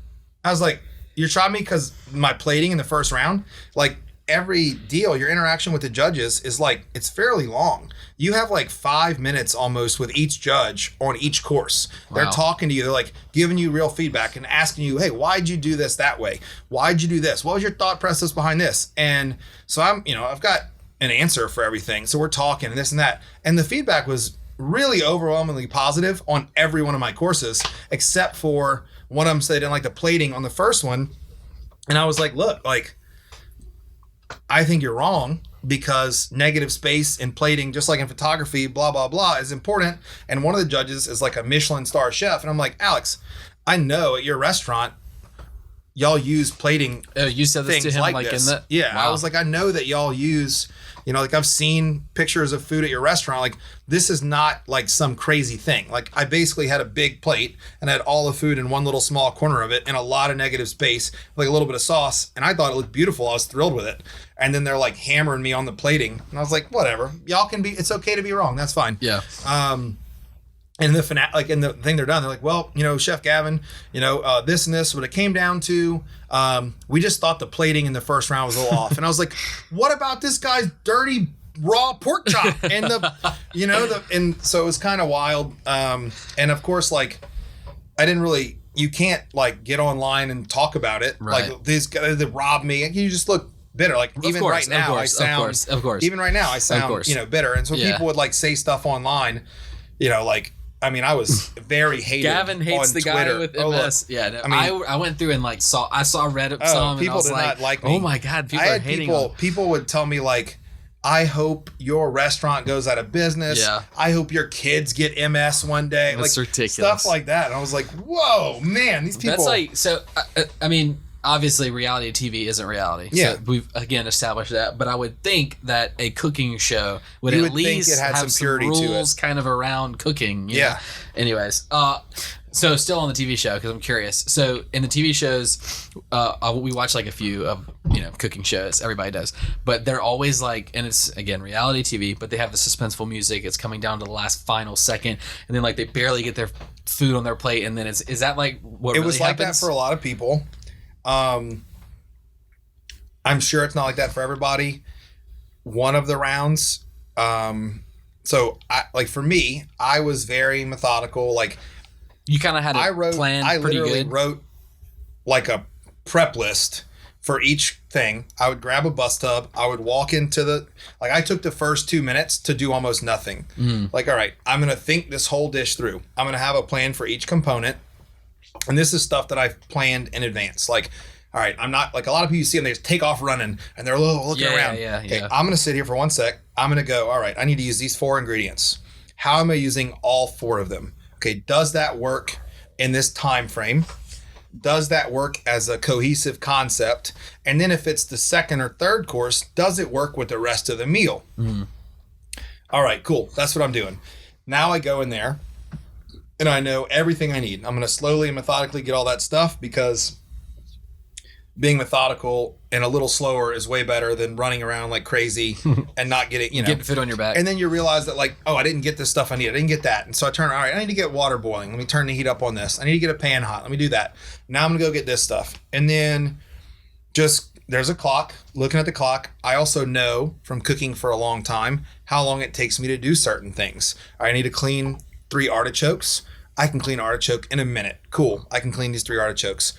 I was like, you're chopping me because my plating in the first round? Like, every deal, your interaction with the judges is like, it's fairly long. You have like 5 minutes almost with each judge on each course. Wow. They're talking to you. They're like giving you real feedback and asking you, hey, why'd you do this that way? Why'd you do this? What was your thought process behind this? And so I've got an answer for everything. So we're talking and this and that. And the feedback was really overwhelmingly positive on every one of my courses, except for one of them said they didn't like the plating on the first one. And I was like, look, like, I think you're wrong, because negative space in plating, just like in photography, blah, blah, blah, is important. And one of the judges is like a Michelin star chef. And I'm like, Alex, I know at your restaurant, y'all use plating. Oh, you said this to him like this. In the... Yeah. Wow. I was like, I know that y'all use, like I've seen pictures of food at your restaurant. Like, this is not like some crazy thing. Like, I basically had a big plate and I had all the food in one little small corner of it and a lot of negative space, like a little bit of sauce. And I thought it looked beautiful. I was thrilled with it. And then they're like hammering me on the plating. And I was like, whatever. Y'all can be, it's okay to be wrong. That's fine. Yeah. And in the thing they're done, they're like, well, Chef Gavin, this and this, what it came down to, we just thought the plating in the first round was a little off. And I was like, what about this guy's dirty raw pork chop? And and so it was kind of wild. And of course, like, I didn't really, you can't like get online and talk about it. Right. Like, these guys that robbed me, and you just look bitter. Like, even right now, I sound, even right now, I sound, bitter. And so people would like say stuff online, like, I mean, I was very hated. Gavin hates on the Twitter. guy with MS. Yeah, no, I went through and like saw Reddit some, and I was like, me. Oh my god, people are hating him. People would tell me like, I hope your restaurant goes out of business. Yeah. I hope your kids get MS one day. That's like, ridiculous. Stuff like that. And I was like, whoa, man, these people. That's like, so, I mean, obviously reality TV isn't reality. Yeah. So we've again established that, but I would think that a cooking show would at least have some rules kind of around cooking. You know? Anyways, so still on the TV show, because I'm curious. So in the TV shows, we watch like a few of, cooking shows. Everybody does, but they're always like, and it's again reality TV, but they have the suspenseful music. It's coming down to the last final second, and then like they barely get their food on their plate, and then is that like what it really was like happens? that for a lot of people. I'm sure it's not like that for everybody. One of the rounds, so for me, I was very methodical. Like, you kind of had a plan pretty good. I literally wrote like a prep list for each thing. I would grab a bus tub. I would walk into I took the first 2 minutes to do almost nothing. Like, all right, I'm going to think this whole dish through. I'm going to have a plan for each component. And this is stuff that I've planned in advance. Like, all right, I'm not like a lot of people you see them, they just take off running and they're looking around. Okay, I'm going to sit here for 1 sec. I'm going to go, all right, I need to use these 4 ingredients. How am I using all 4 of them? Okay, does that work in this time frame? Does that work as a cohesive concept? And then if it's the second or third course, does it work with the rest of the meal? All right, cool. That's what I'm doing. Now I go in there and I know everything I need. I'm going to slowly and methodically get all that stuff, because being methodical and a little slower is way better than running around like crazy and not getting, getting food on your back. And then you realize that like, oh, I didn't get this stuff I need. I didn't get that. And so I turn, all right, I need to get water boiling. Let me turn the heat up on this. I need to get a pan hot. Let me do that. Now I'm going to go get this stuff. And then there's a clock, looking at the clock. I also know from cooking for a long time how long it takes me to do certain things. I need to clean 3 artichokes. I can clean artichoke in a minute. Cool. I can clean these 3 artichokes.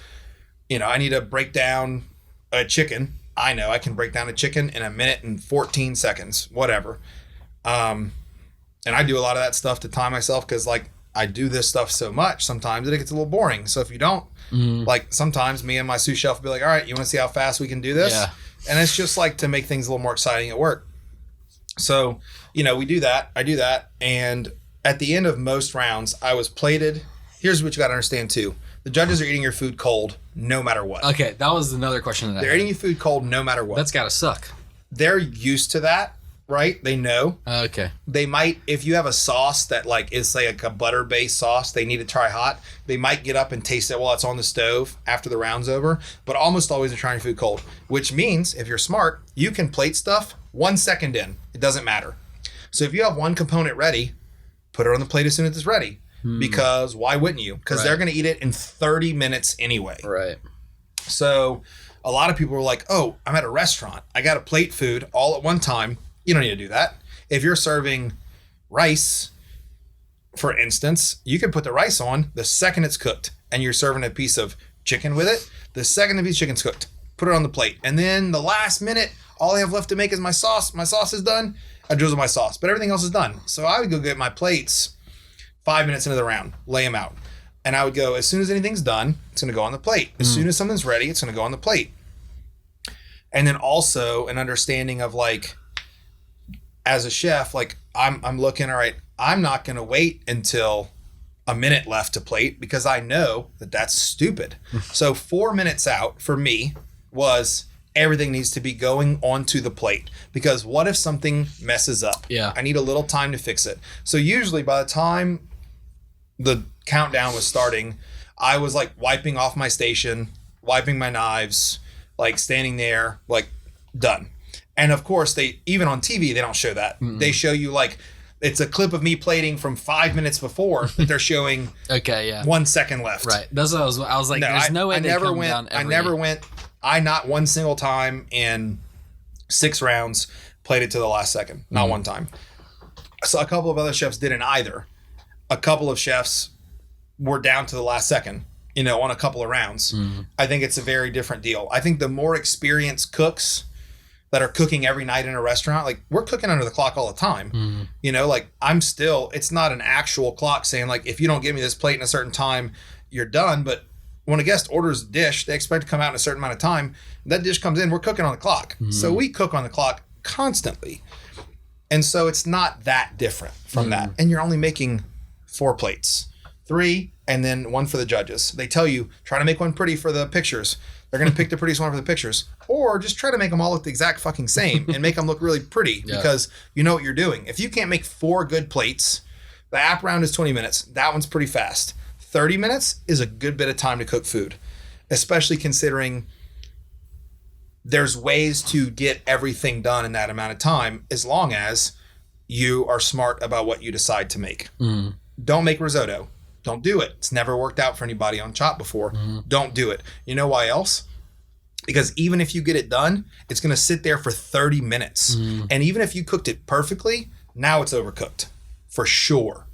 I need to break down a chicken. I know I can break down a chicken in 1 minute and 14 seconds, whatever. And I do a lot of that stuff to time myself because like I do this stuff so much sometimes that it gets a little boring. So if you don't, like sometimes me and my sous chef will be like, all right, you want to see how fast we can do this? Yeah. And it's just like to make things a little more exciting at work. So, we do that. I do that. And at the end of most rounds, I was plated. Here's what you got to understand too. The judges are eating your food cold no matter what. Okay, that was another question that They're eating your food cold no matter what. That's got to suck. They're used to that, right? They know. Okay. They might, if you have a sauce that like is like a butter-based sauce, they need to try hot. They might get up and taste it while it's on the stove after the round's over. But almost always they're trying your food cold, which means if you're smart, you can plate stuff 1 second in. It doesn't matter. So if you have one component ready, put it on the plate as soon as it's ready. Because why wouldn't you? Because they're going to eat it in 30 minutes anyway. Right. So a lot of people are like, oh, I'm at a restaurant. I got to plate food all at one time. You don't need to do that. If you're serving rice, for instance, you can put the rice on the second it's cooked and you're serving a piece of chicken with it. The second the piece of chicken's cooked, put it on the plate. And then the last minute, all I have left to make is my sauce. My sauce is done. I drizzle my sauce, but everything else is done. So I would go get my plates 5 minutes into the round, lay them out. And I would go, as soon as anything's done, it's going to go on the plate. As soon as something's ready, it's going to go on the plate. And then also an understanding of like, as a chef, like I'm looking, all right, I'm not going to wait until a minute left to plate because I know that that's stupid. So 4 minutes out for me was everything needs to be going onto the plate because what if something messes up? Yeah. I need a little time to fix it. So usually by the time the countdown was starting, I was like wiping off my station, wiping my knives, like standing there, like done. And of course, even on TV, they don't show that. They show you like, it's a clip of me plating from 5 minutes before that they're showing. Okay, yeah. 1 second left. Right. That's what I was like, there's no way they come down every... not one single time in 6 rounds played it to the last second. Not one time. So a couple of other chefs didn't either. A couple of chefs were down to the last second, on a couple of rounds. I think it's a very different deal. I think the more experienced cooks that are cooking every night in a restaurant, like we're cooking under the clock all the time. Like it's not an actual clock saying like, if you don't give me this plate in a certain time, you're done. But when a guest orders a dish, they expect to come out in a certain amount of time. That dish comes in, we're cooking on the clock. So we cook on the clock constantly. And so it's not that different from that. And you're only making 4 plates, 3, and then 1 for the judges. They tell you, try to make one pretty for the pictures. They're going to pick the prettiest one for the pictures. Or just try to make them all look the exact fucking same and make them look really pretty because you know what you're doing. If you can't make 4 good plates, the app round is 20 minutes. That one's pretty fast. 30 minutes is a good bit of time to cook food, especially considering there's ways to get everything done in that amount of time as long as you are smart about what you decide to make. Don't make risotto. Don't do it. It's never worked out for anybody on Chop before. Don't do it. You know why else? Because even if you get it done, it's going to sit there for 30 minutes. And even if you cooked it perfectly, now it's overcooked for sure.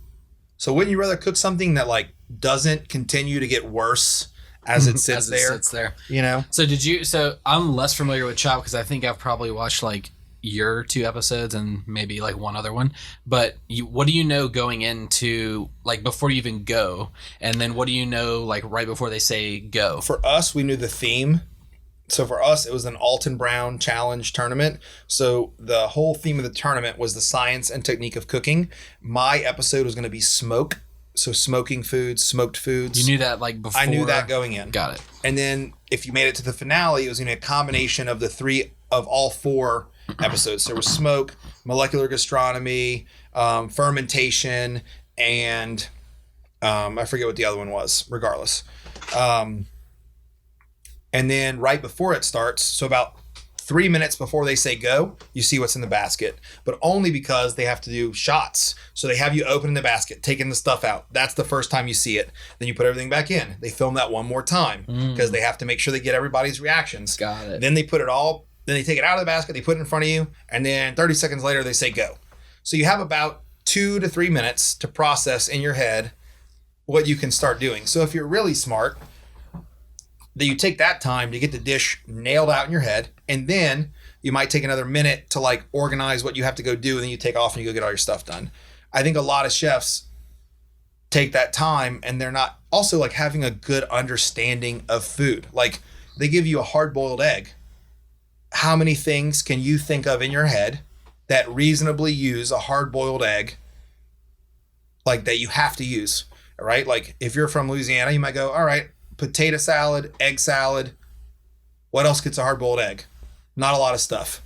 So wouldn't you rather cook something that like doesn't continue to get worse as it sits there? So I'm less familiar with Chop because I think I've probably watched like your 2 episodes and maybe like one other one. But what do you know going into like before you even go? And then what do you know like right before they say go? For us, we knew the theme. So for us, it was an Alton Brown Challenge tournament. So the whole theme of the tournament was the science and technique of cooking. My episode was going to be smoke. So smoking foods, smoked foods. You knew that like before? I knew that going in. Got it. And then if you made it to the finale, it was going to be a combination of all 4 episodes. There was smoke, molecular gastronomy, fermentation, and I forget what the other one was, regardless. And then right before it starts, so about 3 minutes before they say go, you see what's in the basket, but only because they have to do shots. So they have you opening the basket, taking the stuff out. That's the first time you see it. Then you put everything back in. They film that one more time because they have to make sure they get everybody's reactions. Got it. Then they take it out of the basket, they put it in front of you, and then 30 seconds later they say go. So you have about 2 to 3 minutes to process in your head what you can start doing. So if you're really smart, that you take that time to get the dish nailed out in your head, and then you might take another minute to like organize what you have to go do, and then you take off and you go get all your stuff done. I think a lot of chefs take that time, and they're not also like having a good understanding of food. Like they give you a hard-boiled egg. How many things can you think of in your head that reasonably use a hard-boiled egg, like that you have to use? All right. Like if you're from Louisiana, you might go, all right, potato salad, egg salad. What else gets a hard-boiled egg? Not a lot of stuff.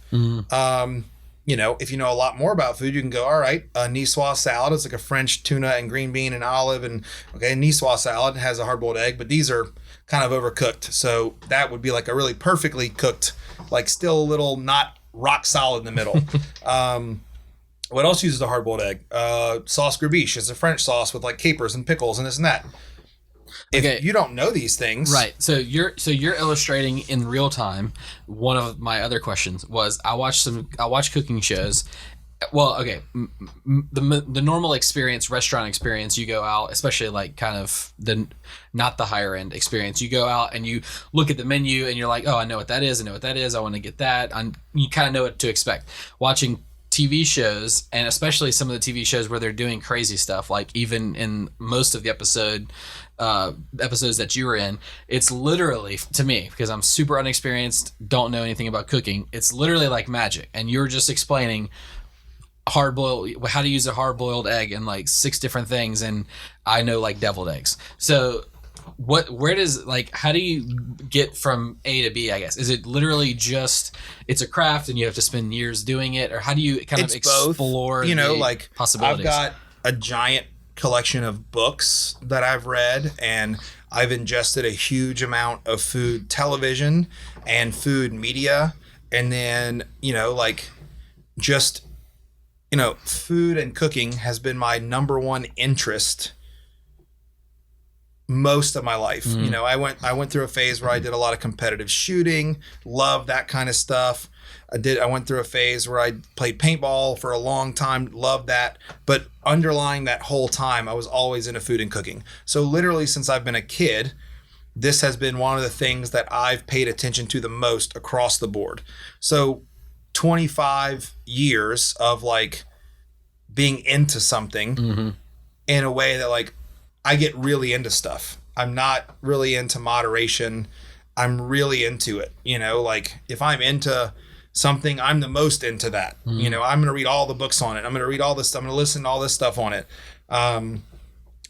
You know, if you know a lot more about food, you can go, all right, a niçoise salad is like a French tuna and green bean and olive. And okay, niçoise salad has a hard-boiled egg, but these are kind of overcooked. So that would be like a really perfectly cooked, like still a little not rock solid in the middle. What else uses a hard-boiled egg? Sauce gribiche is a French sauce with like capers and pickles and this and that. If you don't know these things, right? So you're illustrating in real time. One of my other questions was I watch cooking shows. Well, okay, the normal experience, restaurant experience, you go out, especially like kind of not the higher end experience. You go out and you look at the menu and you're like, oh, I know what that is. I know what that is. I want to get that. You kind of know what to expect. Watching TV shows, and especially some of the TV shows where they're doing crazy stuff, like even in most of the episodes that you were in, it's literally, to me, because I'm super unexperienced, don't know anything about cooking, it's literally like magic. And you're just explaining how to use a hard-boiled egg and like 6 different things, and I know like deviled eggs. So how do you get from A to B, I guess? Is it literally just, it's a craft and you have to spend years doing it, or how do you kind of explore like possibilities? I've got a giant collection of books that I've read, and I've ingested a huge amount of food television and food media, and then food and cooking has been my number one interest most of my life. I went through a phase where I did a lot of competitive shooting, loved that kind of stuff. I went through a phase where I played paintball for a long time, loved that. But underlying that whole time, I was always into food and cooking. So literally since I've been a kid, this has been one of the things that I've paid attention to the most across the board. So 25 years of like being into something in a way that like I get really into stuff. I'm not really into moderation. I'm really into it. Like if I'm into something, I'm the most into that. I'm going to read all the books on it. I'm going to read all this stuff. I'm going to listen to all this stuff on it.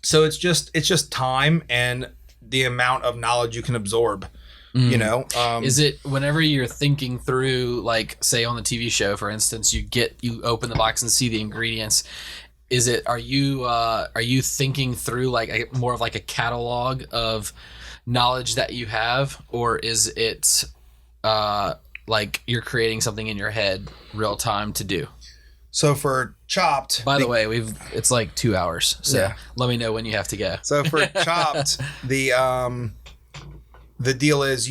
So it's just time and the amount of knowledge you can absorb. Is it whenever you're thinking through, like say on the TV show, for instance, you open the box and see the ingredients, are you thinking through like more of like a catalog of knowledge that you have, or is it like you're creating something in your head real time to do? So for Chopped, by the way, it's like 2 hours, so let me know when you have to go. So for Chopped, the deal is,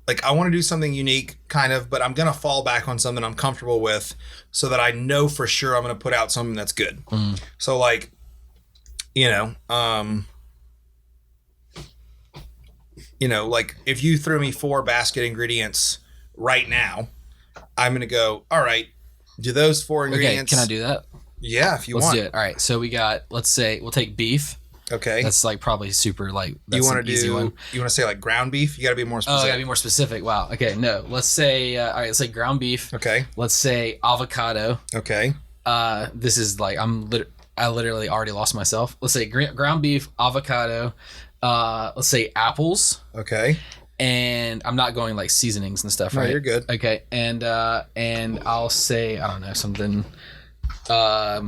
like I want to do something unique kind of, but I'm going to fall back on something I'm comfortable with so that I know for sure I'm going to put out something that's good. So like, like if you threw me 4 basket ingredients right now, I'm going to go, all right, do those 4 ingredients. Okay, can I do that? Yeah, if you want. want. Let's do it. All right. So we got, let's say we'll take beef. Okay. That's like probably super like, that's you an easy one. You want to say like ground beef? You got to be more specific. Oh, I got to be more specific. Wow. Okay. No, let's say, all right, let's say ground beef. Okay. Let's say avocado. Okay. This is like, I literally already lost myself. Let's say ground beef, avocado. Let's say apples. Okay. And I'm not going like seasonings and stuff, right? No, you're good. Okay. And I'll say, I don't know, something, I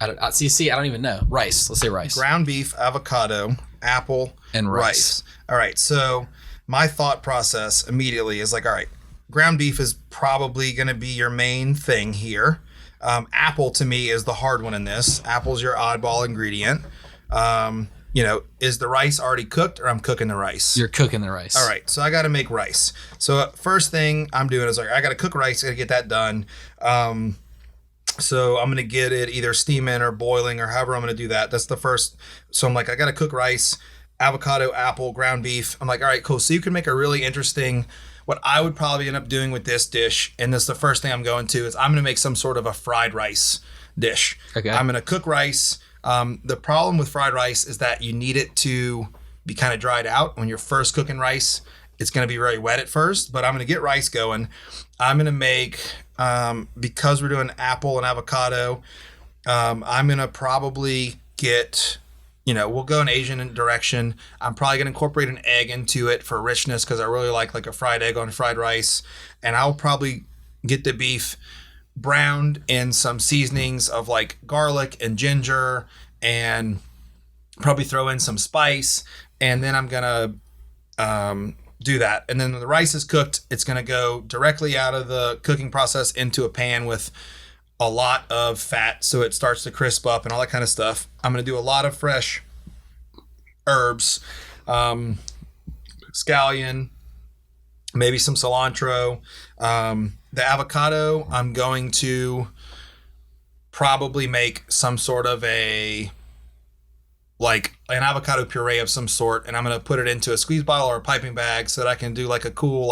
don't even know. Rice. Let's say rice. Ground beef, avocado, apple, and rice. All right. So my thought process immediately is like, all right, ground beef is probably going to be your main thing here. Apple to me is the hard one in this. Apple's your oddball ingredient. Is the rice already cooked, or I'm cooking the rice? You're cooking the rice. All right. So I got to make rice. So first thing I'm doing is like, I got to cook rice. I got to get that done. So I'm going to get it either steaming or boiling or however I'm going to do that. That's the first. So I'm like, I got to cook rice. avocado, apple, ground beef. I'm like, all right, cool. So you can make a really interesting, what I would probably end up doing with this dish, and this is the first thing I'm going to, is I'm going to make some sort of a fried rice dish. Okay. I'm going to cook rice. The problem with fried rice is that you need it to be kind of dried out. When you're first cooking rice, it's going to be very wet at first, but I'm going to get rice going. I'm going to make, because we're doing apple and avocado, I'm going to probably get, we'll go an Asian direction. I'm probably going to incorporate an egg into it for richness because I really like a fried egg on fried rice. And I'll probably get the beef browned in some seasonings of like garlic and ginger and probably throw in some spice. And then I'm going to do that. And then when the rice is cooked, it's going to go directly out of the cooking process into a pan with a lot of fat so it starts to crisp up and all that kind of stuff. I'm going to do a lot of fresh herbs, scallion, maybe some cilantro. The avocado, I'm going to probably make some sort of an avocado puree of some sort, and I'm going to put it into a squeeze bottle or a piping bag so that I can do like a cool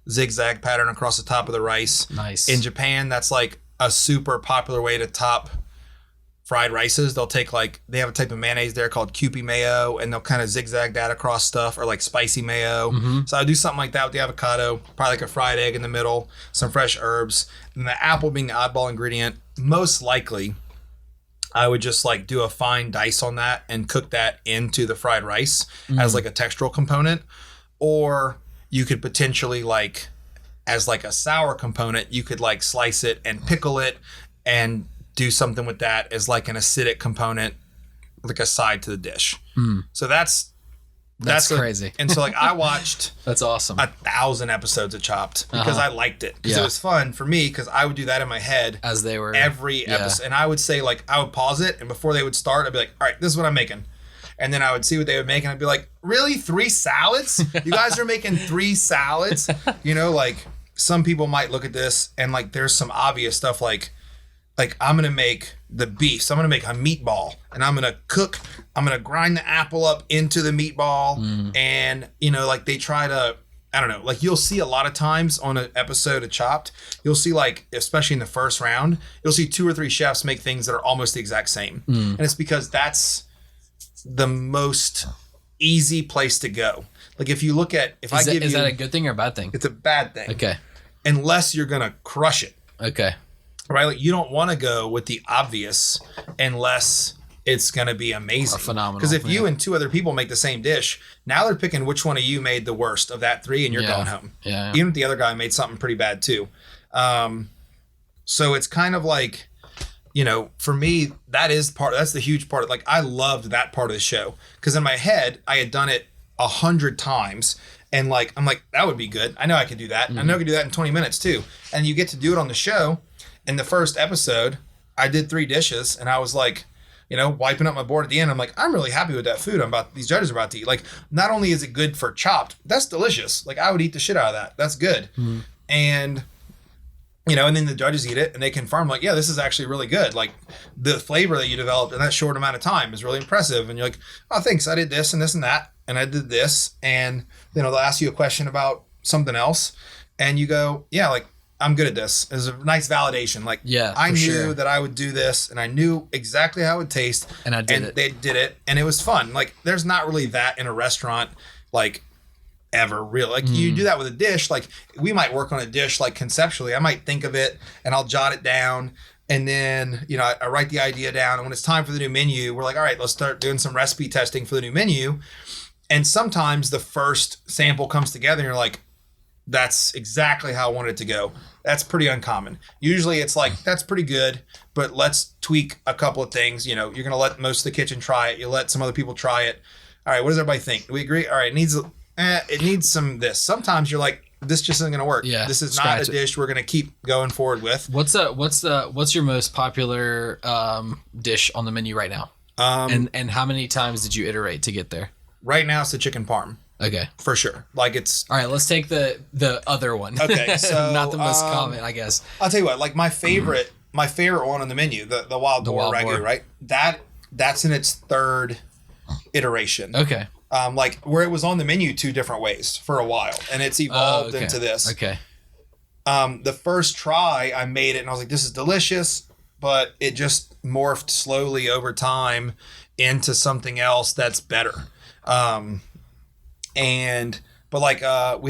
zigzag pattern across the top of the rice. Nice. In Japan, that's like a super popular way to top fried rices. They'll take they have a type of mayonnaise there called Kewpie mayo, and they'll kind of zigzag that across stuff, or like spicy mayo. Mm-hmm. So I do something like that with the avocado, probably like a fried egg in the middle, some fresh herbs, and the apple being the oddball ingredient. Most likely, I would just do a fine dice on that and cook that into the fried rice as a textural component. Or you could potentially as a sour component, you could slice it and pickle it and do something with that as an acidic component, like a side to the dish. So that's crazy. And so I watched that's awesome 1,000 episodes of Chopped because I liked it, because it was fun for me, because I would do that in my head as they were every episode. And I would say I would pause it, and before they would start, I'd be like, all right, this is what I'm making. And then I would see what they would make, and I'd be like, really? 3 salads? You guys are making 3 salads? Some people might look at this and there's some obvious stuff like I'm going to make the beef. So I'm going to make a meatball, and I'm going to grind the apple up into the meatball. And, they try to, I don't know, you'll see a lot of times on an episode of Chopped, you'll see especially in the first round, you'll see 2 or 3 chefs make things that are almost the exact same. And it's because that's the most easy place to go. If you look at, is that a good thing or a bad thing? It's a bad thing. Okay. Unless you're going to crush it. Okay. Right? You don't want to go with the obvious unless it's going to be amazing. Or phenomenal. Because if you and 2 other people make the same dish, now they're picking which one of you made the worst of that 3, and you're going home. Yeah. Even if the other guy made something pretty bad too. So it's kind of for me, that's the huge part. I loved that part of the show, because in my head, I had done it 100 times. And I'm like, that would be good. I know I could do that. I know I could do that in 20 minutes too. And you get to do it on the show. In the first episode, I did 3 dishes, and I was wiping up my board at the end. I'm like, I'm really happy with that food these judges are about to eat. Not only is it good for Chopped, that's delicious. I would eat the shit out of that. That's good. And, and then the judges eat it, and they confirm yeah, this is actually really good. The flavor that you developed in that short amount of time is really impressive. And you're like, oh, thanks. I did this and this and that. And I did this. And, they'll ask you a question about something else. And you go, yeah, I'm good at this. It's a nice validation. I knew that I would do this, and I knew exactly how it would taste. And I did it. They did it, and it was fun. There's not really that in a restaurant, ever really. You do that with a dish. We might work on a dish, conceptually. I might think of it, and I'll jot it down. And then, I write the idea down. And when it's time for the new menu, we're like, all right, let's start doing some recipe testing for the new menu. And sometimes the first sample comes together, and you're like, that's exactly how I want it to go. That's pretty uncommon. Usually it's that's pretty good, but let's tweak a couple of things. You're going to let most of the kitchen try it. You let some other people try it. All right, what does everybody think? Do we agree? All right, it needs some this. Sometimes you're like, this just isn't going to work. Yeah, this is not a dish we're going to keep going forward with. What's your most popular dish on the menu right now? And how many times did you iterate to get there? Right now it's the chicken parm. Okay. For sure. It's all right. Let's take the other one. Okay. So not the most common, I guess. I'll tell you what. My favorite one on the menu, the wild boar ragu, right? That's in its 3rd iteration. Okay. like where it was on the menu 2 different ways for a while, and it's evolved into this. Okay. The first try I made it and I was like, this is delicious, but it just morphed slowly over time into something else that's better. We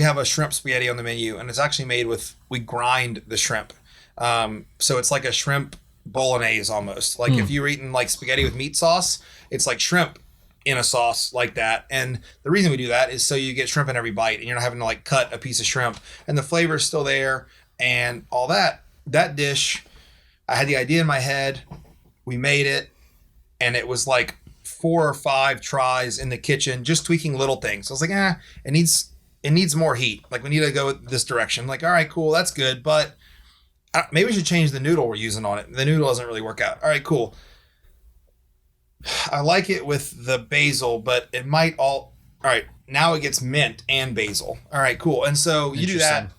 have a shrimp spaghetti on the menu, and it's actually made with, we grind the shrimp. So it's like a shrimp bolognese almost. Like if you're eating like spaghetti with meat sauce, it's like shrimp in a sauce like that. And the reason we do that is so you get shrimp in every bite and you're not having to like cut a piece of shrimp, and the flavor is still there and all that. That dish, I had the idea in my head, we made it, and it was like 4 or 5 tries in the kitchen, just tweaking little things. I was like, it needs more heat. Like we need to go this direction. Like, all right, cool. That's good. But maybe we should change the noodle we're using on it. The noodle doesn't really work out. All right, cool. I like it with the basil, but it might all right. Now it gets mint and basil. All right, cool. And so you do that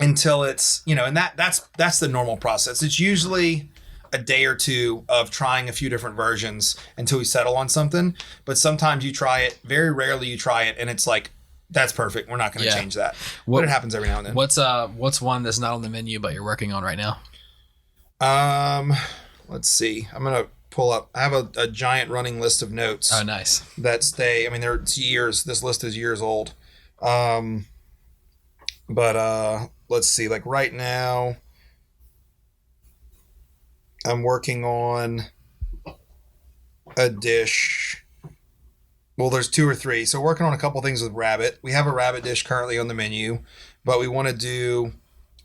until it's, and that's the normal process. It's usually a day or 2 of trying a few different versions until we settle on something. But sometimes you try it, very rarely you try it, and it's like, that's perfect. We're not going to change that. But it happens every now and then. What's one that's not on the menu but you're working on right now? Let's see. I'm going to pull up. I have a giant running list of notes. Oh, nice. That stay. I mean, it's years. This list is years old. Let's see. Like right now, I'm working on a dish. Well, there's 2 or 3. So working on a couple things with rabbit. We have a rabbit dish currently on the menu, but we want to do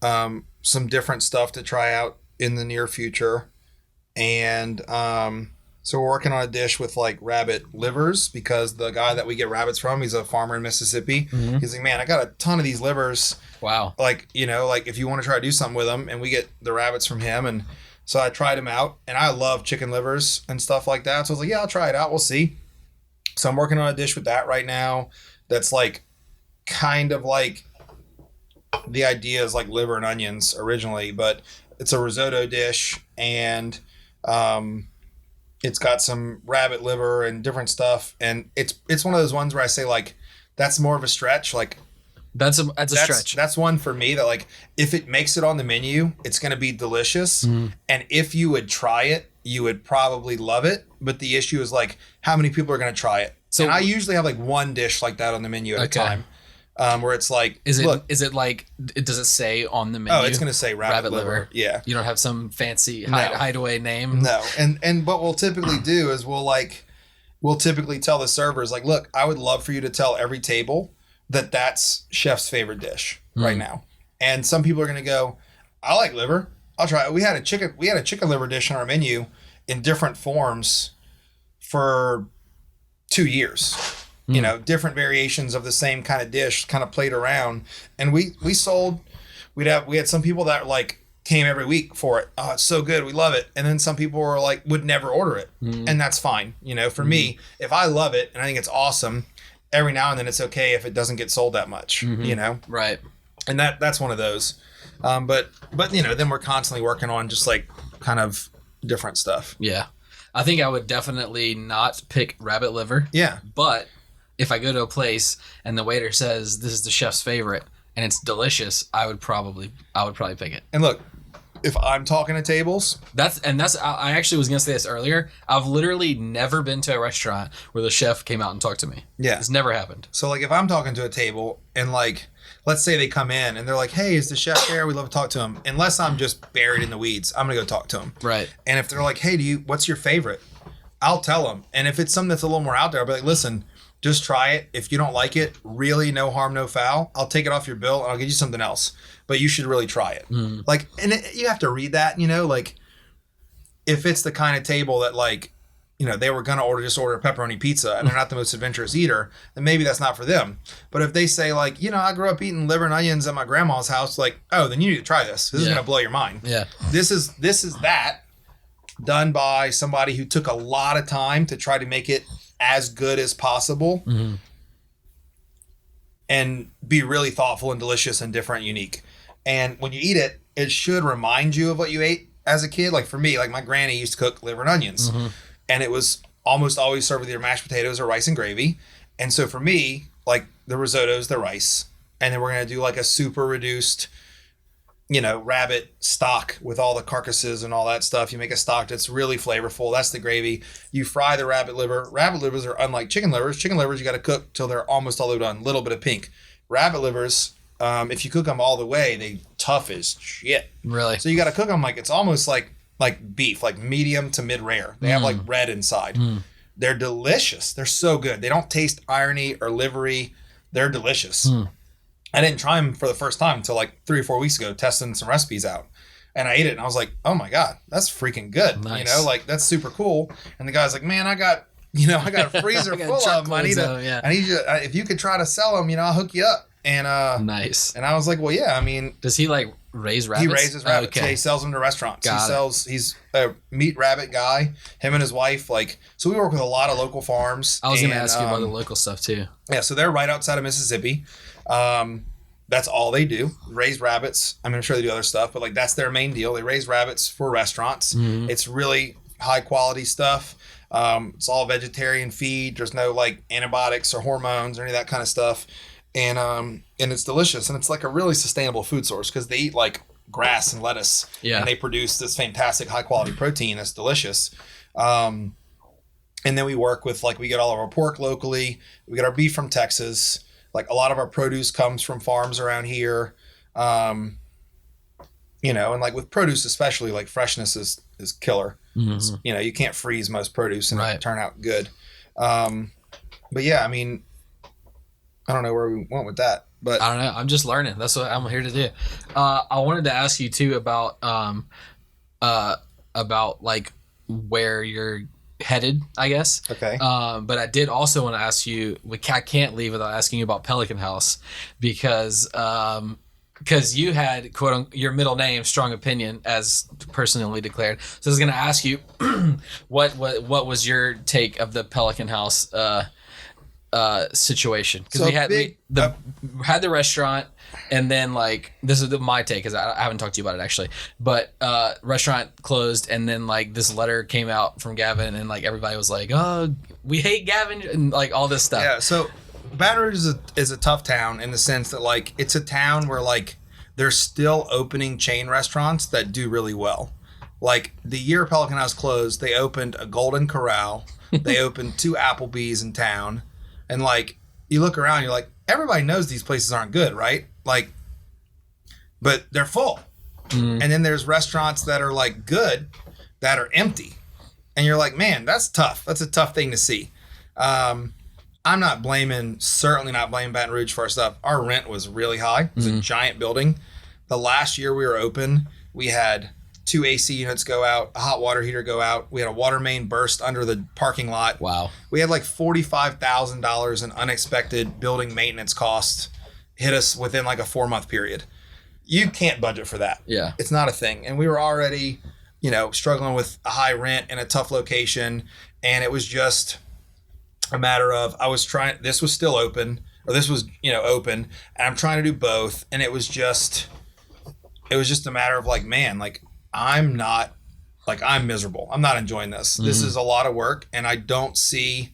some different stuff to try out in the near future. And so we're working on a dish with like rabbit livers, because the guy that we get rabbits from, he's a farmer in Mississippi. Mm-hmm. He's like, man, I got a ton of these livers. Wow. Like, like if you want to try to do something with them, and we get the rabbits from him. And so I tried them out, and I love chicken livers and stuff like that. So I was like, yeah, I'll try it out. We'll see. So I'm working on a dish with that right now. That's like kind of like, the idea is like liver and onions originally, but it's a risotto dish, and it's got some rabbit liver and different stuff. And it's one of those ones where I say like, that's more of a stretch. Like that's a stretch. That's one for me that like, if it makes it on the menu, it's going to be delicious. Mm. And if you would try it, you would probably love it. But the issue is like, how many people are going to try it? So and I usually have like one dish like that on the menu at a time. Where it's like, is it like, does it say on the menu? Oh, it's going to say rabbit liver. Yeah. You don't have some fancy hideaway name? No. And what we'll typically do is we'll typically tell the servers like, look, I would love for you to tell every table that that's chef's favorite dish right now. And some people are going to go, I like liver. I'll try it. We had a chicken liver dish on our menu in different forms for 2 years. Different variations of the same kind of dish kind of played around. And we had some people that like came every week for it. Oh, it's so good. We love it. And then some people were like, would never order it. And that's fine. For me, if I love it and I think it's awesome, every now and then it's okay if it doesn't get sold that much, Right. And that's one of those. But then we're constantly working on just like kind of different stuff. Yeah. I think I would definitely not pick rabbit liver. Yeah. But if I go to a place and the waiter says this is the chef's favorite and it's delicious, I would probably pick it. And look, if I'm talking to tables, I actually was gonna say this earlier. I've literally never been to a restaurant where the chef came out and talked to me. Yeah. It's never happened. So like if I'm talking to a table and like, let's say they come in and they're like, hey, is the chef there? We'd love to talk to him. Unless I'm just buried in the weeds, I'm gonna go talk to him. Right. And if they're like, hey, what's your favorite? I'll tell them. And if it's something that's a little more out there, I'll be like, listen, just try it. If you don't like it, really no harm, no foul. I'll take it off your bill and I'll get you something else. But you should really try it. Like, and you have to read that, like if it's the kind of table that like, they were going to order a pepperoni pizza and they're not the most adventurous eater, then maybe that's not for them. But if they say like, I grew up eating liver and onions at my grandma's house, like, oh, then you need to try this. This is going to blow your mind. Yeah. This is that done by somebody who took a lot of time to try to make it as good as possible and be really thoughtful and delicious and different and unique. And when you eat it, it should remind you of what you ate as a kid. Like for me, like my granny used to cook liver and onions and it was almost always served with either mashed potatoes or rice and gravy. And so for me, like the risotto's the rice, and then we're going to do like a super reduced, rabbit stock with all the carcasses and all that stuff. You make a stock that's really flavorful. That's the gravy. You fry the rabbit liver. Rabbit livers are unlike chicken livers. Chicken livers, you got to cook till they're almost all the way done. A little bit of pink. Rabbit livers, if you cook them all the way, they tough as shit. Really? So you got to cook them like it's almost like beef, like medium to mid-rare. They have like red inside. They're delicious. They're so good. They don't taste irony or livery. They're delicious. I didn't try them for the first time until like 3 or 4 weeks ago, testing some recipes out. And I ate it and I was like, oh my God, that's freaking good. Nice. Like that's super cool. And the guy's like, man, I got a freezer full of them. I need you, if you could try to sell them, I'll hook you up. And nice. And I was like, well, yeah, I mean, does he like raise rabbits? He raises rabbits. Okay. Yeah, he sells them to restaurants. He's a meat rabbit guy. Him and his wife, so we work with a lot of local farms. I was going to ask you about the local stuff too. Yeah, so they're right outside of Mississippi. That's all they do, raise rabbits. I mean, I'm sure they do other stuff, but that's their main deal. They raise rabbits for restaurants. It's really high quality stuff. It's all vegetarian feed. There's no antibiotics or hormones or any of that kind of stuff. And it's delicious. And it's like a really sustainable food source because they eat grass and lettuce. Yeah. And they produce this fantastic high quality protein that's delicious. And then we work with we get all of our pork locally. We get our beef from Texas. A lot of our produce comes from farms around here. And with produce especially, freshness is killer. You can't freeze most produce and it turn out good. But yeah, I mean, I don't know where we went with that, but I don't know. I'm just learning. That's what I'm here to do. I wanted to ask you too about where you're headed, I guess. Okay. But I did also want to ask you, I can't leave without asking you about Pelican House because you had your middle name, Strong Opinion, as personally declared. So I was going to ask you, what was your take of the Pelican House situation? Because we had the restaurant, and then this is my take because I haven't talked to you about it actually, but restaurant closed, and then this letter came out from Gavin, and everybody was like, oh, we hate Gavin, and all this stuff. Yeah. So Baton Rouge is a tough town in the sense that it's a town where they're still opening chain restaurants that do really well. The year Pelican House closed, they opened a Golden Corral. They opened 2 Applebee's in town. And you look around, you're like, everybody knows these places aren't good, right? But they're full. And then there's restaurants that are good, that are empty. And you're like, man, that's tough. That's a tough thing to see. I'm certainly not blaming Baton Rouge for our stuff. Our rent was really high. It was a giant building. The last year we were open, we had 2 AC units go out, a hot water heater go out. We had a water main burst under the parking lot. Wow. We had $45,000 in unexpected building maintenance costs hit us within a 4-month period. You can't budget for that. Yeah. It's not a thing. And we were already, struggling with a high rent in a tough location. And it was just a matter of, this was still open, or this was, open, and I'm trying to do both. And it was just a matter of I'm miserable. I'm not enjoying this. This is a lot of work, and I don't see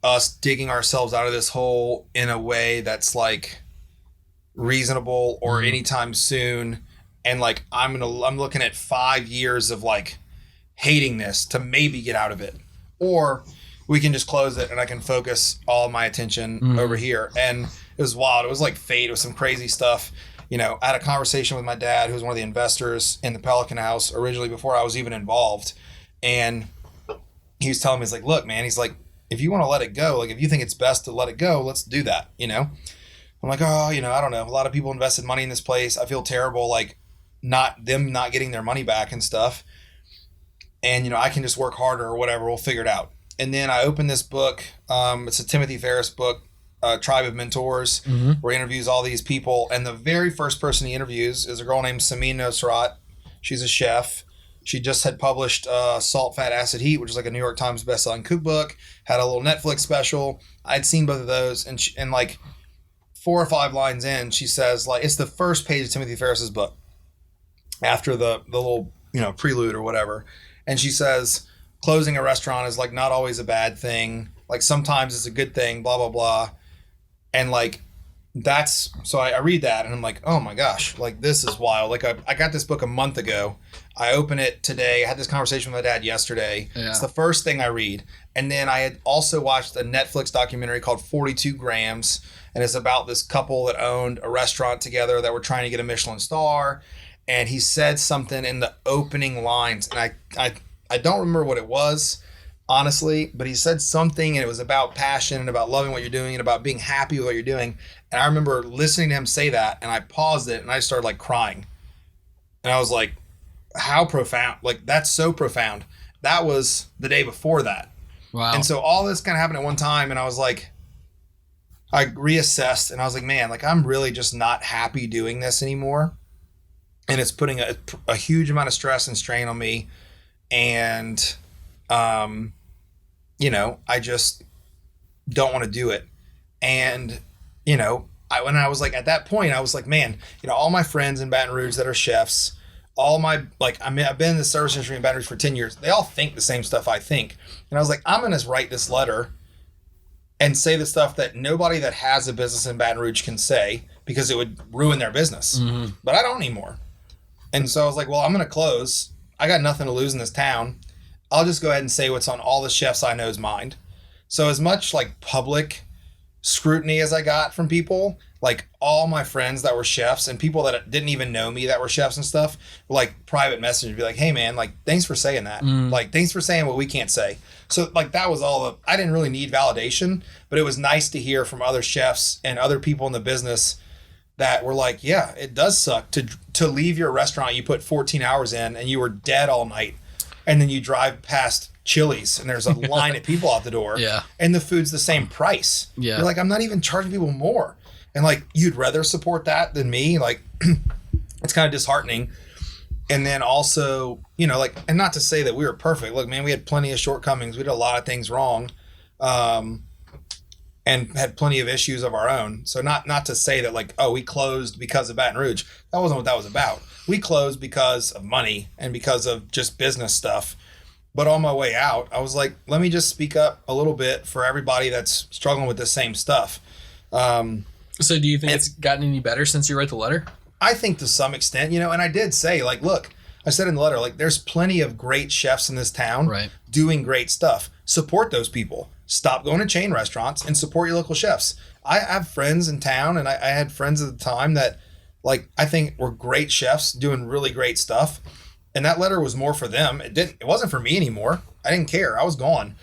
us digging ourselves out of this hole in a way that's reasonable or anytime soon. And I'm looking at 5 years of hating this to maybe get out of it, or we can just close it and I can focus all of my attention over here. And it was wild. It was fate. It was some crazy stuff. I had a conversation with my dad, who was one of the investors in the Pelican House originally before I was even involved. And he was telling me, he's look, man, he's if you want to let it go, if you think it's best to let it go, let's do that. I'm like, oh, I don't know. A lot of people invested money in this place. I feel terrible, not getting their money back and stuff. And, I can just work harder or whatever. We'll figure it out. And then I opened this book. It's a Timothy Ferriss book, Tribe of Mentors, where he interviews all these people. And the very first person he interviews is a girl named Samin Nosrat. She's a chef. She just had published Salt, Fat, Acid, Heat, which is a New York Times bestselling cookbook, had a little Netflix special. I'd seen both of those. And 4 or 5 lines in, she says, it's the first page of Timothy Ferriss's book after the little, prelude or whatever. And she says, closing a restaurant is not always a bad thing. Like sometimes it's a good thing, blah, blah, blah. And like, so I read that and I'm like, oh my gosh, like this is wild. Like I got this book a month ago. I open it today. I had this conversation with my dad yesterday. Yeah. It's the first thing I read. And then I had also watched a Netflix documentary called 42 Grams. And it's about this couple that owned a restaurant together that were trying to get a Michelin star. And he said something in the opening lines. And I don't remember what it was, honestly, but he said something and it was about passion and about loving what you're doing and about being happy with what you're doing. And I remember listening to him say that and I paused it and I started like crying. And I was like, how profound. Like that's so profound. That was the day before that. Wow. And so all this kind of happened at one time and I was like, I reassessed and I was like, man, like I'm really just not happy doing this anymore. And it's putting a huge amount of stress and strain on me. And, you know, I just don't want to do it. And, you know, when I was like, at that point, I was like, man, you know, all my friends in Baton Rouge that are chefs, all my, like, I mean, I've been in the service industry in Baton Rouge for 10 years. They all think the same stuff I think. And I was like, I'm going to write this letter and say the stuff that nobody that has a business in Baton Rouge can say because it would ruin their business. Mm-hmm. But I don't anymore. And so I was like, well, I'm going to close. I got nothing to lose in this town. I'll just go ahead and say what's on all the chefs I know's mind. So as much like public scrutiny as I got from people, like all my friends that were chefs and people that didn't even know me that were chefs and stuff, were like private messages, be like, hey man, like thanks for saying that. Like thanks for saying what we can't say. So like that was I didn't really need validation, but it was nice to hear from other chefs and other people in the business that were like, yeah, it does suck to leave your restaurant you put 14 hours in and you were dead all night. And then you drive past Chili's and there's a line of people out the door. Yeah. And the food's the same price. Yeah. You're like, I'm not even charging people more. And like, you'd rather support that than me. Like, it's kind of disheartening. And then also, you know, like, and not to say that we were perfect. Look, man, we had plenty of shortcomings. We did a lot of things wrong. And had plenty of issues of our own. So not to say that like, oh, we closed because of Baton Rouge. That wasn't what that was about. We closed because of money and because of just business stuff. But on my way out, I was like, let me just speak up a little bit for everybody that's struggling with the same stuff. So do you think it's gotten any better since you wrote the letter? I think to some extent, you know, and I did say like, look, I said in the letter, like there's plenty of great chefs in this town doing great stuff. Support those people. Stop going to chain restaurants and support your local chefs. I have friends in town and I had friends at the time that like I think were great chefs doing really great stuff. And that letter was more for them. It wasn't for me anymore. I didn't care. I was gone.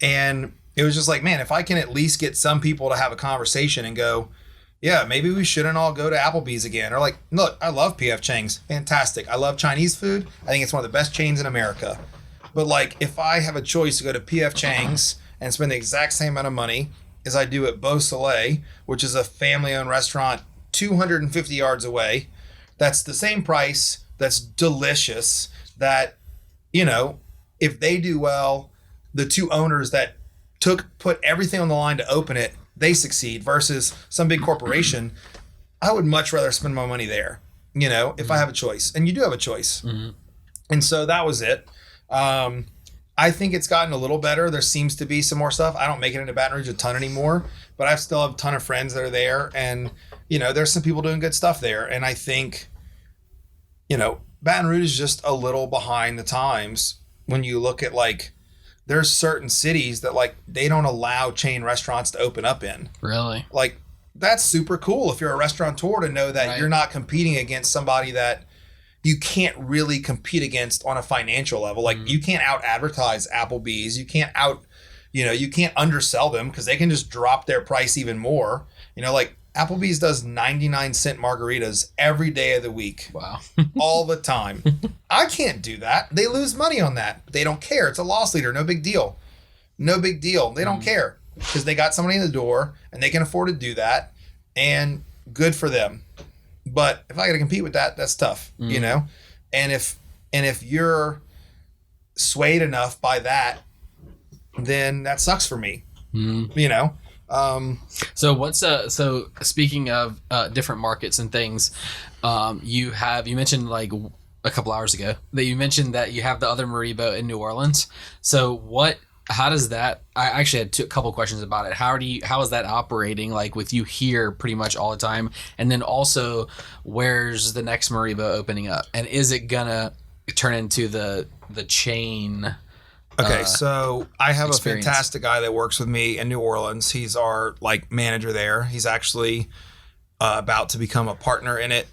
And it was just like, man, if I can at least get some people to have a conversation and go, yeah, maybe we shouldn't all go to Applebee's again. Or like, look, I love P.F. Chang's. Fantastic. I love Chinese food. I think it's one of the best chains in America. But like, if I have a choice to go to P.F. Chang's and spend the exact same amount of money as I do at Beau Soleil, which is a family-owned restaurant 250 yards away, that's the same price, that's delicious, that, you know, if they do well, the two owners that put everything on the line to open it, they succeed versus some big corporation. I would much rather spend my money there, you know, if I have a choice. And you do have a choice. Mm-hmm. And so that was it. I think it's gotten a little better. There seems to be some more stuff. I don't make it into Baton Rouge a ton anymore, but I still have a ton of friends that are there. And, you know, there's some people doing good stuff there. And I think, you know, Baton Rouge is just a little behind the times when you look at like, there's certain cities that like, they don't allow chain restaurants to open up in. Really? Like, that's super cool if you're a restaurateur to know that you're not competing against somebody that you can't really compete against on a financial level. Like you can't out advertise Applebee's. You can't you can't undersell them because they can just drop their price even more. You know, like Applebee's does 99-cent margaritas every day of the week. Wow. All the time. I can't do that. They lose money on that. They don't care. It's a loss leader. No big deal. No big deal. They don't care because they got somebody in the door and they can afford to do that, and good for them. But if I got to compete with that, that's tough, you know? And if you're swayed enough by that, then that sucks for me, you know? So speaking of different markets and things, you mentioned like a couple hours ago that you mentioned that you have the other Marie boat in New Orleans. So what How does that? I actually had a couple questions about it. How is that operating? Like with you here pretty much all the time, and then also, where's the next Mariba opening up, and is it gonna turn into the chain? Okay, so I have experience. a fantastic guy that works with me in New Orleans. He's our like manager there. He's actually about to become a partner in it.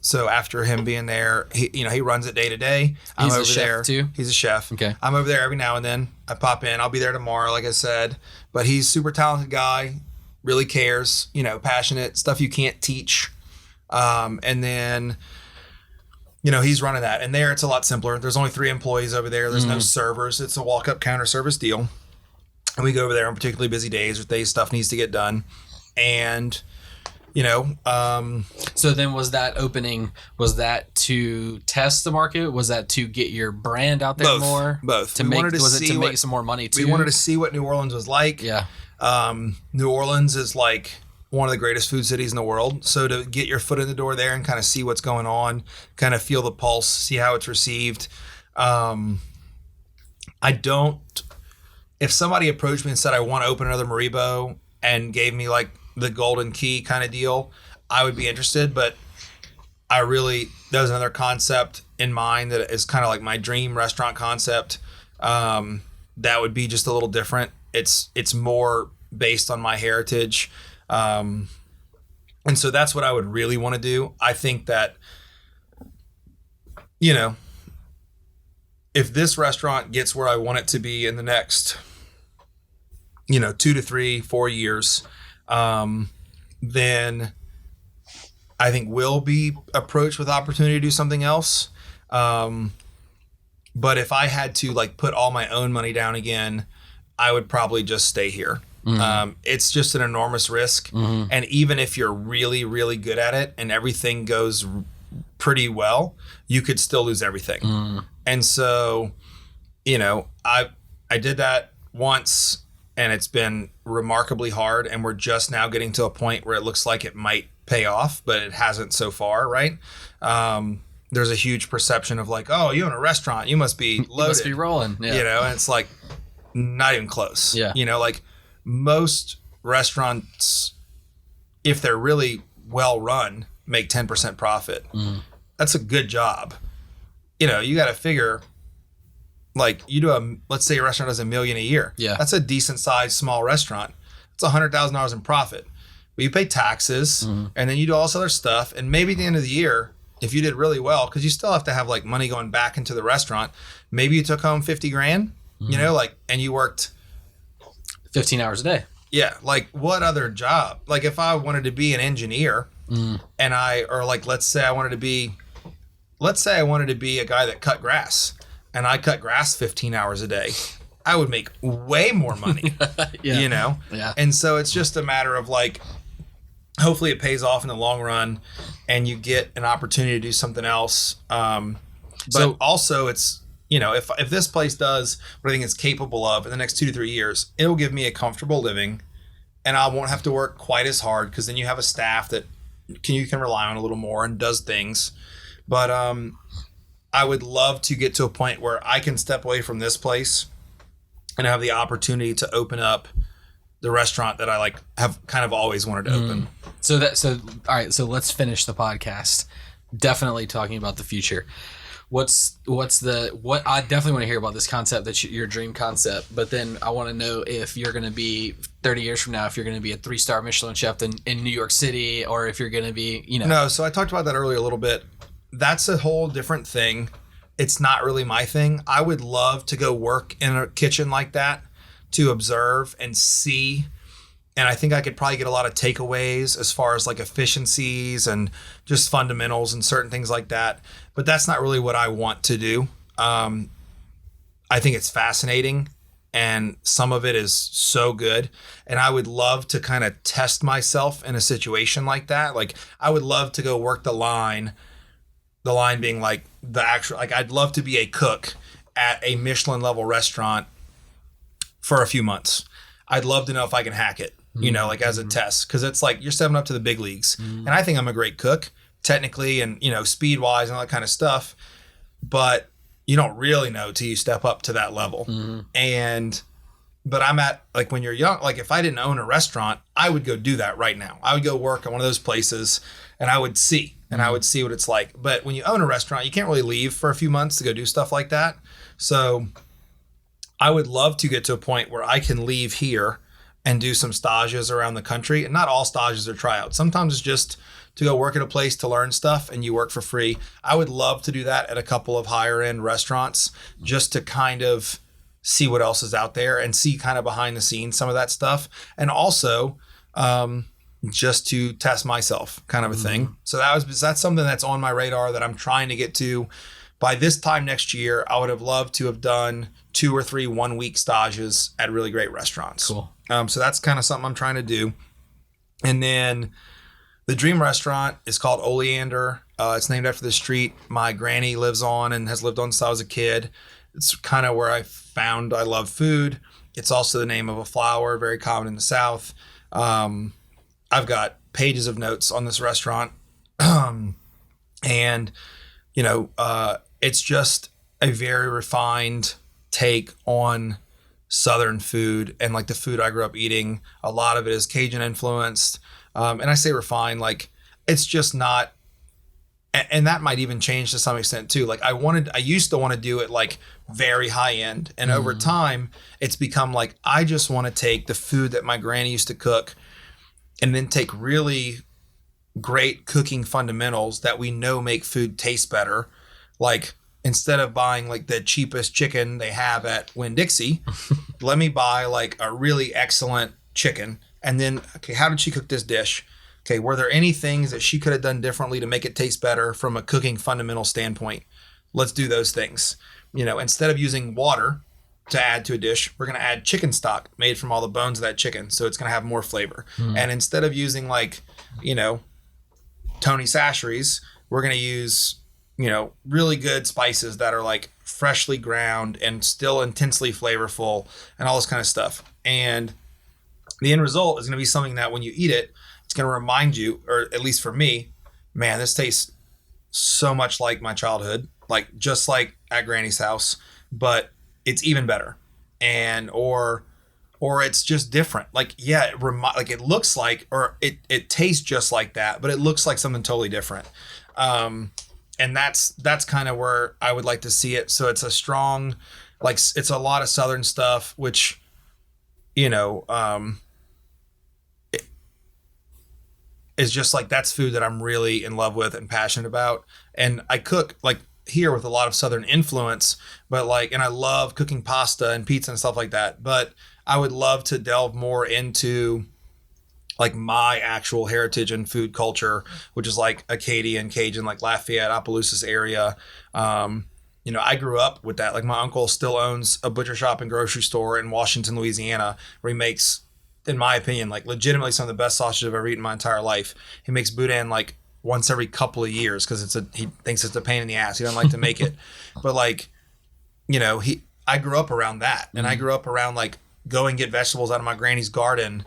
So after him being there, he runs it day to day. I'm He's a over chef there too? He's a chef. Okay. I'm over there every now and then. I pop in. I'll be there tomorrow, like I said. But he's a super talented guy. Really cares. Passionate stuff you can't teach. And then. He's running that. And there it's a lot simpler. There's only 3 employees over there. There's no servers. It's a walk-up counter service deal. And we go over there on particularly busy days or days stuff needs to get done. And, so then was that opening, was that to test the market? Was that to get your brand out there more? Both. To make some more money too? We wanted to see what New Orleans was like. Yeah. New Orleans is like one of the greatest food cities in the world. So to get your foot in the door there and kind of see what's going on, kind of feel the pulse, see how it's received. If somebody approached me and said, I want to open another Maribo and gave me like the golden key kind of deal, I would be interested. But there's another concept in mind that is kind of like my dream restaurant concept. That would be just a little different. It's more based on my heritage. And so that's what I would really want to do. I think that, if this restaurant gets where I want it to be in the next, 2 to 3, 4 years, then I think we'll be approached with opportunity to do something else. But if I had to like put all my own money down again, I would probably just stay here. It's just an enormous risk. And even if you're really, really good at it and everything goes pretty well, you could still lose everything. And so, I did that once and it's been remarkably hard. And we're just now getting to a point where it looks like it might pay off, but it hasn't so far. Right. There's a huge perception of like, oh, you own a restaurant, you must be loaded. You must be rolling. Yeah. And it's like not even close. Yeah. Like most restaurants, if they're really well run, make 10% profit. That's a good job. You got to figure like let's say a restaurant does $1 million a year. Yeah. That's a decent sized small restaurant. It's $100,000 in profit. But you pay taxes and then you do all this other stuff. And maybe at the end of the year, if you did really well, because you still have to have like money going back into the restaurant, maybe you took home 50 grand, and you worked 15 hours a day. Yeah. Like what other job? Like if I wanted to be an engineer and let's say I wanted to be a guy that cut grass and I cut grass 15 hours a day, I would make way more money, Yeah. And so it's just a matter of like, hopefully it pays off in the long run and you get an opportunity to do something else. But also it's, if this place does what I think it's capable of in the next 2 to 3 years, it'll give me a comfortable living and I won't have to work quite as hard because then you have a staff that you can rely on a little more and does things. But I would love to get to a point where I can step away from this place and have the opportunity to open up the restaurant that I have kind of always wanted to open. So all right, so let's finish the podcast. Definitely talking about the future. What I definitely want to hear about this concept, that's your dream concept, but then I want to know if you're going to be 30 years from now, if you're going to be a 3-star Michelin chef in New York City, or if you're going to be, No, so I talked about that earlier a little bit. That's a whole different thing. It's not really my thing. I would love to go work in a kitchen like that to observe and see. And I think I could probably get a lot of takeaways as far as like efficiencies and just fundamentals and certain things like that. But that's not really what I want to do. I think it's fascinating and some of it is so good. And I would love to kind of test myself in a situation like that. Like I would love to go work the line being like the actual, like I'd love to be a cook at a Michelin level restaurant for a few months. I'd love to know if I can hack it, as a test. Cause it's like, you're stepping up to the big leagues. And I think I'm a great cook technically and, speed wise and all that kind of stuff, but you don't really know till you step up to that level. And but I'm at, like, when you're young, like if I didn't own a restaurant, I would go do that right now. I would go work at one of those places and I would see what it's like. But when you own a restaurant, you can't really leave for a few months to go do stuff like that. So I would love to get to a point where I can leave here and do some stages around the country. And not all stages are tryouts. Sometimes it's just to go work at a place to learn stuff and you work for free. I would love to do that at a couple of higher end restaurants just to kind of see what else is out there and see kind of behind the scenes some of that stuff. And also just to test myself, kind of a thing. So that's something that's on my radar that I'm trying to get to. By this time next year, I would have loved to have done 2 or 3 1-week stages at really great restaurants. Cool. So that's kind of something I'm trying to do. And then the dream restaurant is called Oleander. It's named after the street my granny lives on and has lived on since I was a kid. It's kind of where I found I love food. It's also the name of a flower, very common in the South. I've got pages of notes on this restaurant. And, it's just a very refined take on Southern food and like the food I grew up eating. A lot of it is Cajun influenced. And I say refined, like it's just not, and that might even change to some extent too. Like I used to want to do it like very high end. And over time it's become like, I just want to take the food that my granny used to cook and then take really great cooking fundamentals that we know make food taste better. Like instead of buying like the cheapest chicken they have at Winn-Dixie, let me buy like a really excellent chicken. And then, okay, how did she cook this dish? Okay, were there any things that she could have done differently to make it taste better from a cooking fundamental standpoint? Let's do those things. Instead of using water to add to a dish, we're going to add chicken stock made from all the bones of that chicken. So it's going to have more flavor. And instead of using like, Tony Chachere's, we're going to use, really good spices that are like freshly ground and still intensely flavorful and all this kind of stuff. And the end result is going to be something that when you eat it, it's going to remind you, or at least for me, man, this tastes so much like my childhood, like just like at Granny's house, but it's even better. And, or it's just different. Like, yeah, it looks like, or it tastes just like that, but it looks like something totally different. And that's kind of where I would like to see it. So it's a strong, like it's a lot of Southern stuff, which, is just like, that's food that I'm really in love with and passionate about. And I cook like here with a lot of Southern influence, but like, and I love cooking pasta and pizza and stuff like that. But I would love to delve more into like my actual heritage and food culture, which is like Acadian, Cajun, like Lafayette, Opelousas area. I grew up with that. Like my uncle still owns a butcher shop and grocery store in Washington, Louisiana, where he makes, in my opinion, like legitimately some of the best sausage I've ever eaten in my entire life. He makes boudin like once every couple of years because he thinks it's a pain in the ass. He doesn't like to make it. But like, I grew up around that. And I grew up around like go and get vegetables out of my granny's garden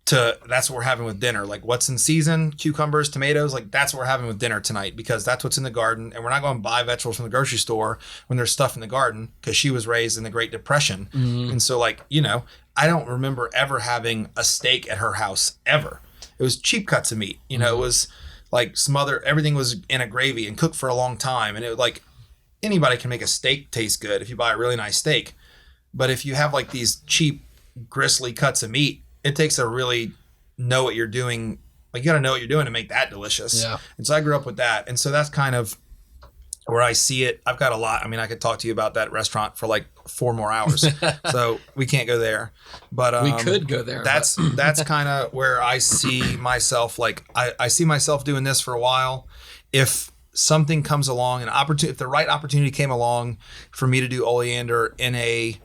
to, that's what we're having with dinner. Like what's in season, cucumbers, tomatoes, like that's what we're having with dinner tonight because that's what's in the garden. And we're not going to buy vegetables from the grocery store when there's stuff in the garden because she was raised in the Great Depression. And so like, I don't remember ever having a steak at her house ever. It was cheap cuts of meat. It was like everything was in a gravy and cooked for a long time. And it was like anybody can make a steak taste good if you buy a really nice steak. But if you have like these cheap gristly cuts of meat, it takes a really know what you're doing. Like you got to know what you're doing to make that delicious. Yeah. And so I grew up with that. And so that's kind of where I see it. I've got a lot. I mean, I could talk to you about that restaurant for like 4 more hours. So we can't go there, but we could go there. That's kind of where I see myself. Like I see myself doing this for a while. If something comes along, if the right opportunity came along for me to do Oleander in a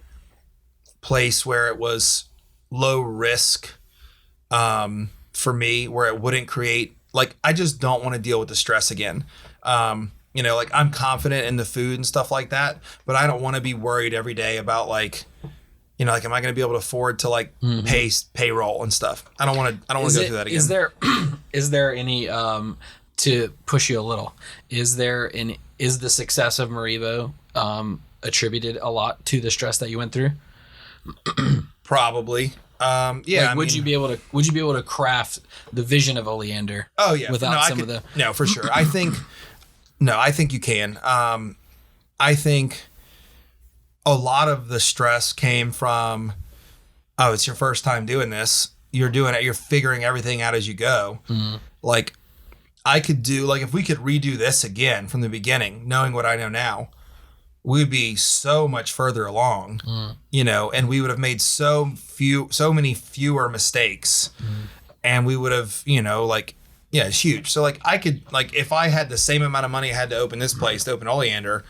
place where it was low risk, for me, where it wouldn't create, like, I just don't want to deal with the stress again. Like I'm confident in the food and stuff like that, but I don't want to be worried every day about like, like, am I going to be able to afford to like pay payroll and stuff? I don't want to go through that again. Is there any, to push you a little, is the success of Maribo, attributed a lot to the stress that you went through? Probably. Yeah. Like, would you be able to craft the vision of Oleander? Oh yeah. Without No, for sure. I think you can. I think a lot of the stress came from, oh, it's your first time doing this. You're doing it. You're figuring everything out as you go. Mm-hmm. Like, I could do, like, if we could redo this again from the beginning, knowing what I know now, we'd be so much further along, and we would have made so many fewer mistakes, and we would have, it's huge. So, like, I could, like, if I had the same amount of money I had to open this place, to open Oleander,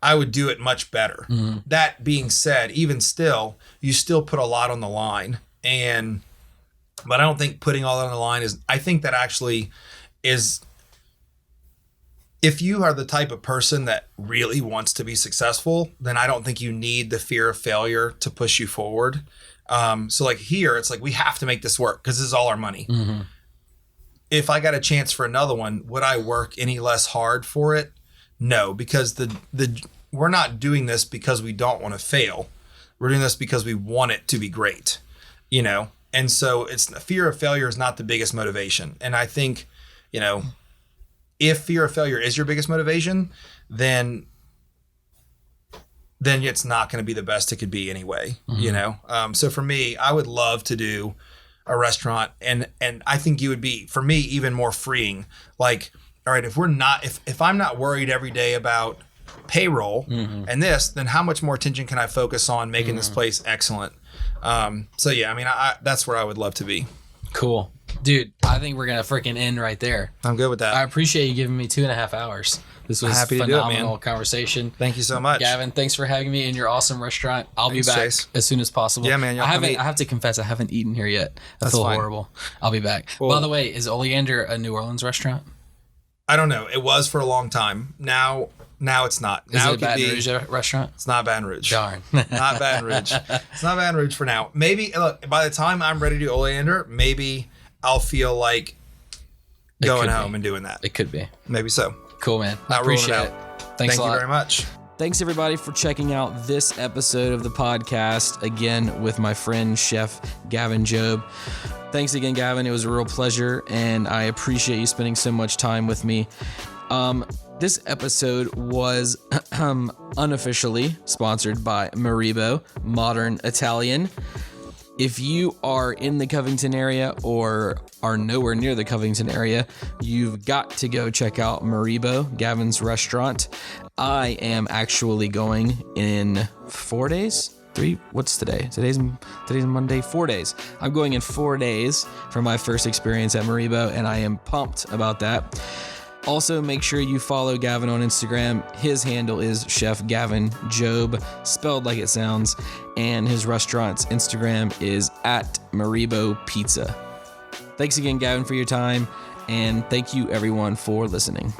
I would do it much better. That being said, even still, you still put a lot on the line, but I don't think putting all that on the line I think that actually is, if you are the type of person that really wants to be successful, then I don't think you need the fear of failure to push you forward. So like here, it's like, we have to make this work because this is all our money. Mm-hmm. If I got a chance for another one, would I work any less hard for it? No, because we're not doing this because we don't want to fail. We're doing this because we want it to be great, And so it's fear of failure is not the biggest motivation. And I think, if fear of failure is your biggest motivation, then it's not going to be the best it could be anyway, So for me, I would love to do a restaurant, and I think you would be, for me, even more freeing. Like, all right, if I'm not worried every day about payroll and this, then how much more attention can I focus on making this place excellent? So yeah, I mean, that's where I would love to be. Cool. Dude, I think we're going to freaking end right there. I'm good with that. I appreciate you giving me 2.5 hours. This was a phenomenal conversation. Thank you so much. Gavin, thanks for having me in your awesome restaurant. I'll be back Chase. As soon as possible. Yeah, man. I have to confess, I haven't eaten here yet. I feel horrible. I'll be back. Well, by the way, is Oleander a New Orleans restaurant? I don't know. It was for a long time. Now it's not. Now is it a Baton Rouge restaurant? It's not Baton Rouge. Darn. Not Baton Rouge. It's not Baton Rouge for now. Maybe, look, by the time I'm ready to do Oleander, maybe I'll feel like going home and doing that. It could be. Maybe so. Cool, man. I appreciate it. Thanks a lot. Thank you very much. Thanks, everybody, for checking out this episode of the podcast, again, with my friend, Chef Gavin Jobe. Thanks again, Gavin. It was a real pleasure, and I appreciate you spending so much time with me. This episode was unofficially sponsored by Maribo Modern Italian. If you are in the Covington area or are nowhere near the Covington area, you've got to go check out Maribo, Gavin's restaurant. I am actually going in 4 days. What's today? Today's Monday. 4 days. I'm going in 4 days for my first experience at Maribo, and I am pumped about that. Also, make sure you follow Gavin on Instagram. His handle is Chef Gavin Jobe, spelled like it sounds, and his restaurant's Instagram is @Maribo Pizza. Thanks again, Gavin, for your time, and thank you, everyone, for listening.